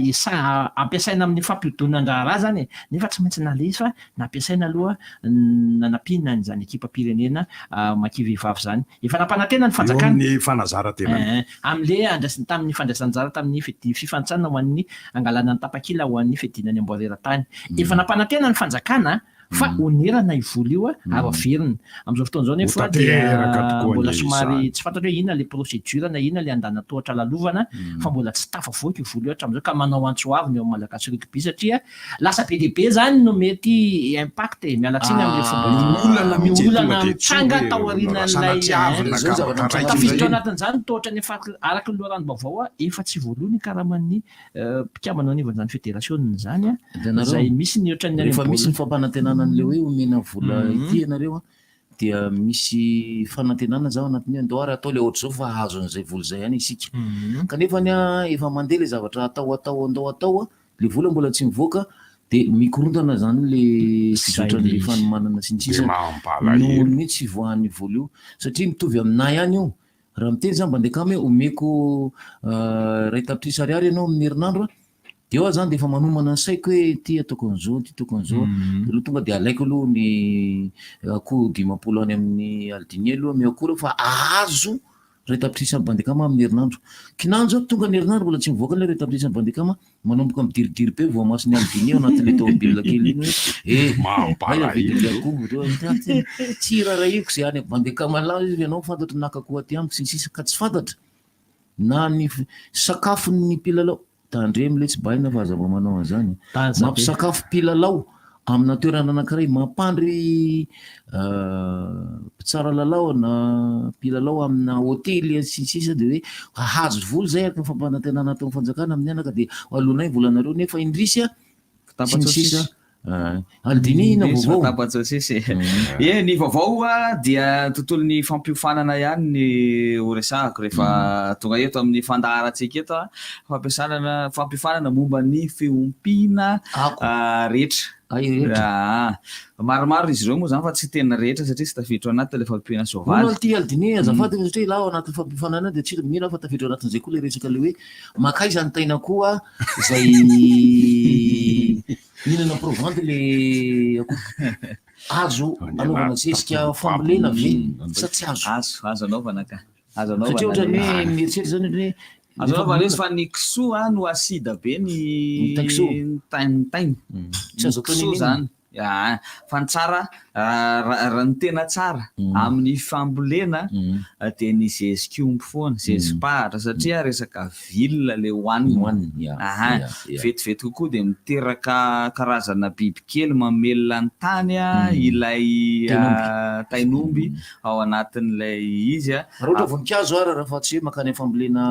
ampiasaina amin'ny fampiodonan-draharaha zany nefa tsy maintsy nale fa nampiasaina aloha nanapinina zany ekipa pirenena makivehivavy zany efa nampanantena ny fanjakana fanazarantena am'le tamin'ny fandraisanjara tamin'ny fifantsana ho an'ny angalana ny tapakila ho an'ny fedinany amboareran-tany efa nampanantena ny fanjakana fa onerana ivola io ary averina am'izao fotoana zao nefa dia mbola somary tsy fantatra hoe inona le procédure na inona le andana tohatra lalovana fa mbola tsy tafavoaka io vola io hatramin'izao ka manao antsoavo ny eo malagasy rugby satria lasa be dehibe zany no mety impact mialatsiny am'le olana mitsanga tao arinan'lay tafiditra anatin'izany tohatra ny araky ny loharano-baovao efa tsy voalohany karaman'ny mpikamanao anivan'izany fédération zany zay misy ny ohatran'ny rehefa misy ny fampanantenana le hoe omena vola ity ianareo dia misy fanantenana zao anatin'ny andoary atao le ohatr'izao fa azo an'izay vola zay ihany isika kanefa ny efa mandeha le zavatra atao andao le vola mbola tsy mivoaka dia mikorontana zany le fizotran'le fanomanana sy ny sisa nohony mihitsy voan'ny vola io satria mitovy aminay ihany io raha miteny zany mba ndekamy hoe omeko ray tapitrisa ariary ianao amin'ny herinandro eo zany de efa manomana ny saiko hoe ty ataoko an'izao ty ataoko an'izao aloha tonga de alaiko aloha ny akoho 10 any amin'ny aldini aloha miakora fa azo ray tapitrisa ny bandekama amin'ny herinandro kinano zao tonga ny herinandro mbola tsy mivoaka le ray tapitrisa ny bandekama manomboka midiridiry be voamasony aldini ao anatin'le tômobile kely iny tsy raraiko zay any bandekama la izy ianao fantatry nakakoha ty amiko sy sisa ka tsy fantatra na ny sakafony pilalao tandre mile tsy baina fa aza mba manao an'izany mampisakafo pilalao amina toerana anankiray mampandry mpitsara lalao na pilalao amina hôtely sisisa de hoe hahazo vola zay araka fampanantenana atao fanjakana amin'ny anaka de alonay volanareo nefa indrisy sisa aldini ina vaovao ny vaovao dia tontolon'ny fampiofanana ihany ny horesahako rehefa tonga eto amin'ny fandaharatsika eto fampiofanana momba ny feompina rehetra maromaro izy ireo moa zany fa tsy tena rehetra satria sy tafiditra anaty le fampiofana soavaly ty aldini azafady satria la ao anatin'ny fampifanana de tsy mila fa tafiditra anatin'izay koa le resaka le hoe makaiza ny taina koa zay minana provante le azo anaovana zesika fambolena ve sa tsy azo anaovana ka azo satria ohatrany hoe mieritserity zany hoe azo anaovana izy fa ny kisoa no asida be ny tainy kisoa zany fa ny tsara raha ny tena tsara amin'ny fambolena dia ny zezik'omby foana zezim-pahatra satria resaka vilona le hoaniny vetivety kokoa dia miteraka karazana bibikely mamelona ny tany ilay tainomby ao anatin'ilay izy raha ohatra voninkazo ara raha fa tsy hoe makany fambolena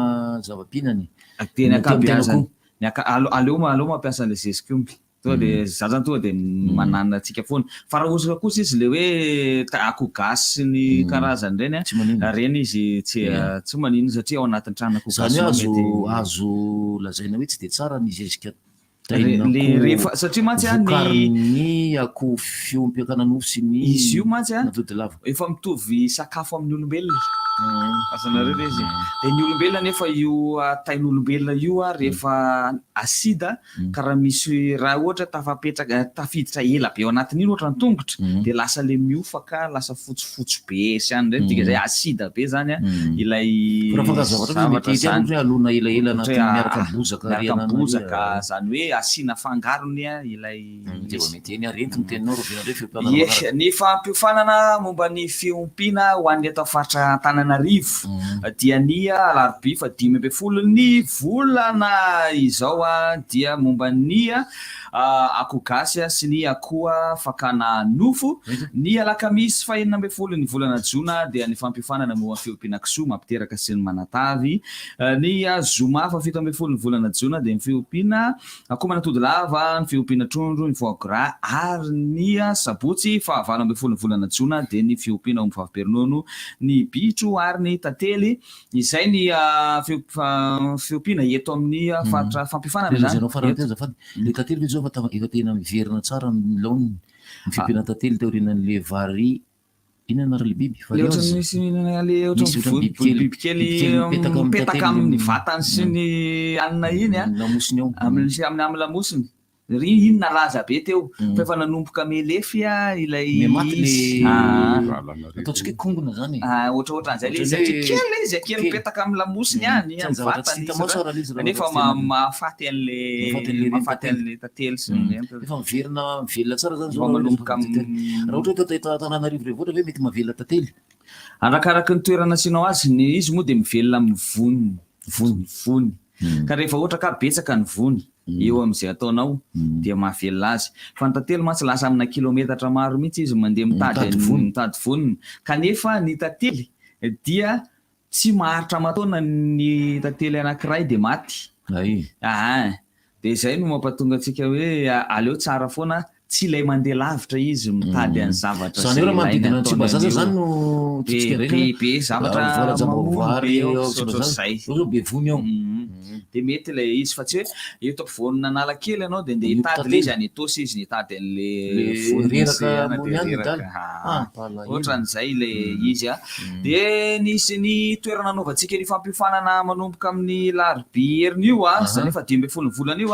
zava-pinany teny akabeazany aleo mampiasa an'ilay zezik'omby tonga de za zany tonga de manana atsika foana fa raha osaka kosa izy le hoe akoho gasy sy ny karazany reny reny izy tsy manino satria ao anatin'ny trano akoho gasy azo lazaina hoe tsy de tsara ny zezika satria mantsy ny akoho fiompiakanano sy ny izy io mantsy efa mitovy sakafo amin'ny olombelona azanareo re izy de ny olombelona nefa io tain'olombelona io rehefa asida karaha misy raha ohatra tafiditra ela be ao anatin'iny ohatra ny tongotra de lasa le miofaka lasa fotsifotsy be sy any reny dika zay asida be zany ilay zavatra zany alona elaela anaty miaraka bozaka zany hoe asina fangarony ilay mety eny arentiny teninao ny fampiofanana momba ny fiompiana ho an'ny atao faritra Antananarivo dia ny alarobia fa 5 ny volana izao dia momba ny akoho gasy sy ny akoho fakana nofo. Ny alakamisy 9 ny volana Jona dia ny fampiofanana momba fiompiana kisoa mampiteraka sy ny manatavy. Ny zoma 7 ny volana Jona dia ny fiompiana akoho manatody lava, ny fiompiana trondro, ny foie gras ary ny sabotsy 9 ny volana Jona dia ny fiompiana omby vavim-peronono, ny bitro ary ny tantely. Izay ny fiompiana eto amin'ny faritra fampifanana zany. Le tantely zao efa tena miverina tsara laony ny fiompiana tantely teorinan'le vary ina anarale biby bibikely mipetaka amin'ny vatany sy ny anina iny amin'ny lamosiny ry inona laza be teo fa efa nanomboka melefy ilay ataontsika kongona zany ohatraohatran'izay le izy kely mipetaka amin'ny lamosiny any amin'ny vatany nefa mahafaty an'le tantely sy efa mivelona tsara zany zao manomboka raha ohatra hoe Antananarivo rehetra hoe mety mahavelona tantely arakaraka ny toerana asianao azy izy moa dia mivelona amin'ny vony ka rehefa ohatra ka betsaka ny vony eo amin'izay ataonao dia mahavelona azy fa ny tantely mantsy lasa amina kilometatra maro mihitsy izy mandeha mitady voniny kanefa ny tantely dia tsy maharitra mataona ny tantely anankiray dia maty dia izay no mampatonga antsika hoe aleo tsara foana tsy ilay mandeha lavitra izy mitady any zavatra zany hoe manodidina antsika zaza zany no be zavatra zay be vony ao dia mety ilay izy fa tsy hoe eto ampovoanina analakely ianao dia ndeha hitady le izy any etosy izy nitady an'le ohatran'izay le izy dia nisy ny toerana anaovantsika ny fampiofanana manomboka amin'ny larobia herin'io zany efa 12 volana io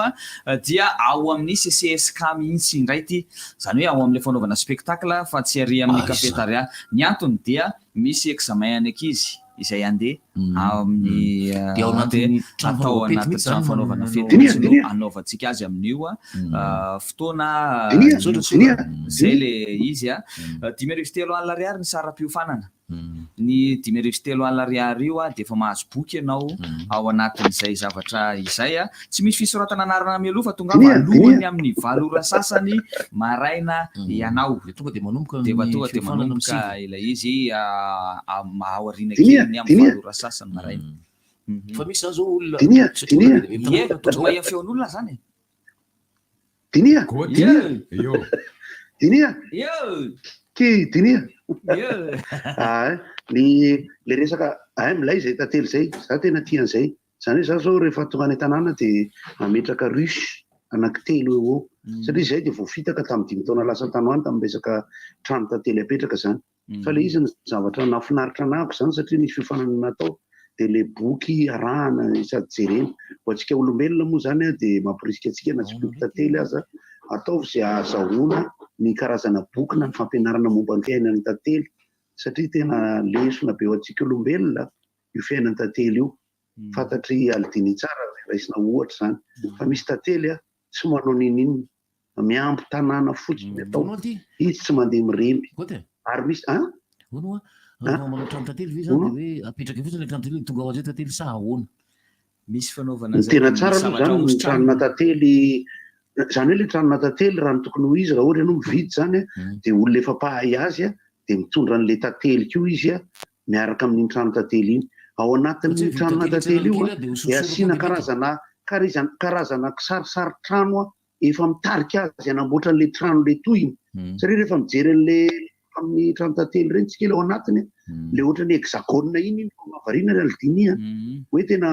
dia ao amin'ny CCSK mihitsy indraity zany hoe ao amin'ilay fanaovana spectacle fa tsy ary amin'ny cafétéria. Ny antony dia misy examen any ankizy izay andeha amin'ny atao anaty trano fanaovana fety anaovantsika azy amin'io fotoana zay le izy 5,3 ny sara-piofanana. Ny 5,3 io dia efa mahazo boky ianao ao anatin'izay zavatra izay tsy misy fisoratana anarana mialoha fa tonga alohany amin'ny 7 ora sasany maraina ianao tonga dia manomboka ilay izy aoriana kely amin'ny 7 ora sasany maraina. Fa misy zany zao olona maia feon'olona zany le resaka milay zay tantely zay za tena tian'izay zany hoe za zao rehefa tonga any tanàna dia mametraka rusy anankitelo eo satria zay dia voafitaka tamin'ny 5 taona lasa tanoany tamin'ny resaka trano tantely apetraka zany fa le izy ny zavatra nafinaritra anahako zany satria nisy fiofanana natao dia le boky arahana sady jerena ho antsika olombelona moa zany dia mampirisika antsika na tsy boky tantely aza ataovy izay ahazahoana ny karazana boky na ny fampianarana momba ny fiainan'ny tantely satria tena lesona be ho antsika olombelona io fiainan'ny tantely io fantatry alidiny tsara raisina ohatra zany fa misy tantely tsy manao nin'inona miampy tanàna fotsiny atao izy tsy mandeha miremby ary misy manao trano tantely ve zany hoe apetraka fotsiny le trano tantely tonga ao azy tantely sa ahoana misy fanaovana tena tsara moa zany ny tranona tantely zany hoe le tranona tantely raha ny tokony ho izy raha ohatra ianao mividy zany dia olona efa mpahay azy dia mitondra an'le tantely kio izy miaraka amin'iny trano tantely iny ao anatin'ny tranona tantely io dia asiana karazana kisarisary trano efa mitarika azy anamboatra an'le trano le toyiny satria rehefa mijery an'le amin'ny trano tantely reny tsika ao anatiny le ohatra ny hexagone iny mahavariana ry alidiny hoe tena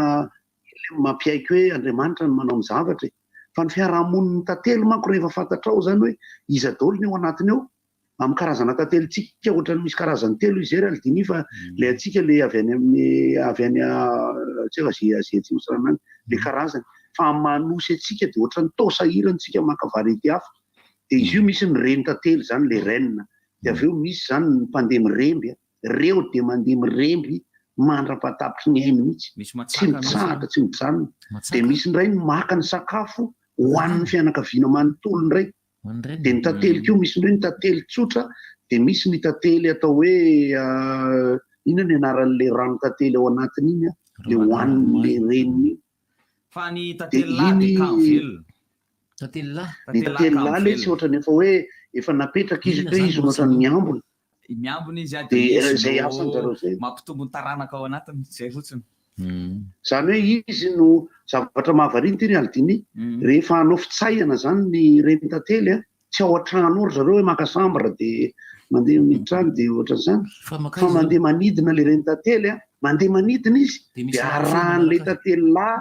mampiaiky hoe Andriamanitra no manao ny zavatra fa ny fiarahamoniny tantely manko rehefa fantatra ao zany hoe izy adaolo ny ao anatiny ao amin'ny karazana tatelontsika ohatrany misy karazany telo izy ery aldiny fa le atsika le avy any tsy aziatsy mosranany le karazany fa manosy atsika dia ohatrany taosahirantsika maka variété hafa dia izy io misy ny reny tantely zany le renina dia avy eo misy zany ny mpandeha miremby reo dia mandeha miremby mandra-patapitry ny ainy mihitsy tsy mitsahatra tsy mijanona dia misy ndray ny maka ny sakafo hoan'ny fianakaviana manontolo ndray dia ny tantely kio misy ndray ny tantely tsotra dia misy ny tantely atao hoe ina ny anaran'le rano tantely ao anatiny iny le hoan'le reniny fa ny tantelylahy dia kavelo ny tantelylahy le tsy ohatrany efa hoe efa napetraka izy hoe izy ohatrany miambony miambony izy dia zay asanjareo zay mampitombo ny taranaka ao anatiny zay fotsiny zany hoe izy no zavatra mahavariny ty ry aldiny rehefa hanao fitsahana zany ny reny tantely tsy ao an-trano ory zareo hoe maka sambra dia mandeha miditra dia ohatran'izany fa mandeha manidina le reny tantely mandeha manidina izy dia arahan'le tantely lahy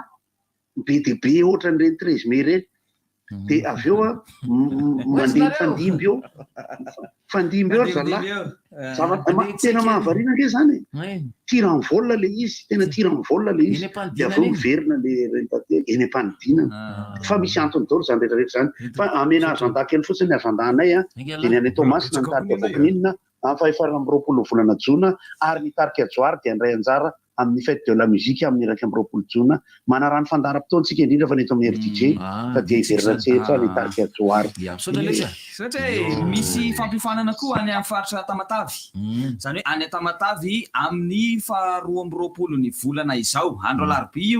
be dia be ohatran'ireny trésme reny dia avy eo mandeha fandimby eo fandimby eo zalahy tena mahavariana ke zany tiran volna le izy tena tiran volna le izy dia avy eo miverina le rentantely eny am-panidinana fa misy antony daholo zany rehetrarehetra zany fa amena agenda kely fotsiny agendanay dia ny anay Tomasina nitarika vokininina amin'ny fahefarana amby roapolo volana jona ary nitarika joary dia andray anjara amin'ny fête de la musique amin'ny iraika amby roapolo jona manarano fandaharam-potoantsika indrindra fa neto amin'ny RDJ fa dia hiverina tsetra nitarika joary satria misy fampifanana koa any amin'ny faritra Tamatavy zany hoe any Tamatavy amin'ny faharoa amby roapolo ny volana izao andro alarobia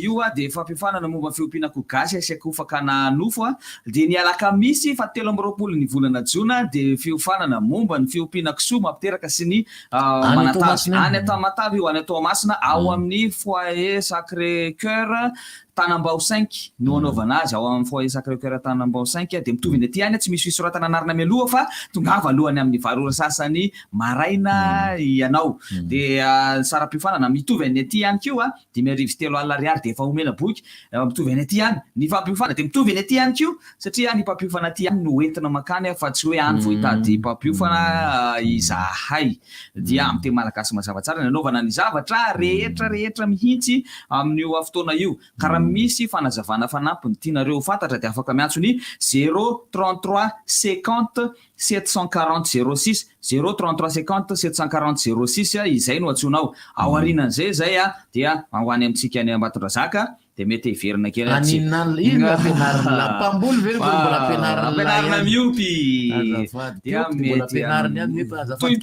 io dia fampifanana momba fiompianako gasy asiakofakana nofo dia ny alakamisy fahatelo amby roapolo ny volana jona dia fiofanana momba ny fiompianako soa mampiteraka sy ny manatavy any Tamatavy io any Toamasina ao amin'ny foyer Sacré Cœur Tanambao 5 no anaovana azy ao amin'ny foyer Sacré Cœur Tanambao 5 dia mitovy ny aty any tsy misy fisoratana anarana mialoha fa tongava alohany amin'ny varora sasany maraina ianao dia saram-piofanana mitovy ny aty any kio dia miarivo telo alina ariary dia efa omena boky mitovy ny aty any ny fampiofana dia mitovy ny aty any kio satria ny mpampiofana aty any no entina makany fa tsy hoe any vo hitady mpampiofana izahay dia amin'ny teny malagasy mazava tsara ny anaovana ny zavatra rehetra mihitsy amin'io fotoana io karaha misy fanazavana fanampiny tianareo fantatra dia afaka miantso ny 033 50 740 06 033 50 740 06 izay no atsonao ao arinan'izay zay dia hoany amintsika any Ambatondrazaka dia mety hiverina kely ampianarina miopy dia mety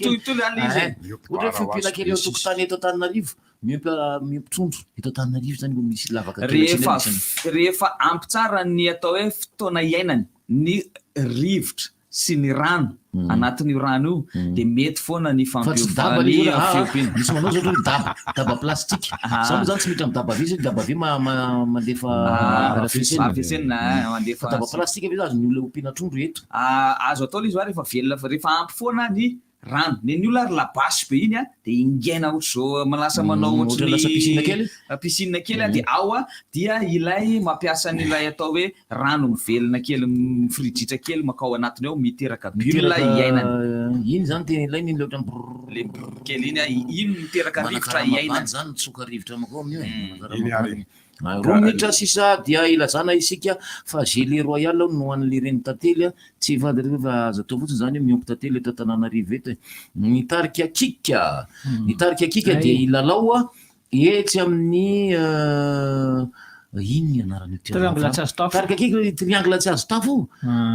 toitoy any izy ohatra fiompiana kely eo tokotany eto Antananarivo miompy-trondro eto Antananarivo zany misy lavaka rehefa ampy tsara ny atao hoe fotoana iainany ny rivotra sy ny rano anatin'io rano io dia mety foana ny fampiofany fiompiana misy manao zao daba plastika zany zany tsy mitra amin'ny daba vy zany daba vy mandefa afesenina mandefa daba plastika ve azo ny olona ompiana trondro eto azo atao izy rehefa velona rehefa ampy foana ny rano ny olona ary labasy be iny dia ingaina ohatr'izao malasa manao ohatrany piscine kely dia ao dia ilay mampiasa n'ilay atao hoe rano mivelona kely mifriditra kely makao anatiny ao miteraka bulle iainany iny zany tena ilainy iny le kely iny miteraka rivotra iainany zany tsoka rivotra makao amin'io roa minitra sisa dia ilazana isika fa Gélé Royal no an'le reny tantely tsy vadyreo fa azo atao fotsiny zany miompy tantely eto Antananarivo eto nitarika kika dia ilalao etsy amin'ny ino anarany triangle tsy azo tafo tarika kika triangle tsy azo tafo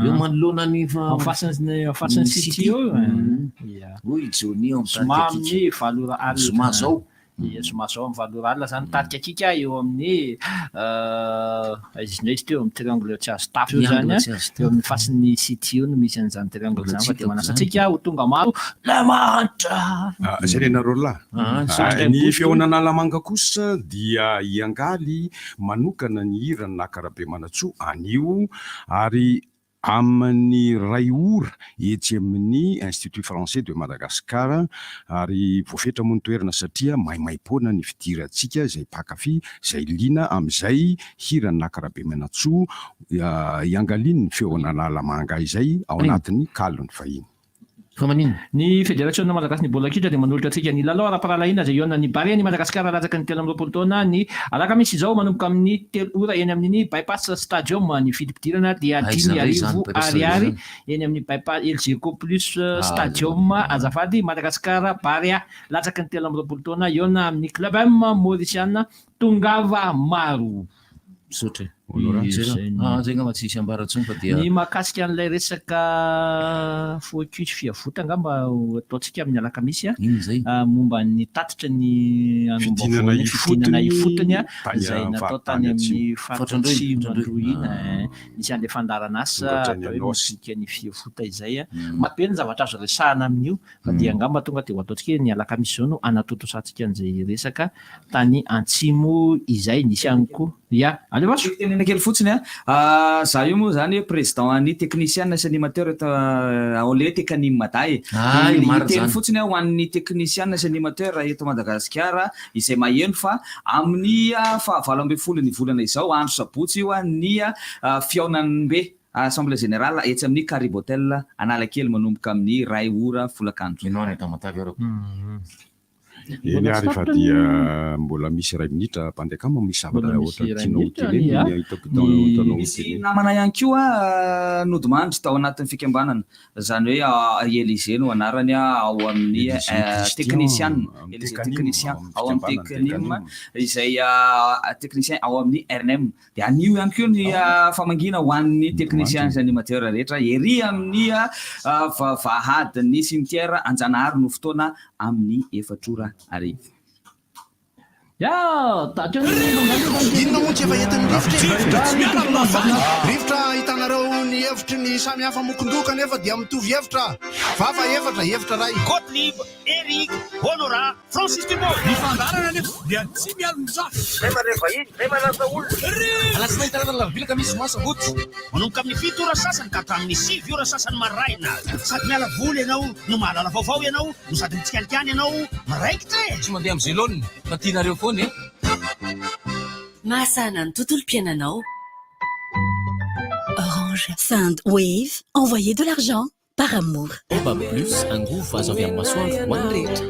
eo manoloana ny fatsiny city oy Johnny amin'ny valora zoma zao somazao amin'ny valora alina zany tarika kika eo amin'ny izy teo amin'ny triangle tsy azo tafo io zany eo amin'ny fatsiny city io no misy an'izany triangle zany fa dia manasatsika ho tonga maro la mantra zay renareo lahy ny feonanalamanga kosa dia iangaly manokana ny hirany nakarabe manatsoa anio ary amin'ny ray ora etsy amin'ny Institut Français de Madagascar ary voafetra moa ny toerana satria maimaimpoana ny fidirantsika izay pakafy izay liana amin'izay hirany nakarabe menatsoa iangaliny ny feonanalamanga izay ao anatin'ny kalony vahiny. Ny fédération malagasy ny bola kitra dia manolotra antsika ny lalao ara-paralahina izay iona ny Barea ny Madagasikara latsaky ny 3 taona ny alakamisy izao manomboka amin'ny 3 ora eny amin'ny bypass stadium ny fidipidirana dia 5,000 ariary eny amin'ny bypass Elgeco plus stadium azafady Madagasikara Barea latsaky ny 3 taona iona amin'ny club M Mauritiana Tongava Maro. Misaotra zay ngamba tsisy ambaratsony fa dia ny mahakasika an'ilay resaka focus fiavota angamba ataontsika amin'ny alakamisy momba ny tatitra ny fidinana ifotony izay natao tany amin'ny fatratsy mandroina nisy an'ilay fandarana asa atosika ny fiavota izay mampeny zavatra azo resahana amin'io fa dia angamba tonga dia ho ataontsika ny alakamisy zao no anatotosantsika an'izay resaka tany Antsimo izay nisy ihany koa ia alevaso tenena kely fotsiny za io moa zany président ny technicien sy animateur ao le tekanim maday teny fotsiny ho an'ny technicien sy animateur eto Madagasikara izay maheno fa amin'ny 27 ny volana izao andro sabotsy io ny fiaonan'be Assemblée générale etsy amin'ny Caribotel Analakely manomboka amin'ny 2 ora folakandro. Ianao ny tamatavy arako. Eny ary fa dia mbola misy 2 minitra mpandekama misy zavatra ohatra tianao teny misy namana ihany koa nodimandry tao anatin'ny fikambanana zany hoe Élysée no anarany ao amin'ny technicien ao amin'ny technicien izay technicien ao amin'ny RNM dia anio ihany koa ny famangina ho an'ny technicien sy animateur rehetra ery amin'ny vahadin'ny cimetière Anjanahary no fotoana amin'ny 4 ora arivo. Inona moa tsy efa entin'ny rivotra hitanareo ny hevitry ny samy hafa mokondoko nefa dia mitovy hevitra vava hevitra ray Gottlieb, Eric, Honora, Francis Dumont mifandarana nefa dia tsy mialon-jafy rehefa lasa olona alasina hitanana lavilaka misy masabotsy manomboka amin'ny 7 ora sasany ka hatramin'ny 7 ora sasany maraina sady miala voly ianao no mahalala vaovao ianao no sady mitsikalikany ianao maraikitra tsy mandeha amin'ny zélone fa tianareo foana Mahasana ny tontolom-piainanao. Orange. Sandwave. Envoyez de l'argent par amour. Plus, un goût va en masoandro ho an'ny rehetra.